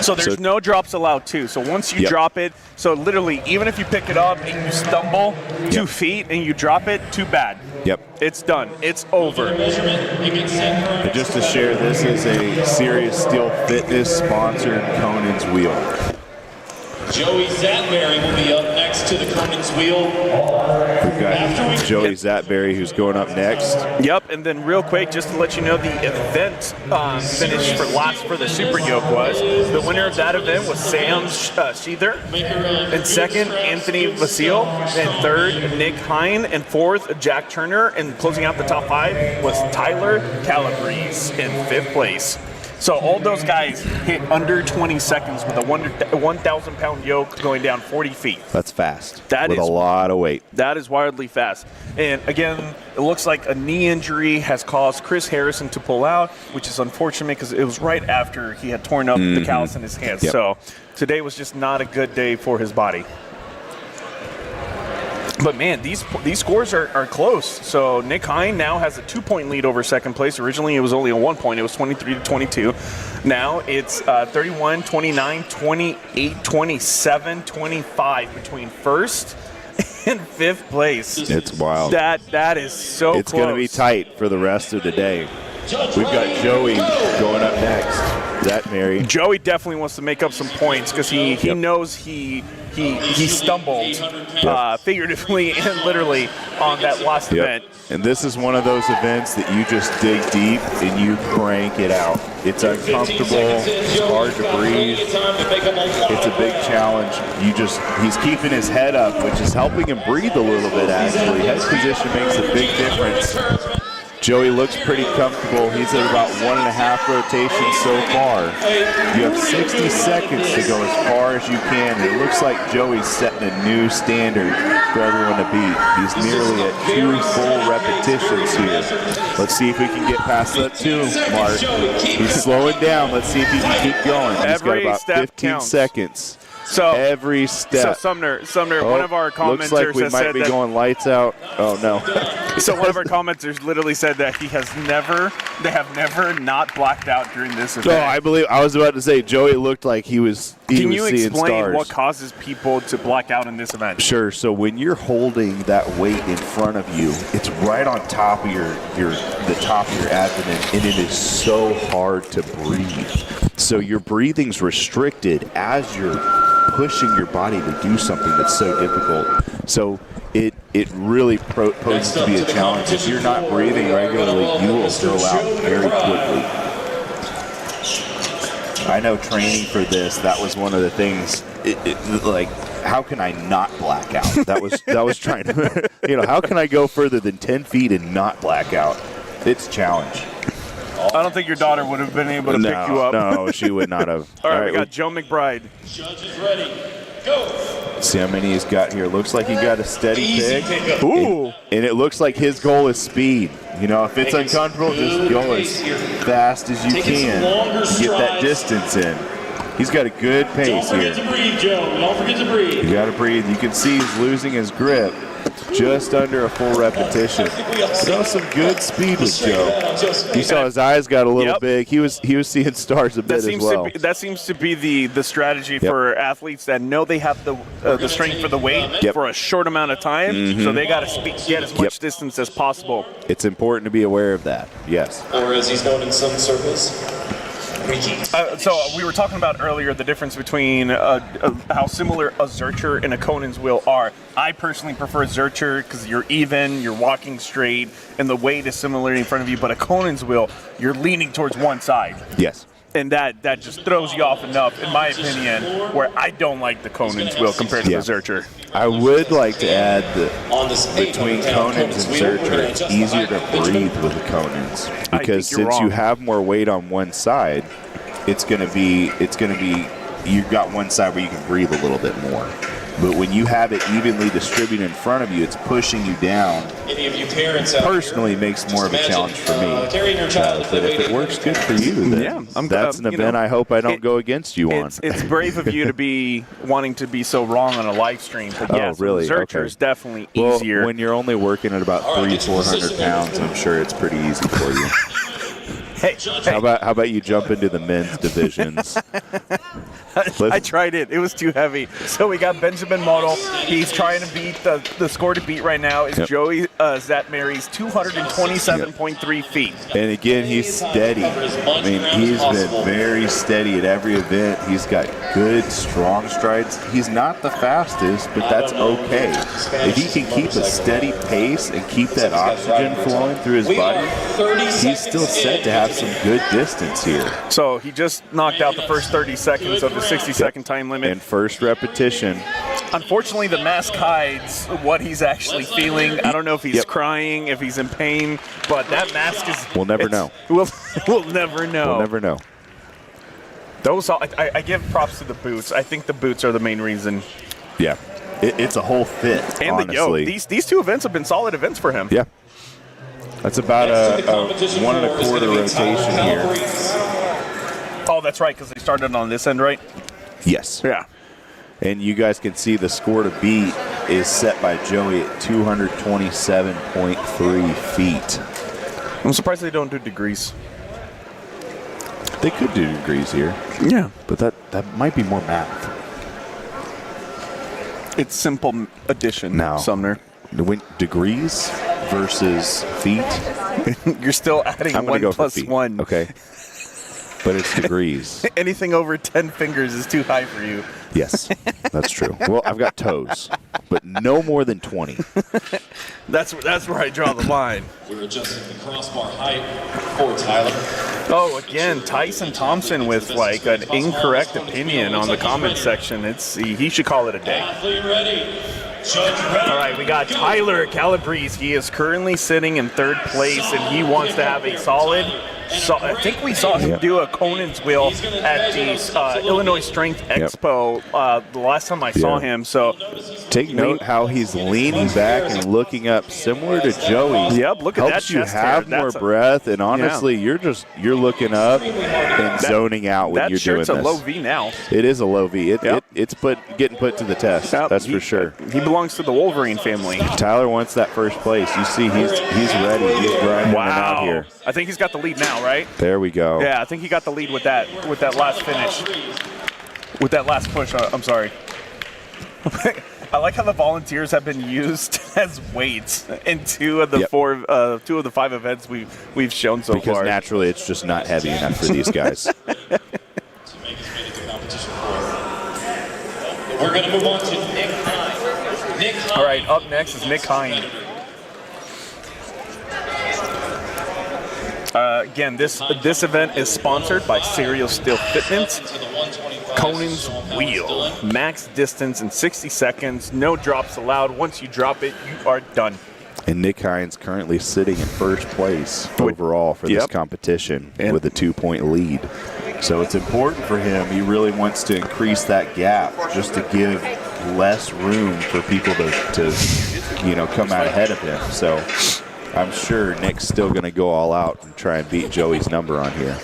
So there's no drops allowed too. So once you drop it, so literally even if you pick it up and you stumble 2 feet and you drop it, too bad. Yep. It's done. It's over. And just to share, this is a Serious Steel Fitness sponsored Conan's Wheel. Joey Zatberry will be up next to the Conan's Wheel. We've got Joey Zatberry who's going up next. Yep, and then real quick, just to let you know, the event finish for last for the Super Yoke was, the winner of that event was Sam Sheather. And second, Anthony Vasile. And third, Nick Hine. And fourth, Jack Turner. And closing out the top 5 was Tyler Calabrese in fifth place. So all those guys hit under 20 seconds with a 1,000-pound yoke going down 40 feet. That's fast. That with is a lot of weight. That is wildly fast. And again, it looks like a knee injury has caused Chris Harrison to pull out, which is unfortunate because it was right after he had torn up the callus in his hands. Yep. So today was just not a good day for his body. But man, these scores are close. So Nick Hine now has a 2-point lead over second place. Originally, it was only a 1 point. It was 23-22. Now it's 31, 29, 28, 27, 25 between first and fifth place. It's wild. That is so It's close. going to be tight for the rest of the day. We've got Joey going up next. Zatberry. Joey definitely wants to make up some points because he knows he stumbled figuratively and literally on that last event. And this is one of those events that you just dig deep and you crank it out. It's uncomfortable. It's hard to breathe. It's a big challenge. He's keeping his head up, which is helping him breathe a little bit, actually. Head position makes a big difference. Joey looks pretty comfortable. He's at about 1.5 rotations so far. You have 60 seconds to go as far as you can. It looks like Joey's setting a new standard for everyone to beat. He's nearly at 2 full repetitions here. Let's see if we can get past that too, Mark. He's slowing down. Let's see if he can keep going. He's got about 15 seconds. So every step. So Sumner, one of our commenters looks like we has might said be that, going lights out. Oh no. So one of our commenters literally said that they have never not blacked out during this event. No, I was about to say Joey looked like he was Can you seeing explain stars. what causes people to black out in this event? Sure. So when you're holding that weight in front of you, it's right on top of the top of your abdomen, and it is so hard to breathe. So your breathing's restricted as you're pushing your body to do something that's so difficult. So it really poses to be a challenge. If you're not breathing regularly, you will go out very quickly. I know training for this, that was one of the things, like, how can I not black out? That was trying to, how can I go further than 10 feet and not black out? It's a challenge. I don't think your daughter would have been able to pick you up. No, she would not have. All right, we got Joe McBride. Judges ready. Go. See how many he's got here. Looks like he got a steady pick. Ooh. And it looks like his goal is speed. If it's uncomfortable, just go as fast as you can to get that distance in. He's got a good pace Don't here. forget to breathe, Joe. Don't forget to breathe. You got to breathe. You can see he's losing his grip just under a full repetition. So some good speed with Joe. You saw his eyes got a little big. He was seeing stars a bit as well. That seems to be the strategy for athletes that know they have the strength for the weight for a short amount of time, so they got to get as much distance as possible. It's important to be aware of that. Yes. Or as he's known in some circles, So we were talking about earlier the difference between how similar a Zercher and a Conan's wheel are. I personally prefer Zercher because you're even, you're walking straight, and the weight is similar in front of you. But a Conan's wheel, you're leaning towards one side. Yes. And that just throws you off enough, in my opinion, where I don't like the Conan's wheel compared to the Zercher. I would like to add that between Conan's and Zercher, it's easier to breathe with the Conan's because since you have more weight on one side, it's going to be you've got one side where you can breathe a little bit more. But when you have it evenly distributed in front of you, it's pushing you down. any of you parents out Personally, here, makes more of a just challenge for me. carrying your child But if it works good for you, then that's an event I hope I don't go against you on. It's brave of you to be wanting to be so wrong on a live stream. But yes, really? Zercher is definitely Well, easier. when you're only working at about 300-400 pounds, I'm sure it's pretty easy for you. Hey, How about you jump into the men's divisions? I tried it. It was too heavy. So we got Benjamin Model. He's trying to beat the score to beat right now is Joey Zatmary's 227.3 feet. And again, he's steady. I mean, he's been very steady at every event. He's got good, strong strides. He's not the fastest, but that's okay. If he can keep a steady pace and keep that oxygen flowing through his body, he's still set to have some good distance here. So he just knocked out the first 30 seconds of the 60-second time limit. And first repetition. Unfortunately, the mask hides what he's actually feeling. I don't know if he's crying, if he's in pain, but that mask is... We'll never know. We'll never know. We'll never know. Those, I give props to the boots. I think the boots are the main reason. Yeah. It's a whole fit, and honestly. the Yoke. These two events have been solid events for him. Yeah. That's about a 1 1/4 rotation here. Oh, that's right, because they started on this end, right? Yes. Yeah. And you guys can see the score to beat is set by Joey at 227.3 feet. I'm surprised they don't do degrees. They could do degrees here. Yeah. But that might be more math. It's simple addition, Now, Sumner. Degrees versus feet. You're still adding I'm going to 1 go plus for feet. 1. Okay. But it's degrees. Anything over 10 fingers is too high for you. Yes, that's true. Well, I've got toes, but no more than 20. That's where I draw the line. We're adjusting the crossbar height for Tyler. Oh, again, Tyson Thompson with like an incorrect opinion on the comment section. He should call it a day. Athlete ready. Judge ready. All right, we got Tyler Calabrese. He is currently sitting in 3rd place, and he wants to have a solid. So I think we saw him do a Conan's wheel at the Illinois Strength Expo the last time I saw him. So take note how he's leaning back and looking up, similar to Joey. Yep, look at that helps you chest have hair. more breath, and honestly, you're looking up and zoning out when you're doing this. That shirt's a low V now. It is a low V. It's getting put to the test. Yep. That's for sure. He belongs to the Wolverine family. Tyler wants that first place. You see, he's ready. He's grinding out here. I think he's got the lead now, right? There we go. Yeah, I think he got the lead with that last finish. With that last push, I'm sorry. I like how the volunteers have been used as weights in 2 of the 2 of the 5 events we've shown so far. Because naturally, it's just not heavy enough for these guys. To make his way to the competition fourth. We're going to move on to Nick Hine. Nick Hine. All right, up next is Nick Hine. Again, this event is sponsored by Serial Steel Fitness. Conan's wheel. Max distance in 60 seconds. No drops allowed. Once you drop it, you are done. And Nick Hines currently sitting in 1st place overall for this competition with a 2-point lead. So it's important for him. He really wants to increase that gap just to give less room for people to come out ahead of him. So I'm sure Nick's still going to go all out and try and beat Joey's number on here.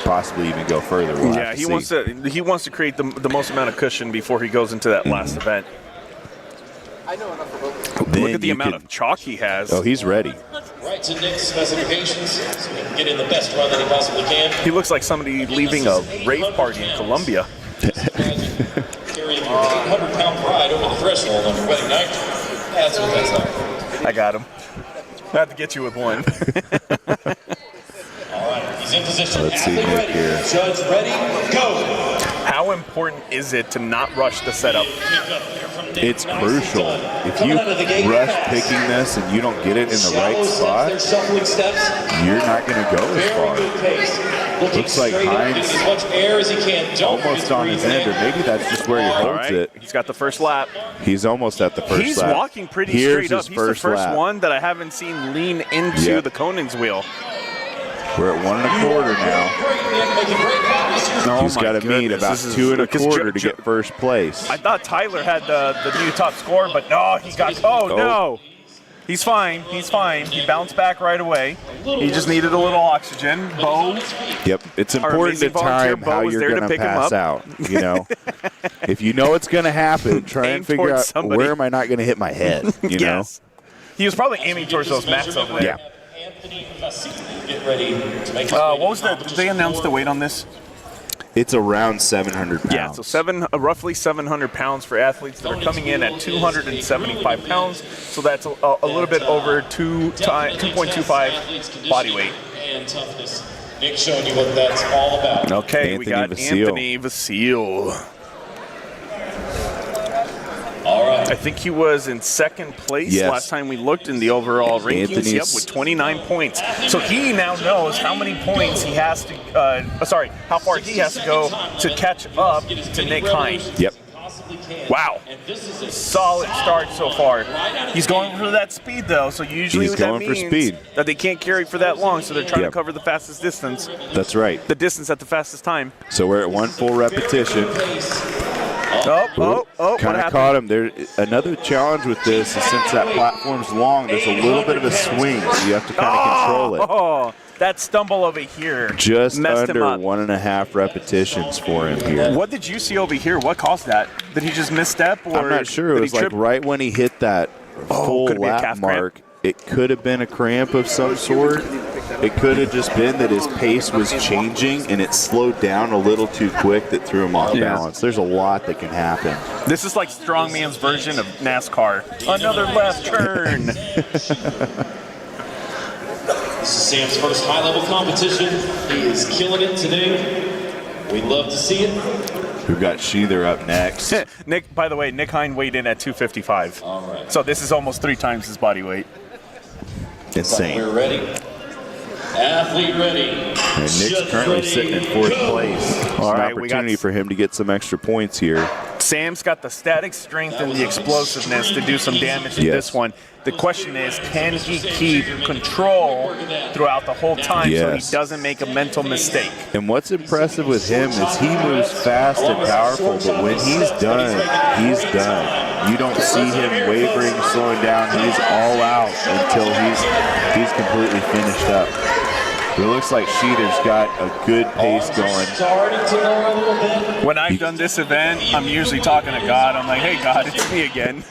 possibly even go further. We'll Yeah, he wants to create the most amount of cushion before he goes into that last event. Look at the amount of chalk he has. Oh, he's ready. Right to Nick's specifications so he can get in the best run that he possibly can. He looks like somebody leaving a rave party in Colombia. Carrying your 800-pound pride over the threshold on your wedding night. That's what that's like. I got him. I have to get you with one. All right, he's in position. Let's see Nick ready. here. Judge ready, go. How important is it to not rush the setup? It's crucial. If you rush picking this and you don't get it in the right spot, you're not going to go as far. Looks like Hines almost on his end, or maybe that's just where he holds it. He's got the first lap. He's almost at the first lap. He's walking pretty straight up. He's the first one that I haven't seen lean into the Conan's wheel. We're at 1 1/4 now. He's got to meet about 2 1/4 to get first place. I thought Tyler had the new top score, but no, he got. No. He's fine. He's fine. He bounced back right away. He just needed a little oxygen. Bo. Yep. It's important to time how you're going to pass out. You know, if you know it's going to happen, try and figure out where am I not going to hit my head. You know. He was probably aiming towards those mats over there. Yeah. Get ready to make what was the? Did they announce the weight on this? It's around 700 pounds. Yeah, so roughly 700 pounds for athletes that are coming in at 275 pounds. So that's a little bit over 2.25 body weight. And toughness. Nick showing you what that's all about. Okay, we got Anthony Vasile. All right. I think he was in second place last time we looked in the overall rankings. Yep, with 29 points. So he now knows how many points he has to, how far he has to go to catch up to Nick Hine. Yep. Wow. Solid start so far. He's going for that speed, though, so usually that means that they can't carry for that long, so they're trying to cover the fastest distance. That's right. The distance at the fastest time. So we're at 1 full repetition. Kind of caught him. There. Another challenge with this is since that platform's long, there's a little bit of a swing, so you have to kind of control it. Oh, that stumble over here just messed under him up. 1.5 repetitions for him here. What did you see over here? What caused that? Did he just misstep? Or I'm not sure. It was like right when he hit that full lap mark. It could have been a cramp of some sort. It could have just been that his pace was changing and it slowed down a little too quick that threw him off balance. There's a lot that can happen. This is like Strongman's version of NASCAR. Another left turn. This is Sam's first high-level competition. He is killing it today. We'd love to see it. We've got Sheether up next. Nick, by the way, Nick Hine weighed in at 255. All right. So this is almost 3 times his body weight. Insane. We're ready. Athlete ready. And Nick's currently sitting in 4th place. It's an opportunity for him to get some extra points here. Sam's got the static strength and the explosiveness to do some damage in this one. The question is, can he keep control throughout the whole time so he doesn't make a mental mistake? And what's impressive with him is he moves fast and powerful, but when he's done, he's done. You don't see him wavering, slowing down. He's all out until he's completely finished up. It looks like Sheether's got a good pace going. When I've done this event, I'm usually talking to God. I'm like, hey, God, it's me again.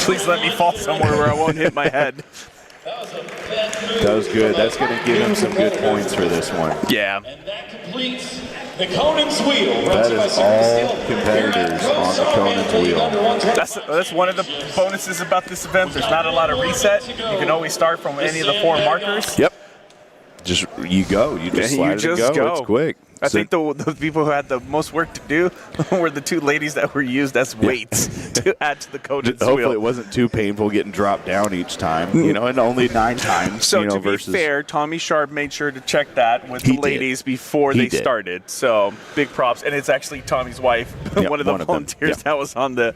Please let me fall somewhere where I won't hit my head. That was good. That's going to give him some good points for this one. Yeah. And that completes the Conan's wheel. That is all competitors on the Conan's wheel. That's one of the bonuses about this event. There's not a lot of reset. You can always start from any of the 4 markers. Yep. Just you go. You just slide it and go. It's quick. I think the people who had the most work to do were the 2 ladies that were used as weights to add to the Conan's wheel. Hopefully it wasn't too painful getting dropped down each time, and only 9 times. So to be fair, Tommy Sharp made sure to check that with the ladies before they started. So big props. And it's actually Tommy's wife, one of the volunteers that was on the.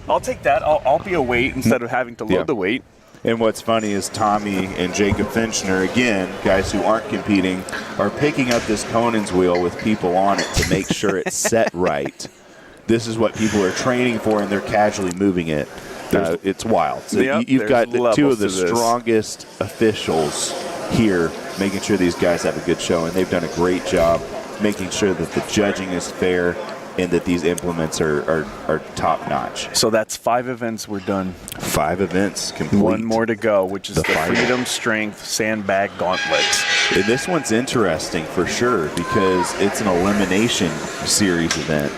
I'll take that. I'll be a weight instead of having to load the weight. And what's funny is Tommy and Jacob Finchner, again, guys who aren't competing, are picking up this Conan's wheel with people on it to make sure it's set right. This is what people are training for, and they're casually moving it. It's wild. So you've got 2 of the strongest officials here making sure these guys have a good show, and they've done a great job making sure that the judging is fair and that these implements are top notch. So that's 5 events we're done. 5 events complete. 1 more to go, which is the final. Freedom Strength Sandbag Gauntlet. And this one's interesting for sure because it's an elimination series event.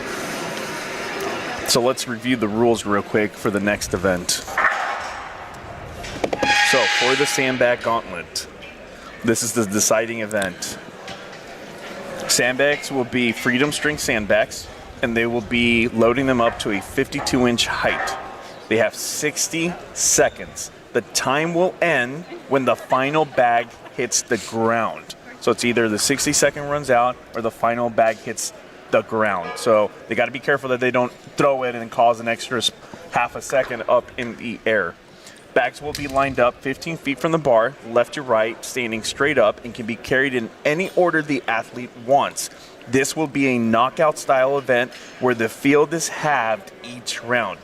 So let's review the rules real quick for the next event. So for the Sandbag Gauntlet, this is the deciding event. Sandbags will be Freedom Strength sandbags, and they will be loading them up to a 52-inch height. They have 60 seconds. The time will end when the final bag hits the ground. So it's either the 60-second runs out or the final bag hits the ground. So they got to be careful that they don't throw it and cause an extra half a second up in the air. Bags will be lined up 15 feet from the bar, left to right, standing straight up, and can be carried in any order the athlete wants. This will be a knockout-style event where the field is halved each round.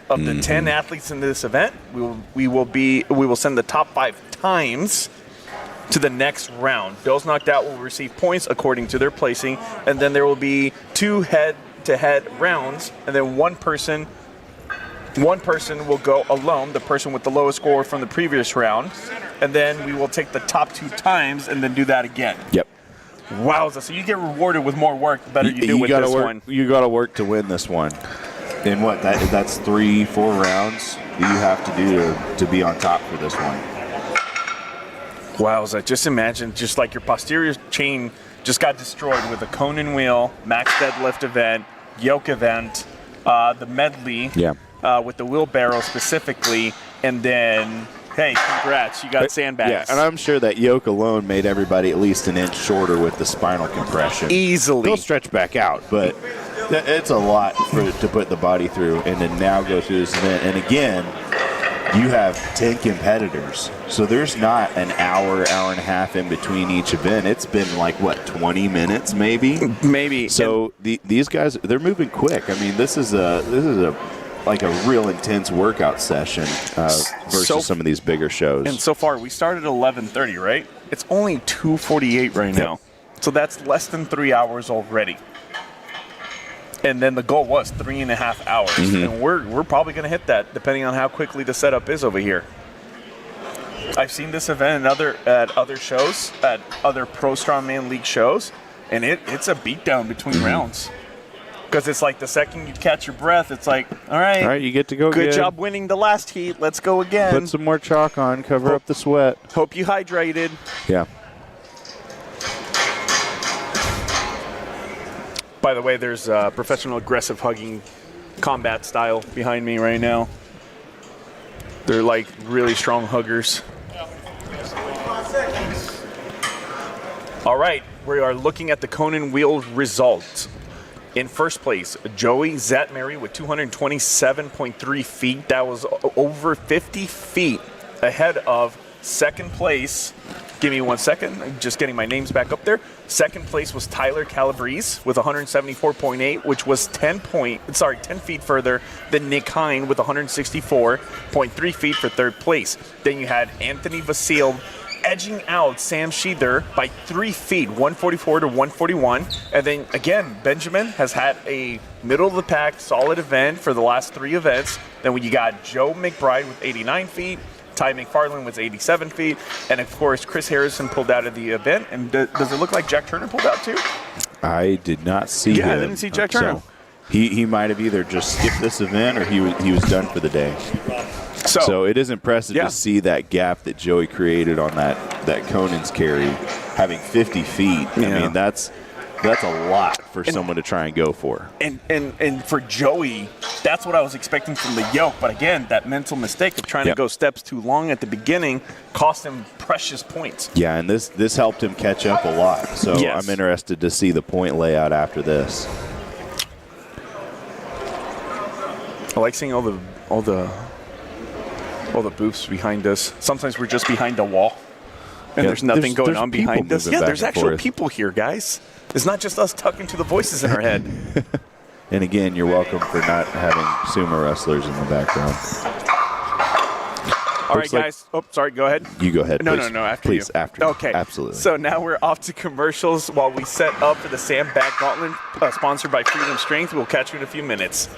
Of the 10 athletes in this event, we will send the top 5 times to the next round. Those knocked out will receive points according to their placing, and then there will be 2 head-to-head rounds, and then one person will go alone, the person with the lowest score from the previous round, and then we will take the top 2 times and then do that again. Yep. Wowza, so you get rewarded with more work the better you do with this one. You got to work to win this one. And what, that's 3-4 rounds that you have to do to be on top for this one. Wowza, just imagine, just like your posterior chain just got destroyed with a Conan wheel, max deadlift event, Yoke event, the medley. Yeah. With the wheelbarrow specifically, and then, hey, congrats, you got sandbags. Yeah, and I'm sure that Yoke alone made everybody at least an inch shorter with the spinal compression. Easily. They'll stretch back out, but it's a lot to put the body through, and then now go through this event. And again, you have 10 competitors, so there's not an hour and a half in between each event. It's been like, what, 20 minutes maybe? Maybe. So these guys, they're moving quick. I mean, this is a like a real intense workout session versus some of these bigger shows. And so far, we started at 11:30, right? It's only 2:48 right now. So that's less than 3 hours already. And then the goal was 3.5 hours. And we're probably going to hit that, depending on how quickly the setup is over here. I've seen this event at other shows, at other Pro Strongman League shows, and it's a beatdown between rounds. Because it's like the second you catch your breath, it's like, all right, you get to go again. Good job winning the last heat. Let's go again. Put some more chalk on, cover up the sweat. Hope you hydrated. Yeah. By the way, there's professional aggressive hugging combat style behind me right now. They're like really strong huggers. All right, we are looking at the Conan wheel results. In first place, Joey Zatmary with 227.3 feet. That was over 50 feet ahead of second place. Give me 1 second. I'm just getting my names back up there. Second place was Tyler Calabrese with 174.8, which was 10 feet further than Nick Hine with 164.3 feet for third place. Then you had Anthony Vasile edging out Sam Sheether by 3 feet, 144 to 141. And then again, Benjamin has had a middle of the pack solid event for the last 3 events. Then when you got Joe McBride with 89 feet, Ty McFarland was 87 feet, and of course Chris Harrison pulled out of the event. And does it look like Jack Turner pulled out too? I did not see him. Yeah, I didn't see Jack Turner. So he might have either just skipped this event or he was done for the day. So it is impressive to see that gap that Joey created on that Conan's carry, having 50 feet. I mean, that's a lot for someone to try and go for. And for Joey, that's what I was expecting from the Yoke. But again, that mental mistake of trying to go steps too long at the beginning cost him precious points. Yeah, and this helped him catch up a lot. So I'm interested to see the point layout after this. I like seeing all the booths behind us. Sometimes we're just behind a wall, and there's nothing going on behind us. Yeah, there's actual people here, guys. It's not just us tucking to the voices in our head. And again, you're welcome for not having sumo wrestlers in the background. All right, Looks like- guys. Oh, sorry. Go ahead. You go ahead. No, please. no, after please, you. after. Okay. Absolutely. So now we're off to commercials while we set up for the Sandbag Gauntlet, sponsored by Freedom Strength. We'll catch you in a few minutes.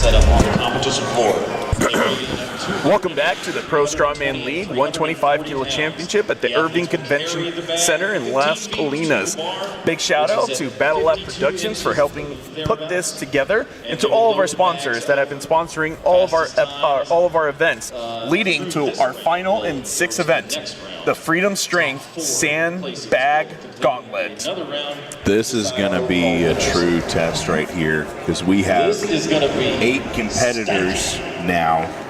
set up on the competition floor. Welcome back to the Pro Strongman League 125 kg championship at the Irving Convention Center in Las Colinas. Big shout out to Battleup Productions for helping put this together, and to all of our sponsors that have been sponsoring all of our events, leading to our final and sixth event, the Freedom Strength Sandbag Gauntlet. This is going to be a true test right here, because we have 8 competitors now.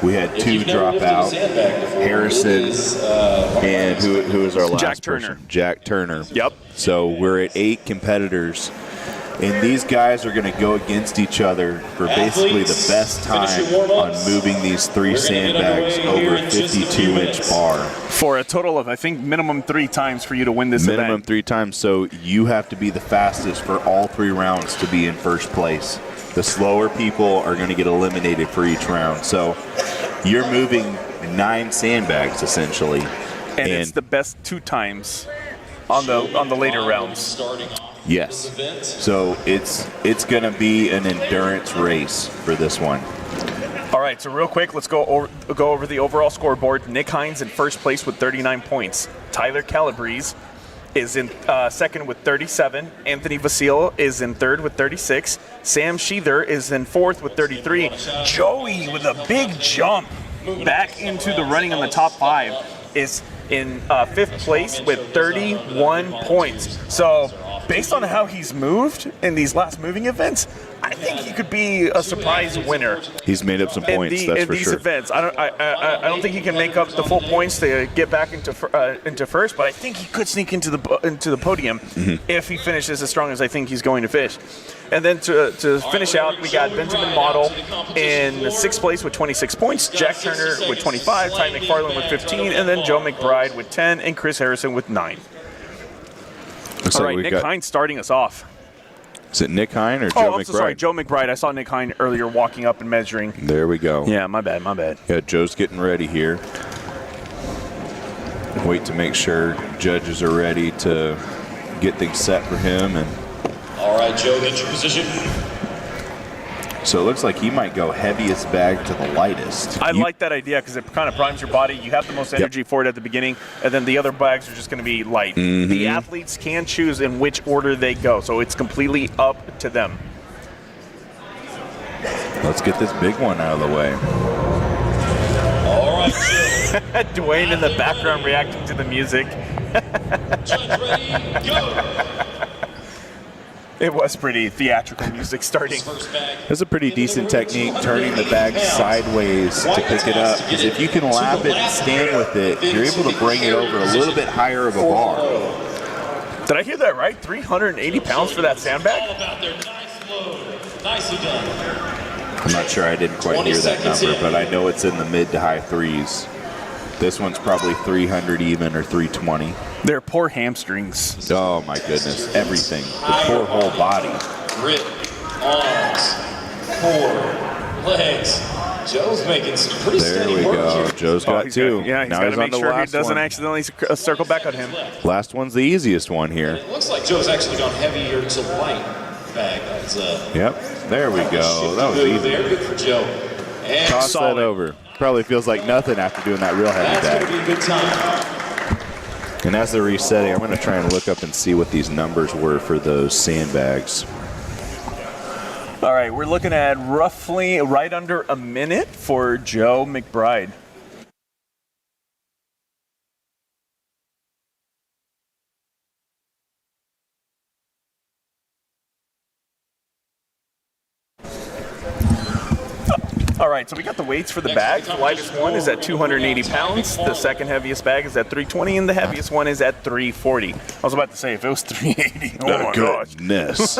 We had 2 drop out, Harrison, and who was our last Jack Turner. person? Jack Turner. Yep. So we're at 8 competitors, and these guys are going to go against each other for basically the best time on moving these 3 sandbags over a 52-inch bar. For a total of, I think, minimum 3 times for you to win this event. Minimum 3 times, so you have to be the fastest for all 3 rounds to be in first place. The slower people are going to get eliminated for each round. So you're moving 9 sandbags essentially, and it's the best 2 times on the later rounds. Yes. So it's going to be an endurance race for this one. All right, so real quick, let's go over the overall scoreboard. Nick Hines in first place with 39 points. Tyler Calabrese is in second with 37. Anthony Vasile is in third with 36. Sam Sheether is in fourth with 33. Joey with a big jump back into the running on the top 5 is in fifth place with 31 points. So based on how he's moved in these last moving events, I think he could be a surprise winner. He's made up some points, that's for these sure. events. I don't think he can make up the full points to get back into first, but I think he could sneak into the podium if he finishes as strong as I think he's going to finish. And then to finish out, we got Benjamin Model in sixth place with 26 points, Jack Turner with 25, Ty McFarland with 15, and then Joe McBride with 10, and Chris Harrison with 9. All right, Nick Hines starting us off. Is it Nick Hine or Joe McBride? So sorry, Joe McBride. I saw Nick Hine earlier walking up and measuring. There we go. Yeah, my bad. Yeah, Joe's getting ready here. Wait to make sure judges are ready to get things set for him. And all right, Joe, get your position. so it looks like he might go heaviest bag to the lightest. I like that idea because it kind of primes your body. You have the most energy for it at the beginning, and then the other bags are just going to be light. The athletes can choose in which order they go, so it's completely up to them. Let's get this big one out of the way. All right, Joe. Dwayne in the background reacting to the music. Judge ready, go. It was pretty theatrical music starting. It's a pretty decent technique, turning the bag sideways to pick it up. Because if you can lap it and stand with it, you're able to bring it over a little bit higher of a bar. Did I hear that right? 380 pounds for that sandbag? Nicely done. I'm not sure, I didn't quite hear that number, but I know it's in the mid to high 3s. This one's probably 300 even or 320. They're poor hamstrings. Oh my goodness, everything. The poor whole body. Grip, arms, core, legs. Joe's making some pretty steady work here. There we go. Joe's got 2. Yeah, he's now got he's to on make the sure he last doesn't one. accidentally circle back on him. Last one's the easiest one here. It looks like Joe's actually gone heavier to light bag. That's Yep, there we go. That was easy. There, good for Joe. And Toss that over. Probably feels like nothing after doing that real heavy that's bag. going to be a good time. And as they're resetting, I'm going to try and look up and see what these numbers were for those sandbags. All right, we're looking at roughly right under a minute for Joe McBride. All right, so we got the weights for the bag. The lightest one is at 280 pounds. The second heaviest bag is at 320, and the heaviest one is at 340. I was about to say, if it was 380, oh my gosh. Goodness.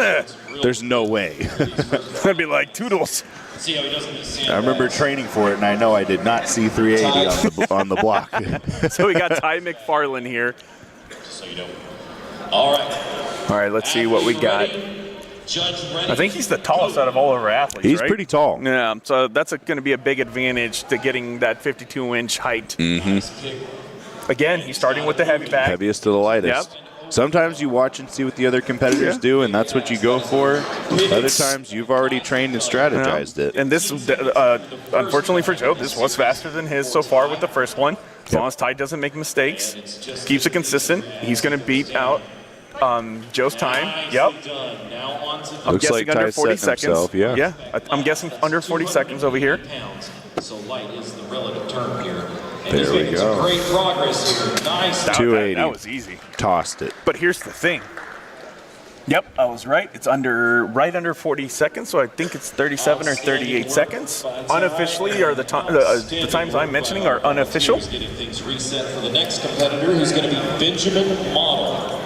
There's no way. That'd be like Toodles. See how he does in the sandbag. I remember training for it, and I know I did not see 380 on the block. So we got Ty McFarland here. So you know. All right. All right, let's see what we got. Judge ready. I think he's the tallest out of all of our athletes, He's right? pretty tall. Yeah, so that's going to be a big advantage to getting that 52-inch height. Again, he's starting with the heavy bag. Heaviest to the lightest. Yep. Sometimes you watch and see what the other competitors do, and that's what you go for. Other times you've already trained and strategized it. And this, unfortunately for Joe, this was faster than his so far with the first one. As long as Ty doesn't make mistakes, keeps it consistent, he's going to beat out Joe's time. Yep. I'm Looks guessing like under Ty's 40 setting seconds. himself, yeah. I'm guessing under 40 seconds over here. So light is the relative term here. And There he's we making some go. great progress here. Nice. 280. That was easy. Tossed it. But here's the thing. Yep, I was right. It's right under 40 seconds, so I think it's 37 or 38 seconds. Unofficially, or the times I'm mentioning are unofficial. He's getting things reset for the next competitor, who's going to be Benjamin Model.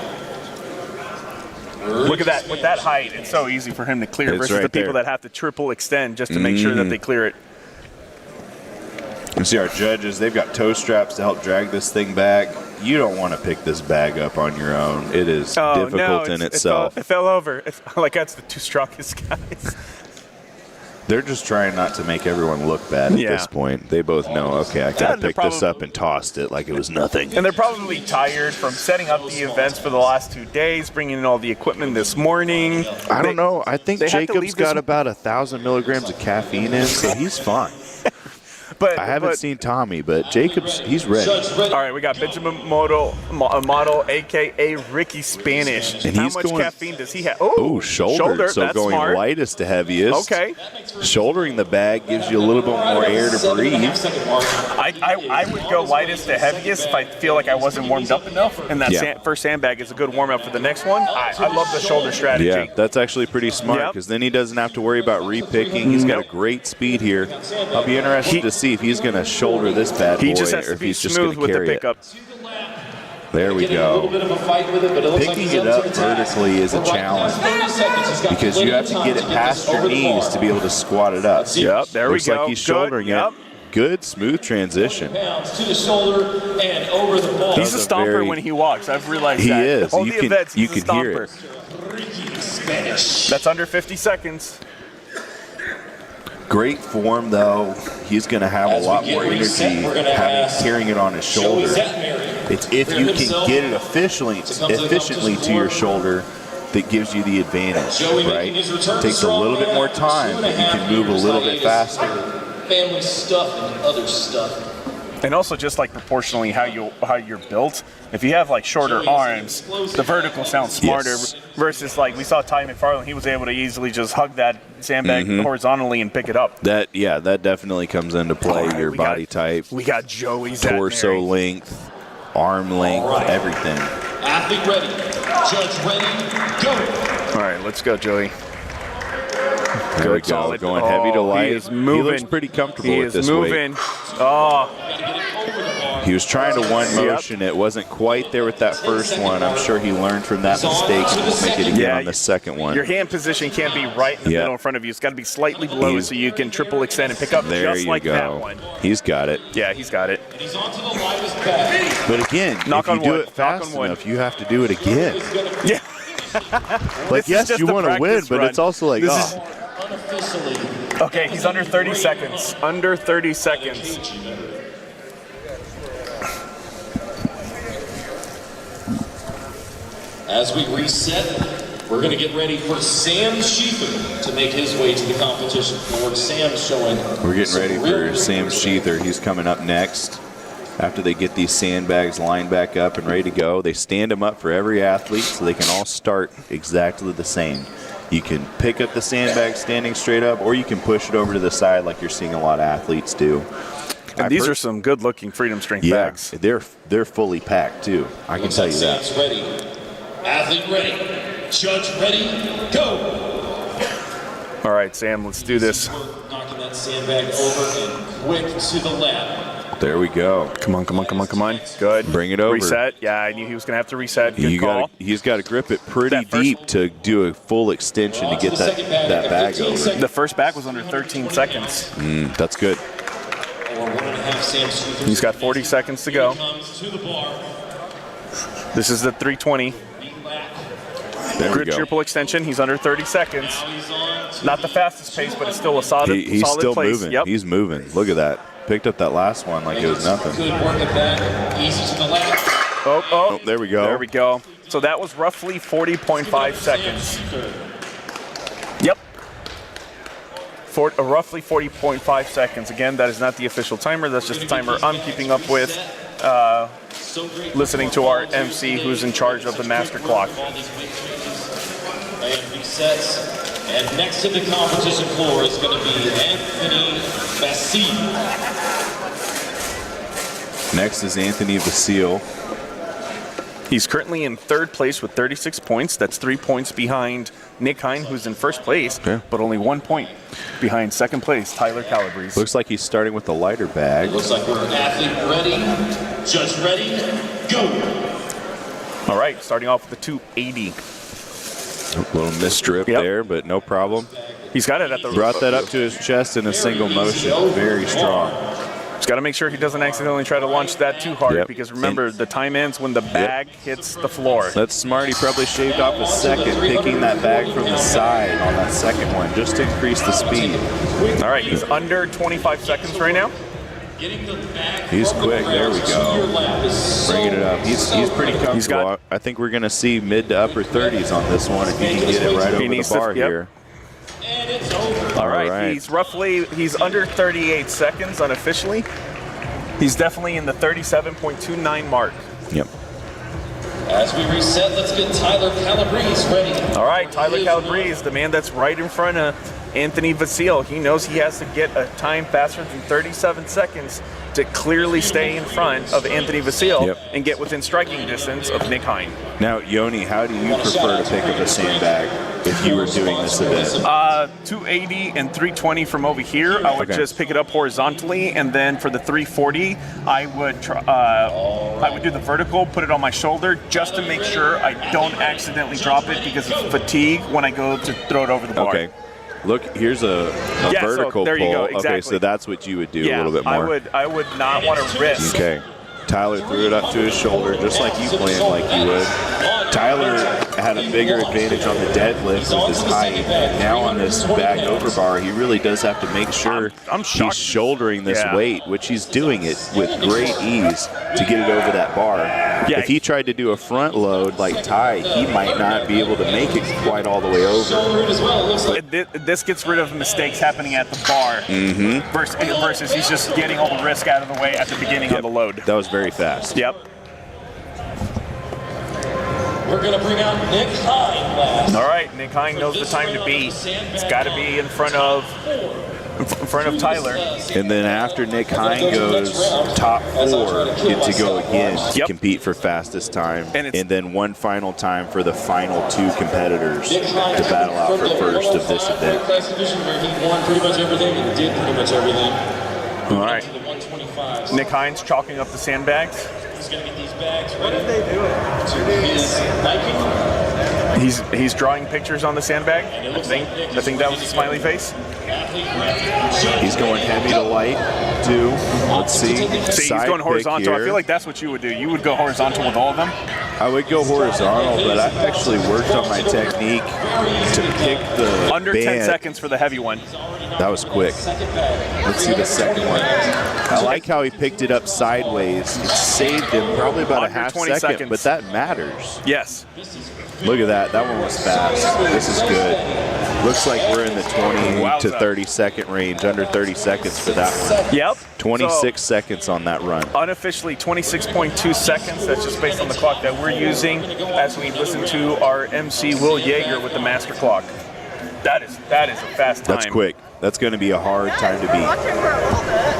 Look at that. With that height, it's so easy for him to clear It's versus right the people there. that have to triple extend just to make sure that they clear it. You see our judges, they've got toe straps to help drag this thing back. You don't want to pick this bag up on your own. It is difficult in itself. It fell over. Like that's the two strongest guys. They're just trying not to make everyone look bad at this point. They both know, okay, I got to pick this up and tossed it like it was nothing. And they're probably tired from setting up the events for the last 2 days, bringing in all the equipment this morning. I don't know. I think they have to Jacob's leave got this- about 1,000 milligrams of caffeine in, so he's fine. But I haven't seen Tommy, but Jacob's, he's ready. All right, we got Benjamin Model, a.k.a. Ricky Spanish. And How he's much going- caffeine does he have? Oh, shoulder. So that's going smart. lightest to heaviest. Okay. Shouldering the bag gives you a little bit more air to breathe. I would go lightest to heaviest if I feel like I wasn't warmed up enough. And that first sandbag is a good warm-up for the next one. I love the shoulder strategy. Yeah, that's actually pretty smart Yep. because then he doesn't have to worry about repicking. He's got a great speed here. I'll be interested to see if he's going to shoulder this bad boy He just has or to if be he's just going smooth to with the carry it. pickup. There we Getting a little go. bit of a fight with it, but it looks like Picking he's it up up to the task. vertically is a challenge 30 seconds. He's got because plenty you have of to time get it this past your over the knees bar. to be able to squat it up. Yep, there Looks we go. like he's Good, shouldering yep. it. Good, smooth transition. Pounds to the shoulder and over the ball. He's a That's a stomper very- when he walks. I've realized He that. is. All You the can- events, you he's a can hear stomper. Spanish. That's under 50 seconds. Great form, though. He's going to have a As we lot get more reset, energy we're gonna ask carrying it on his shoulder. It's if you can get it efficiently to your shoulder that gives you the advantage, right? Takes a little bit more time, but you can move a little bit faster. Family stuff and other stuff. And also just like proportionally how you're built. If you have like shorter arms, the vertical sounds smarter versus like we saw Ty McFarland, he was able to easily just hug that sandbag horizontally and pick it up. That definitely comes into play. All right, Your we body got- type, We got Joey's torso length, arm length, everything. Athlete ready. Judge ready. Go. All right, let's go, Joey. There we Good, go. solid. Going heavy to light. He is moving. He looks pretty comfortable He with is this moving. weight. Oh, He was trying to one motion. It wasn't quite there with that first one. I'm sure he learned from that mistake and won't make it again Yeah, on the second one. your hand position can't be right in the middle in front of you. It's got to be slightly below it so you can triple extend and pick up There just you like go. that one. He's got it. Yeah, he's got it. He's onto the lightest bag. But again, Knock if you on do wood. it Knock fast on wood. enough, you have to do it again. Yeah. Like, This is yes, just you a want to win, practice but run. it's also like, This oh. Unofficially. Okay, he's under 30 seconds. Under 30 seconds. As we reset, we're going to get ready for Sam Sheether to make his way to the competition floor. Sam's showing. We're getting some ready real for Sam great Sheether. He's coming up next. After they get these sandbags lined back up and ready to go, they stand them up for every athlete so they can all start exactly the same. You can pick up the sandbag standing straight up, or you can push it over to the side like you're seeing a lot of athletes do. And these are some good-looking Freedom Strength bags. They're fully packed too. I can tell you that. Sam's ready. Athlete ready. Judge ready. Go. All right, Sam, let's do this. Knocking that sandbag over and quick to the lap. There we go. Come on, come on, come on, come on. Good. Bring it over. Reset. Yeah, I knew he was going to have to reset. Good call. He's got to grip it pretty That first- deep to do a full extension to get that bag over. The first back was under 13 seconds. That's good. Or 1.5 Sam Sheether. He's got 40 seconds to go. Comes to the bar. This is the 320. There we Grid go. triple extension. He's under 30 seconds. He's on to Not the fastest pace, but it's still a solid, He's solid still place. moving. Yep. He's moving. Look at that. Picked up that last one like it was nothing. Good work at that. Easy to the lap. Oh, Oh, there we go. There we go. So that was roughly 40.5 seconds. Yep. Roughly 40.5 seconds. Again, that is not the official timer. That's just the timer I'm keeping up with, listening to our MC who's in charge of the master clock. And next to the competition floor is going to be Anthony Vasile. Next is Anthony Vasile. He's currently in 3rd place with 36 points. That's 3 points behind Nick Hine, who's in 1st place, but only 1 point behind 2nd place, Tyler Calabrese. Looks like he's starting with the lighter bag. Looks like we're athlete ready, judge ready, go. All right, starting off with the 280. A little misstrip there, but no problem. He's got it at the... Brought that up to his chest in a single motion. Very strong. Just got to make sure he doesn't accidentally try to launch that too hard, because remember, the time ends when the bag hits the floor. That's smart. He probably shaved off a second, picking that bag from the side on that second one, just to increase the speed. All right, he's under 25 seconds right now. He's quick. There we go. Bringing it up. He's pretty comfortable. I think we're going to see mid to upper 30s on this one if he can get it right over the bar here. All right, he's under 38 seconds unofficially. He's definitely in the 37.29 mark. Yep. As we reset, let's get Tyler Calabrese ready. All right, Tyler Calabrese, the man that's right in front of Anthony Vasile. He knows he has to get a time faster than 37 seconds to clearly stay in front of Anthony Vasile and get within striking distance of Nick Hine. Now, Yoni, how do you prefer to pick up a sandbag if you were doing this event? 280 and 320 from over here. I would just pick it up horizontally, and then for the 340, I would do the vertical, put it on my shoulder, just to make sure I don't accidentally drop it because of fatigue when I go to throw it over the bar. Okay. Look, here's a vertical there pull. you go, exactly. Okay, so that's what you would do a little bit more. I would not want to risk. Okay. Tyler threw it up to his shoulder just like you planned like you would. Tyler had a bigger advantage on the deadlift with his height, and now on this bag over bar, he really does have to make sure he's shouldering this weight, which he's doing it with great ease to get it over that bar. If he tried to do a front load like Ty, he might not be able to make it quite all the way over. This gets rid of mistakes happening at the bar versus he's just getting all the risk out of the way at the beginning of the load. That was very fast. Yep. We're going to bring out Nick Hine last. All right, Nick Hine knows the time to beat. It's got to be in front of Tyler. And then after Nick Hine goes, top 4 get to go again to compete for fastest time. And then one final time for the final 2 competitors to battle out for first of this event. Where he won pretty much everything and did pretty much everything. All right. Nick Hine's chalking up the sandbags. He's going to get these bags ready. What are they doing? To his liking. He's drawing pictures on the sandbag. I think that was a smiley face. He's going heavy to light, too. Let's see. He's going horizontal. I feel like that's what you would do. You would go horizontal with all of them? I would go horizontal, but I've actually worked on my technique to pick the under 10 seconds for the heavy one. That was quick. Let's see the second one. I like how he picked it up sideways. It saved him probably about a half second, but that matters. Yes. Look at that. That one was fast. This is good. Looks like we're in the 20 to 30 second range, under 30 seconds for that one. Yep. 26 seconds on that run. Unofficially 26.2 seconds. That's just based on the clock that we're using as we listen to our MC Will Yeager with the master clock. That is a fast time. That's quick. That's going to be a hard time to beat. Watching for a little bit.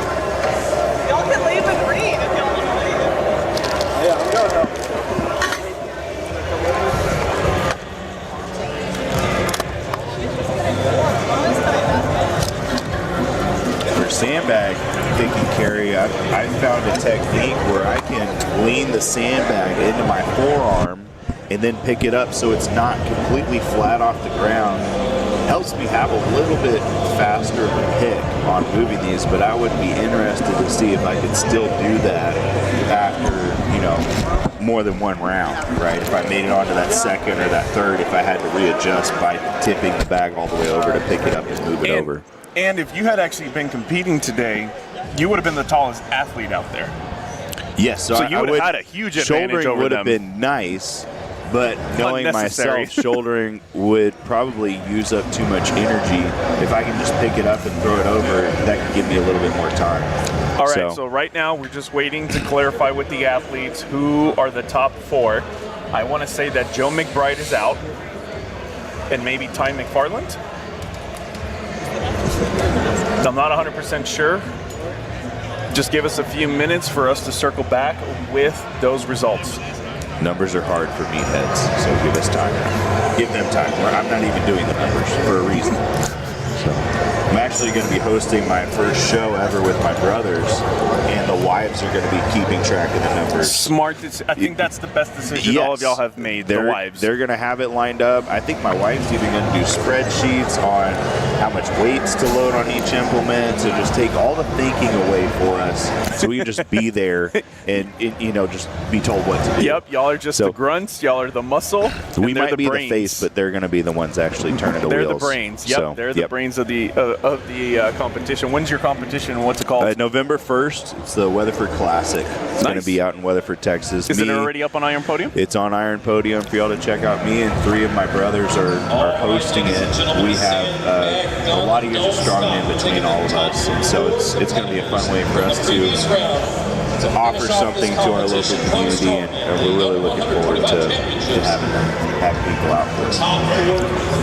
Y'all can leave and read if y'all want to leave. Yeah, I'm going For sandbag pick and carry, I found a technique where I can lean the sandbag into my forearm and then pick it up so it's not completely flat off the ground. Helps me have a little bit faster of a pick on moving these, but I would be interested to see if I could still do that after, more than one round, right? If I made it onto that second or that third, if I had to readjust by tipping the bag all the way over to pick it up and move it over. And if you had actually been competing today, you would have been the tallest athlete out there. Yes, so you would have had a huge advantage over them. would have been nice, But knowing Unnecessary. myself, shouldering would probably use up too much energy. If I can just pick it up and throw it over, that could give me a little bit more time. All right, so right now we're just waiting to clarify with the athletes who are the top 4. I want to say that Joe McBride is out, and maybe Ty McFarland. I'm not 100% sure. Just give us a few minutes for us to circle back with those results. Numbers are hard for meatheads, so give us time. Give them time. I'm not even doing the numbers for a reason. So I'm actually going to be hosting my first show ever with my brothers, and the wives are going to be keeping track of the numbers. Smart. I think that's the best decision all of y'all have made, the wives. They're going to have it lined up. I think my wife's even going to do spreadsheets on how much weights to load on each implement, to just take all the thinking away for us, so we can just be there and just be told what to do. Yep, y'all are just the grunts. Y'all are the muscle. We might be brains. the face, but they're going to be the ones actually turning the they're wheels. They're the brains. Yep, So, they're the brains of the competition. When's your competition and what's it called? November 1st. It's the Weatherford Classic. It's going to be out in Weatherford, Texas. Is it already up on Iron Podium? It's on Iron Podium for y'all to check out. Me and 3 of my brothers are hosting it. We have a lot of years of strongman between all of us, and so it's going to be a fun way for us to offer something to our local community, and we're really looking forward to having people out for us.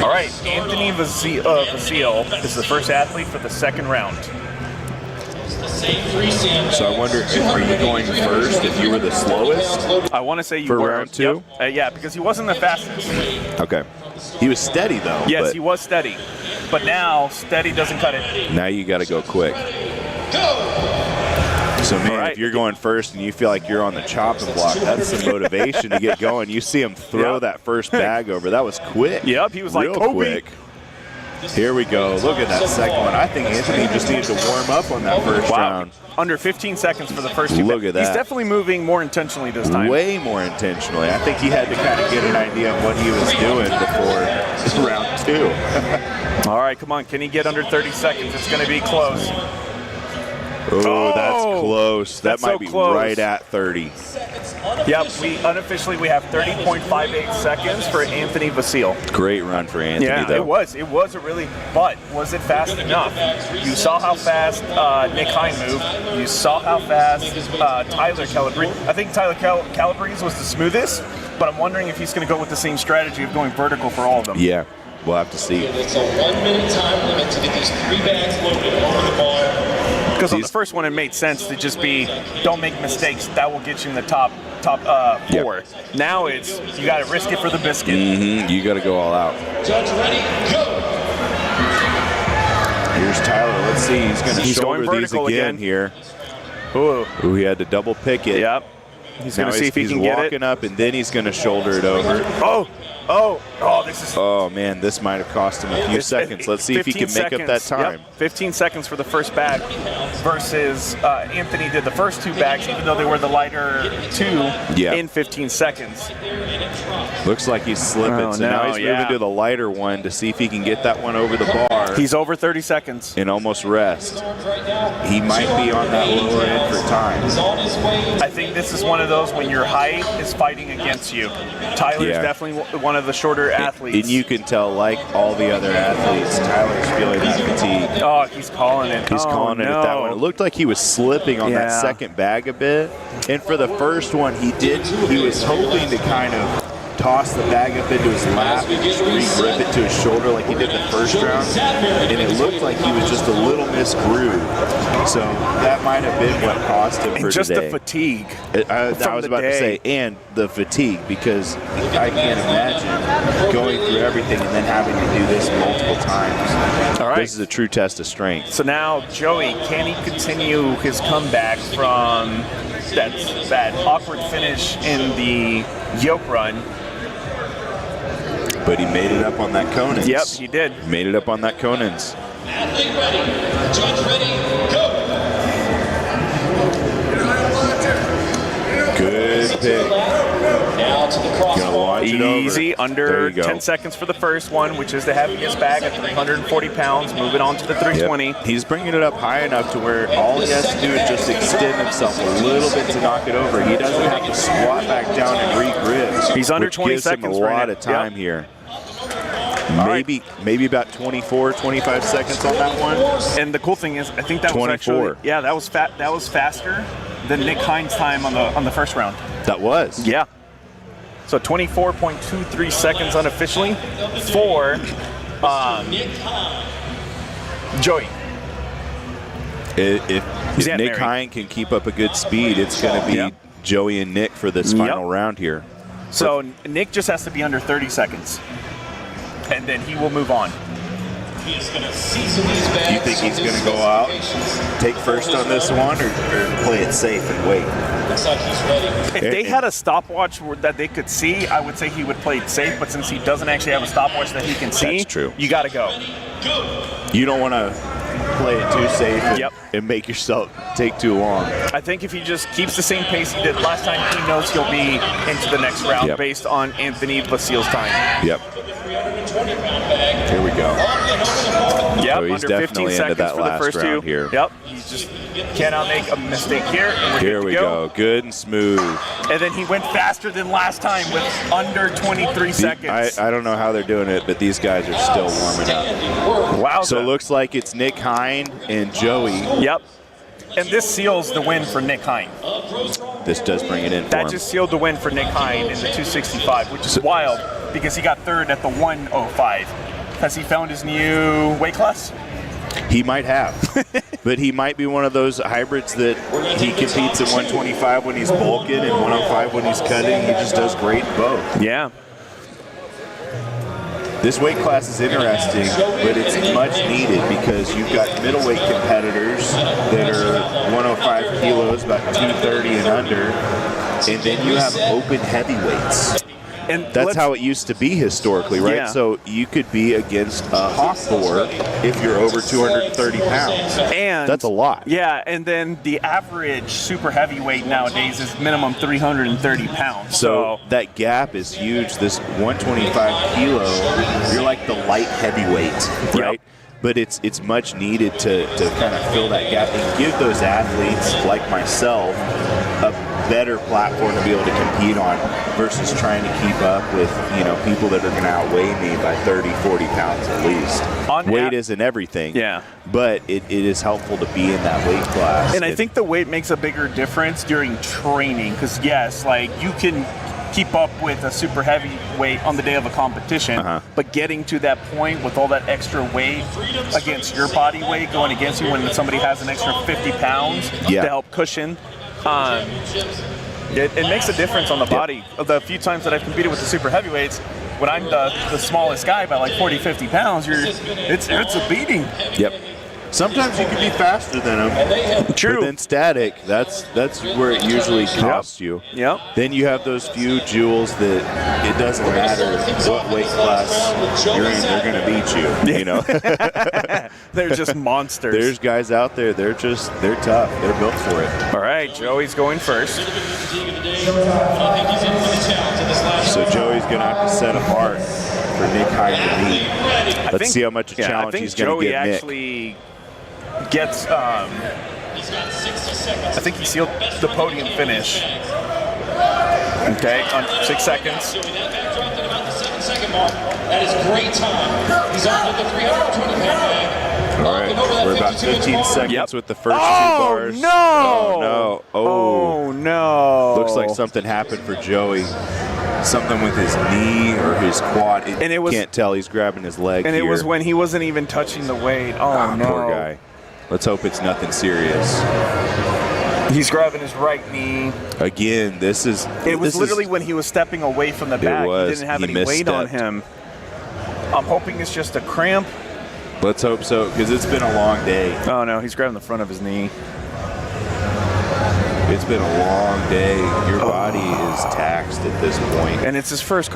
All right, Anthony Vasile is the first athlete for the second round. So I wonder, are you going first if you were the slowest? I want to say you for were. round 2? Yep. Yeah, because he wasn't the fastest. Okay. He was steady though. Yes, he was steady. But now, steady doesn't cut it. Now you got to go quick. So, man, if you're going first and you feel like you're on the chopping block, that's some motivation to get going. You see him throw that first bag over. That was quick. Yep, he was real like, Kobe. quick. Here we go. Look at that second one. I think Anthony just needed to warm up on that first round. Under 15 seconds for the first 2. Look at that. He's definitely moving more intentionally this time. Way more intentionally. I think he had to kind of get an idea of what he was doing before round 2. All right, come on. Can he get under 30 seconds? It's going to be close. Oh, that's close. That might be right at 30. Yep, unofficially we have 30.58 seconds for Anthony Vasile. Great run for Anthony, though. It was a really, but was it fast enough? You saw how fast Nick Hine moved. You saw how fast Tyler Calabrese. I think Tyler Calabrese was the smoothest, but I'm wondering if he's going to go with the same strategy of going vertical for all of them. Yeah, we'll have to see. It's a 1-minute time limit to get these 3 bags loaded over the bar. Because on the first one, it made sense to just be, don't make mistakes. That will get you in the top 4. Yep. Now it's, you got to risk it for the biscuit. Mm-hmm. You got to go all out. Judge ready, go. Here's Tyler. Let's see. He's going to shoulder these again here. Ooh, he had to double pick it. Yep. He's going to see if he can get it. He's walking up, and then he's going to shoulder it over. This is... Oh, man, this might have cost him a few seconds. Let's see if he can make up that time. Yep. 15 seconds for the first bag versus Anthony did the first 2 bags, even though they were the lighter 2, in 15 seconds. Looks like he's slipping, so now he's moving to the lighter one to see if he can get that one over the bar. He's over 30 seconds. And almost rest. He might be on that lower end for time. I think this is one of those when your height is fighting against you. Tyler's definitely one of the shorter athletes. And you can tell, like all the other athletes, Tyler's feeling that fatigue. Oh, he's calling it. He's calling it at that one. It looked like he was slipping on that second bag a bit. And for the first one, he was hoping to kind of toss the bag up into his lap and just re-grip it to his shoulder like he did the first round. And it looked like he was just a little misgrooved. So that might have been what cost him for just today. the fatigue. I was about to say, and the fatigue, because I can't imagine going through everything and then having to do this multiple times. All right. This is a true test of strength. So now, Joey, can he continue his comeback from that awkward finish in the Yoke run? But he made it up on that Conan. Yep, he did. Made it up on that Conan's. Athlete ready, judge ready, go. Good pick. Now to the crossbar. Easy, under 10 seconds for the first one, which is the heaviest bag at 340 pounds. Move it on to the 320. Yep. He's bringing it up high enough to where all he has to do is just extend himself a little bit to knock it over. He doesn't have to squat back down and re-grip. He's under which 20 gives him seconds a right lot now. of time Yep. here. Maybe about 24, 25 seconds on that one. And the cool thing is, I think that was 24. actually, yeah, that was faster than Nick Hines' time on the first round. That was. Yeah. So 24.23 seconds unofficially for Joey. If Zant Nick Mary. Hine can keep up a good speed, it's going to be Yep. Joey and Nick for this final round here. So Nick just has to be under 30 seconds, and then he will move on. He is going to season these bags. You think he's going to go out, take first on this one, or play it safe and wait? Looks like he's ready. If they had a stopwatch that they could see, I would say he would play it safe. But since he doesn't actually have a stopwatch that he can see, That's true. You got to go. You don't want to play it too safe and make yourself take too long. I think if he just keeps the same pace he did last time, he knows he'll be into the next round based on Anthony Basile's time. Yep. Here we go. Yep, So he's under 15 definitely into seconds that for the last first round two. here. Yep, he just cannot make a mistake here. And we're Here good we to go. Good and smooth. And then he went faster than last time with under 23 seconds. I don't know how they're doing it, but these guys are still warming up. Wow. So it looks like it's Nick Hine and Joey. Yep. And this seals the win for Nick Hine. This does bring it in for That him. just sealed the win for Nick Hine in the 265, which is wild because he got third at the 105. Has he found his new weight class? He might have, but he might be one of those hybrids that he competes at 125 when he's bulking and 105 when he's cutting. He just does great in both. Yeah. This weight class is interesting, but it's much needed because you've got middleweight competitors that are 105 kilos, about 230 and under, and then you have open heavyweights. And that's how it used to be historically, right? Yeah. So you could be against a Hawthorne if you're over 230 pounds. And that's a lot. Yeah, and then the average super heavyweight nowadays is minimum 330 pounds. So that gap is huge. This 125 kilo, you're like the light heavyweight, right? But it's much needed to kind of fill that gap and give those athletes like myself a better platform to be able to compete on versus trying to keep up with, people that are going to outweigh me by 30, 40 pounds at least. Weight isn't everything. Yeah. But it is helpful to be in that weight class. And I think the weight makes a bigger difference during training because, yes, like you can keep up with a super heavy weight on the day of a competition, but getting to that point with all that extra weight against your body weight going against you when somebody has an extra 50 pounds to help cushion, it makes a difference on the body. The few times that I've competed with the super heavyweights, when I'm the smallest guy by like 40, 50 pounds, it's a beating. Yep. Sometimes you can be faster than them. True. But then static, that's where it usually costs you. Yep. Then you have those few jewels that it doesn't matter what weight class you're in, they're going to beat you. They're just monsters. There's guys out there, they're tough. They're built for it. All right, Joey's going first. So Joey's going to have to set apart for Nick Hine to beat. Let's see how much a challenge he's going to give Nick. Joey actually gets, I think he sealed the podium finish. Okay, on 6 seconds. That is great time. He's on to the 320-pound bag. All right, we're about 15 seconds with the first two bars. No! Oh, no. Oh, no. Looks like something happened for Joey. Something with his knee or his quad. And it was, can't tell. He's grabbing his leg And here. it was when he wasn't even touching the weight. Oh, no. Poor guy. Let's hope it's nothing serious. He's grabbing his right knee. Again, this is... It was literally when he was stepping away from the back. He didn't have any weight on him. I'm hoping it's just a cramp. Let's hope so, because it's been a long day. Oh, no. He's grabbing the front of his knee. It's been a long day. Your body is taxed at this point. And it's his first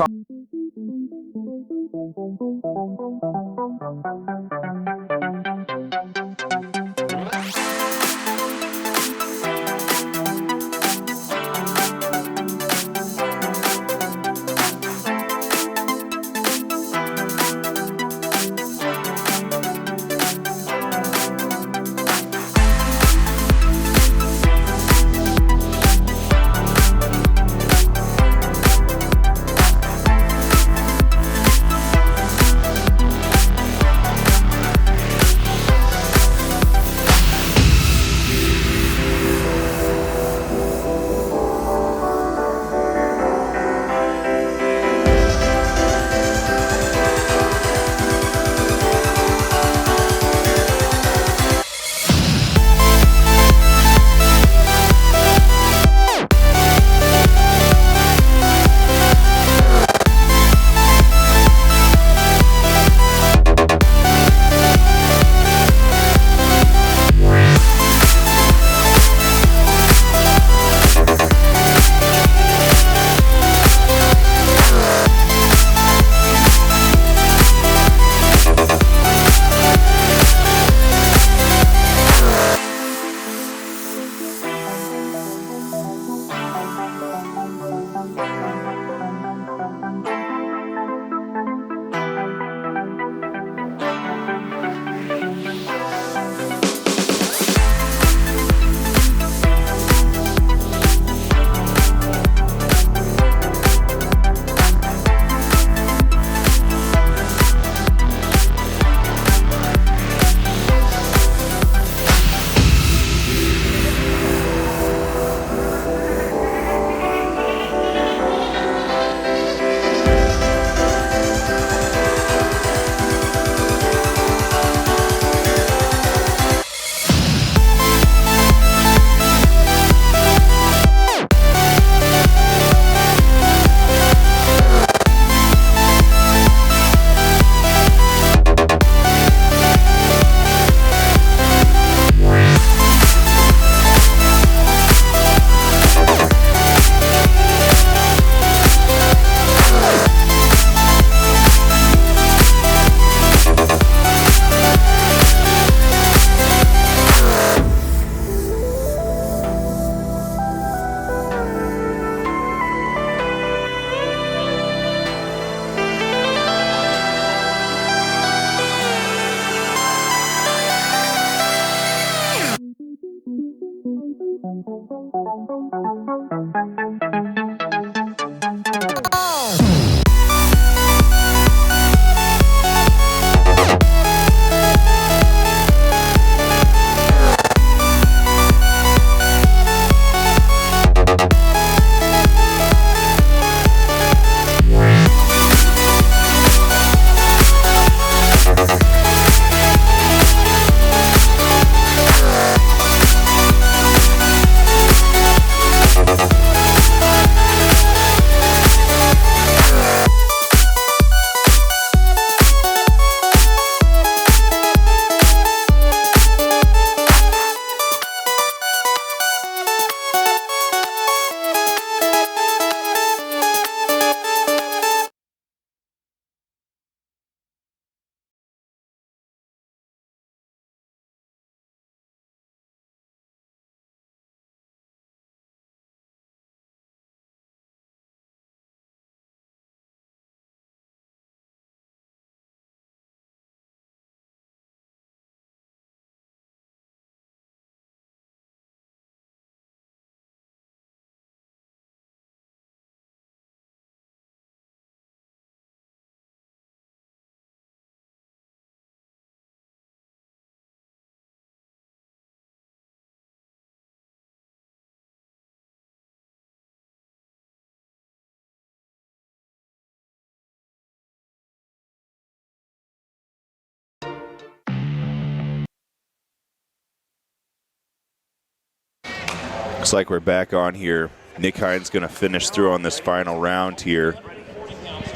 Looks like we're back on here. Nick Hines going to finish through on this final round here.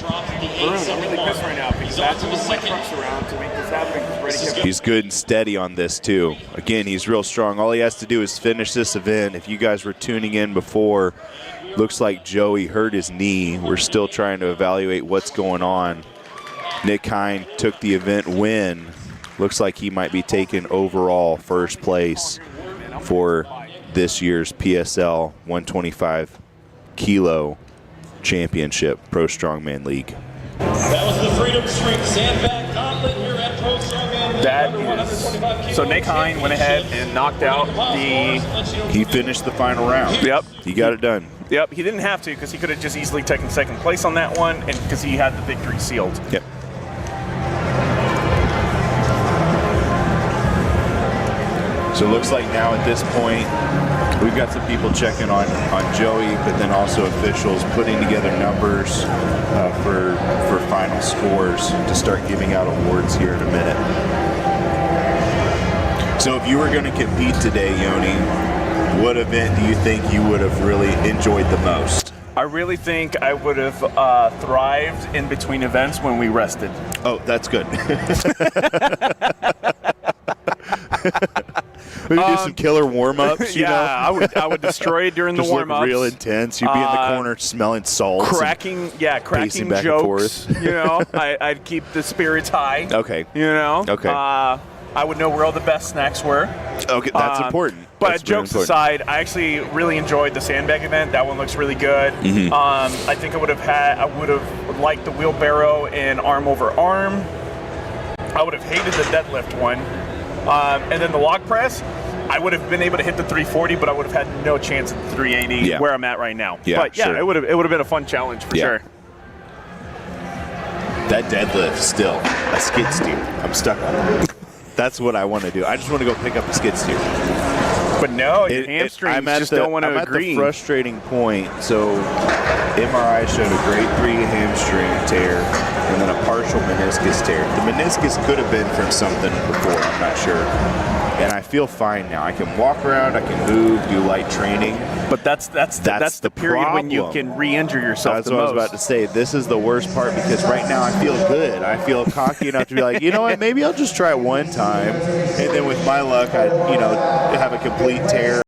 I'm really pissed right now because that's moving my trucks around to make this happen. He's good and steady on this too. Again, he's real strong. All he has to do is finish this event. If you guys were tuning in before, looks like Joey hurt his knee. We're still trying to evaluate what's going on. Nick Hine took the event win. Looks like he might be taking overall first place for this year's PSL 125 kilo championship, Pro Strongman League. That was the Freedom Street Sandbag Gauntlet here at Pro Strongman League. That is. So Nick Hine went ahead and knocked out the. He finished the final round. Yep. He got it done. Yep. He didn't have to because he could have just easily taken second place on that one, and because he had the victory sealed. Yep. So it looks like now at this point, we've got some people checking on Joey, but then also officials putting together numbers for final scores to start giving out awards here in a minute. So if you were going to compete today, Yoni, what event do you think you would have really enjoyed the most? I really think I would have thrived in between events when we rested. Oh, that's good. We would do some killer warm-ups, you know? I would destroy it during the Just look warm-ups. real intense. You'd be in the corner smelling salt. Cracking pacing back jokes. and forth. You know, I'd keep the spirits high. Okay. You know? Okay. I would know where all the best snacks were. Okay, that's important. But That's very jokes important. aside, I actually really enjoyed the Sandbag event. That one looks really good. Mm-hmm. I think I would have liked the wheelbarrow and arm over arm. I would have hated the deadlift one. And then the log press, I would have been able to hit the 340, but I would have had no chance at the 380 where I'm at right now. Yeah, but yeah, sure. it would have been a fun challenge for sure. That deadlift still a skid steer. I'm stuck on it. That's what I want to do. I just want to go pick up the skid steer. But no, your hamstrings just don't want to agree. I'm at the frustrating point. So MRI showed a grade 3 hamstring tear and then a partial meniscus tear. The meniscus could have been from something before, I'm not sure. And I feel fine now. I can walk around, I can move, do light training. But that's the period when you can re-injure yourself. That's what I was about to say. This is the worst part because right now I feel good. I feel cocky enough to be like, you know what, maybe I'll just try it one time. And then with my luck, I have a complete tear.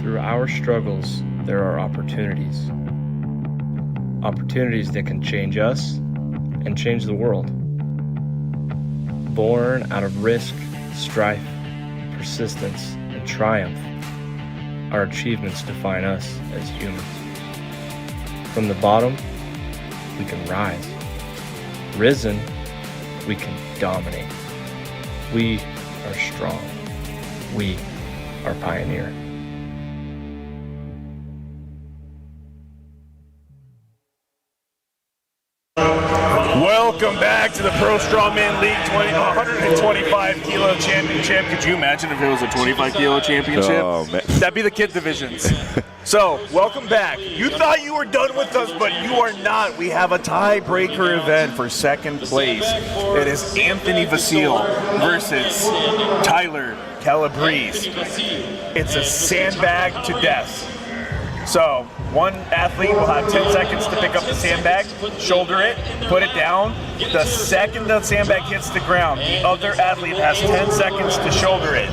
Through our struggles, there are opportunities. Opportunities that can change us and change the world. Born out of risk, strife, persistence, and triumph, our achievements define us as humans. From the bottom, we can rise. Risen, we can dominate. We are strong. We are pioneer. Welcome back to the Pro Strongman League 125 kilo championship. Could you imagine if it was a 25 kilo championship? Oh, man. That'd be the kid divisions. So, welcome back. You thought you were done with us, but you are not. We have a tiebreaker event for second place. It is Anthony Vasile versus Tyler Calabrese. It's a sandbag to death. So, one athlete will have 10 seconds to pick up the sandbag, shoulder it, put it down. The second the sandbag hits the ground, the other athlete has 10 seconds to shoulder it.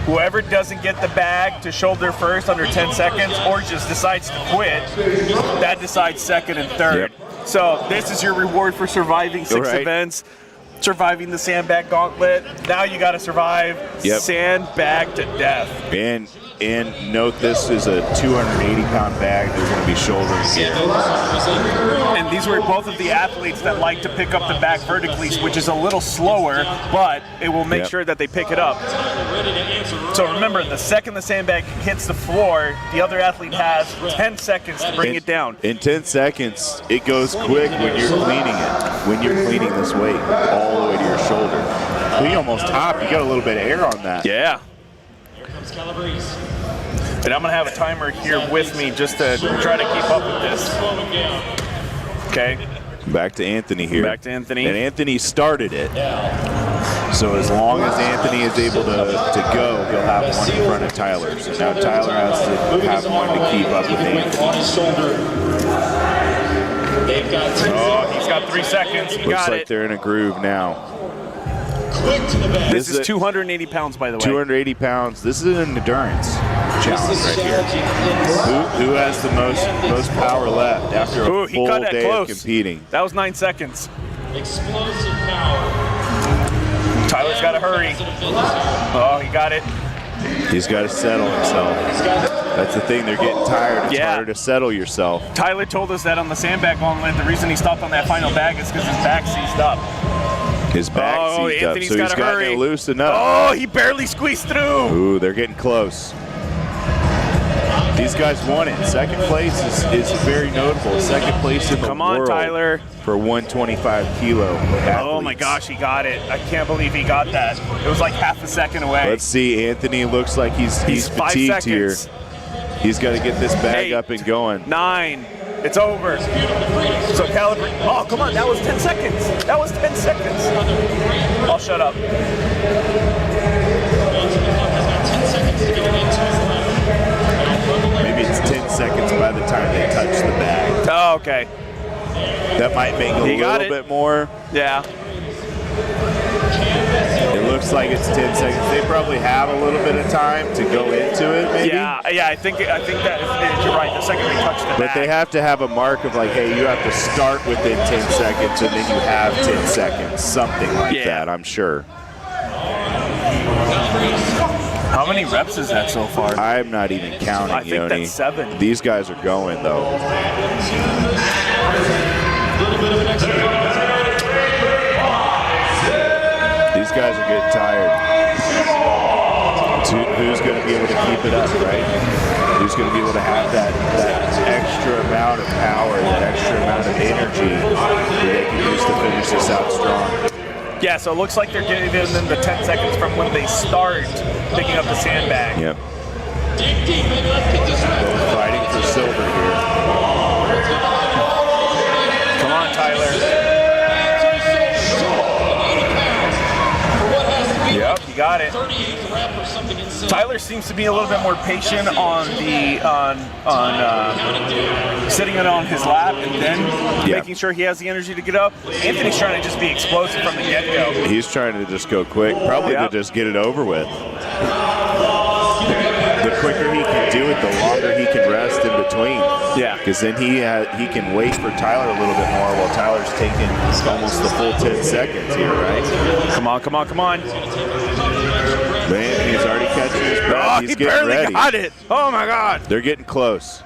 Whoever doesn't get the bag to shoulder first under 10 seconds or just decides to quit, that decides second and third. Yep. So this is your reward for surviving 6 events, surviving the sandbag gauntlet. Now you got to survive sandbag to death. And note this is a 280-pound bag they're going to be shouldering here. And these were both of the athletes that like to pick up the bag vertically, which is a little slower, but it will make sure that they pick it up. So remember, the second the sandbag hits the floor, the other athlete has 10 seconds to bring it down. In 10 seconds, it goes quick when you're cleaning it, when you're cleaning this weight all the way to your shoulder. So you almost top, you got a little bit of air on that. Yeah. And I'm going to have a timer here with me just to try to keep up with this. Okay. Back to Anthony here. Back to Anthony. And Anthony started it. So as long as Anthony is able to go, he'll have one in front of Tyler. So now Tyler has to have one to keep up with Anthony. Oh, he's got 3 seconds. He Looks got like it. they're in a groove now. This is 280 pounds, by the way. 280 pounds. This is an endurance challenge right here. Who has the most power left after a full day of competing? That was 9 seconds. Explosive power. Tyler's got to hurry. Oh, he got it. He's got to settle himself. That's the thing. They're getting tired. It's harder to settle yourself. Tyler told us that on the sandbag gauntlet, the reason he stopped on that final bag is because his back seized up. His back seized up, so he's got to loosen up. Oh, he barely squeezed through. Ooh, they're getting close. These guys won it. Second place is very notable. Second place in the world Tyler. For 125 kilo athletes. Oh my gosh, he got it. I can't believe he got that. It was like half a second away. Let's see. Anthony looks like he's 5 fatigued here. seconds. He's got to get this bag 8, up and going. 9. It's over. So Calabrese. Oh, come on. That was 10 seconds. That was 10 seconds. I'll shut up. Maybe it's 10 seconds by the time they touch the bag. Oh, okay. That might make a little bit more. Yeah. It looks like it's 10 seconds. They probably have a little bit of time to go into it, maybe. Yeah, I think that you're right. The second they touch the bag. But they have to have a mark of like, hey, you have to start within 10 seconds and then you have 10 seconds. Something like that, I'm sure. How many reps is that so far? I'm not even counting, I think Yoni. that's 7. These guys are going, though. These guys are getting tired. Who's going to be able to keep it up, right? Who's going to be able to have that extra amount of power, that extra amount of energy that they can use to finish this out strong? Yeah, so it looks like they're giving them the 10 seconds from when they start picking up the sandbag. Yep. Both fighting for silver here. Come on, Tyler. Yep, you got it. Tyler seems to be a little bit more patient on the sitting it on his lap and then making sure he has the energy to get up. Anthony's trying to just be explosive from the get-go. He's trying to just go quick, probably to just get it over with. The quicker he can do it, the longer he can rest in between. Yeah. Because then he can wait for Tyler a little bit more while Tyler's taking almost the full 10 seconds here, right? Come on, come on, come on. Man, he's already catching his breath. Oh, He's he getting barely ready. got it. Oh, my God. They're getting close.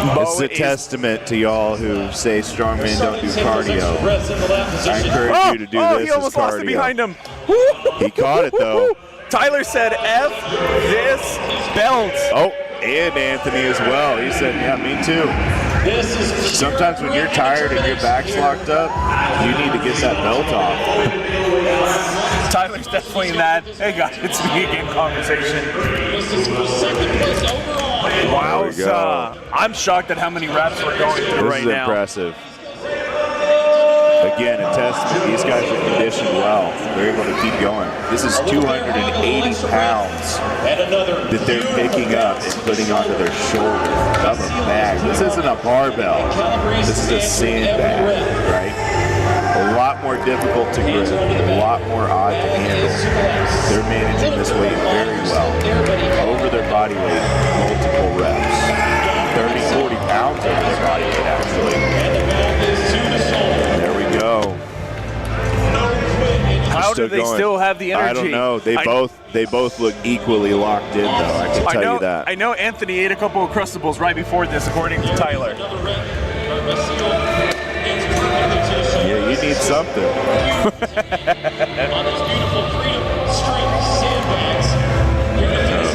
It's a testament to y'all who say strongmen don't do cardio. I encourage you to do this he almost as cardio. lost it behind him. He caught it, though. Tyler said, F this belt. Oh, and Anthony as well. He said, yeah, me too. Sometimes when you're tired and your back's locked up, you need to get that belt off. Tyler's definitely in that, hey guys, it's me again conversation. Wow, I'm shocked at how many reps we're going through right now. This is impressive. Again, a testament. These guys are conditioned well. They're able to keep going. This is 280 pounds that they're picking up and putting onto their shoulder of a bag. This isn't a barbell. This is a sandbag, right? A lot more difficult to grip, a lot more odd to handle. They're managing this weight very well. Over their body weight, multiple reps. 30, 40 pounds over their body weight, actually. There we go. How do they still have the energy? I don't know. They both look equally locked in, though. I can tell you that. I know Anthony ate a couple of Crustables right before this, according to Tyler. Yeah, you need something.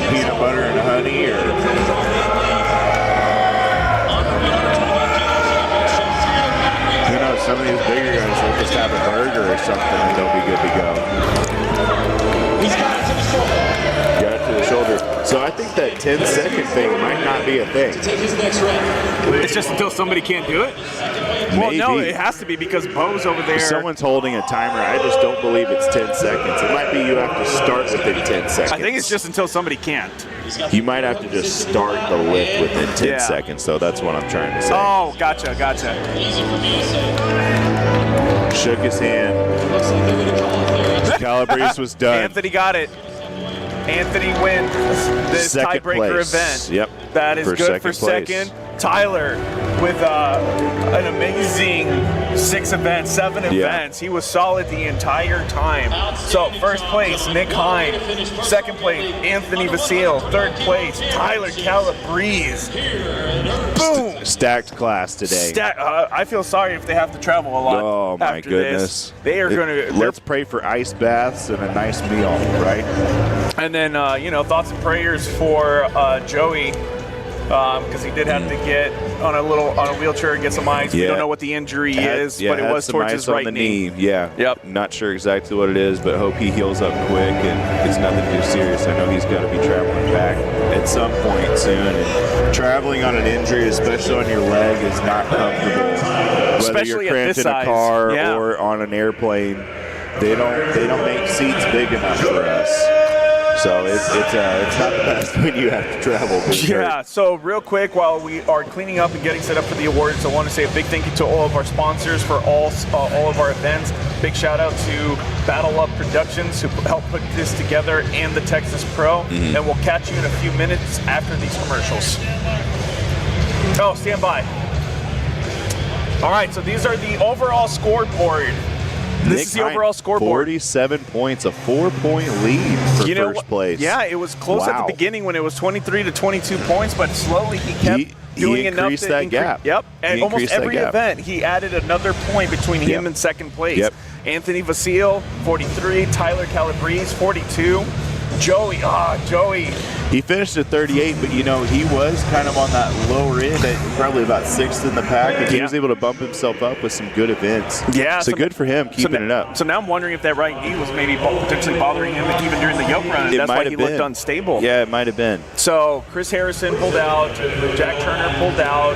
Peanut butter and honey, or who knows? Some of these bigger guys will just have a burger or something, and they'll be good to go. Got it to the shoulder. So I think that 10-second thing might not be a thing. It's just until somebody can't do it? Well, Maybe. no, it has to be because Bo's over there. If someone's holding a timer, I just don't believe it's 10 seconds. It might be you have to start within 10 seconds. I think it's just until somebody can't. You might have to just start the lift within 10 seconds, so that's what I'm trying to say. Oh, gotcha. Shook his hand. Calabrese was done. Anthony got it. Anthony wins this tiebreaker event. Yep. That is good for second. Tyler with an amazing 7 events. He was solid the entire time. So first place, Nick Hine. Second place, Anthony Vasile. Third place, Tyler Calabrese. Boom! Stacked class today. I feel sorry if they have to travel a lot. Oh my after goodness. This. They are going to. Let's pray for ice baths and a nice meal, right? And then, thoughts and prayers for Joey, because he did have to get on a wheelchair and get some ice. We don't know what the injury is, but it was towards his right knee. Yeah. Yep. Not sure exactly what it is, but hope he heals up quick and it's nothing too serious. I know he's got to be traveling back at some point soon. And traveling on an injury, especially on your leg, is not comfortable. Whether Especially you're cramped in a car or on an airplane, they don't make seats big enough for us. So it's not the best when you have to travel. Yeah, so real quick, while we are cleaning up and getting set up for the awards, I want to say a big thank you to all of our sponsors for all of our events. Big shout out to Battleup Productions who helped put this together and the Texas Pro. And we'll catch you in a few minutes after these commercials. Oh, stand by. All right, so these are the overall scoreboard. This is the overall scoreboard. 47 points, a 4-point lead for first place. Yeah, it was close at the beginning when it was 23 to 22 points, but slowly he kept doing enough to increase that gap. Yep, and almost every event he added another point between him and second place. Yep. Anthony Vasile, 43. Tyler Calabrese, 42. Joey. He finished at 38, but he was kind of on that lower end, probably about 6th in the pack, and he was able to bump himself up with some good events. Yeah. So good for him keeping it up. So now I'm wondering if that right knee was maybe potentially bothering him even during the Yoke run. That's why he looked unstable. Yeah, it might have been. So Chris Harrison pulled out, Jack Turner pulled out,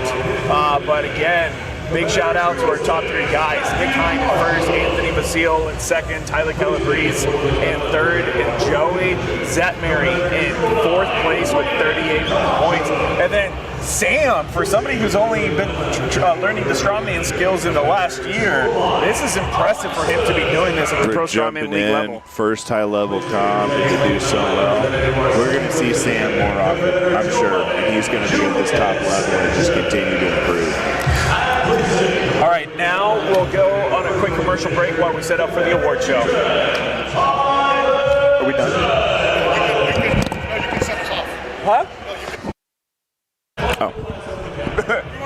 but again, big shout out to our top 3 guys. Nick Hine in first, Anthony Vasile in second, Tyler Calabrese in third, and Joey Zatmary in 4th place with 38 points. And then Sam, for somebody who's only been learning the strongman skills in the last year, this is impressive for him to be doing this at the Pro Strongman League level. First high-level comp and to do so well. We're going to see Sam more often, I'm sure, and he's going to be at this top level and just continue to improve. All right, now we'll go on a quick commercial break while we set up for the award show. Are we done? Huh? Oh.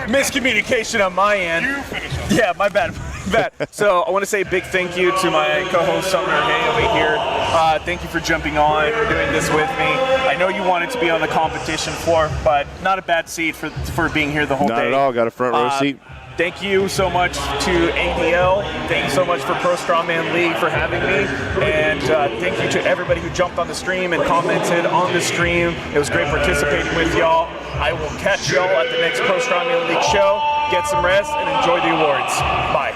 Miscommunication on my end. Yeah, my bad. So I want to say a big thank you to my co-host Sumner Hay over here. Thank you for jumping on, doing this with me. I know you wanted to be on the competition floor, but not a bad seat for being here the whole day. Not at all. Got a front row seat. Thank you so much to ADL. Thank you so much for Pro Strongman League for having me. And thank you to everybody who jumped on the stream and commented on the stream. It was great participating with y'all. I will catch y'all at the next Pro Strongman League show. Get some rest and enjoy the awards. Bye.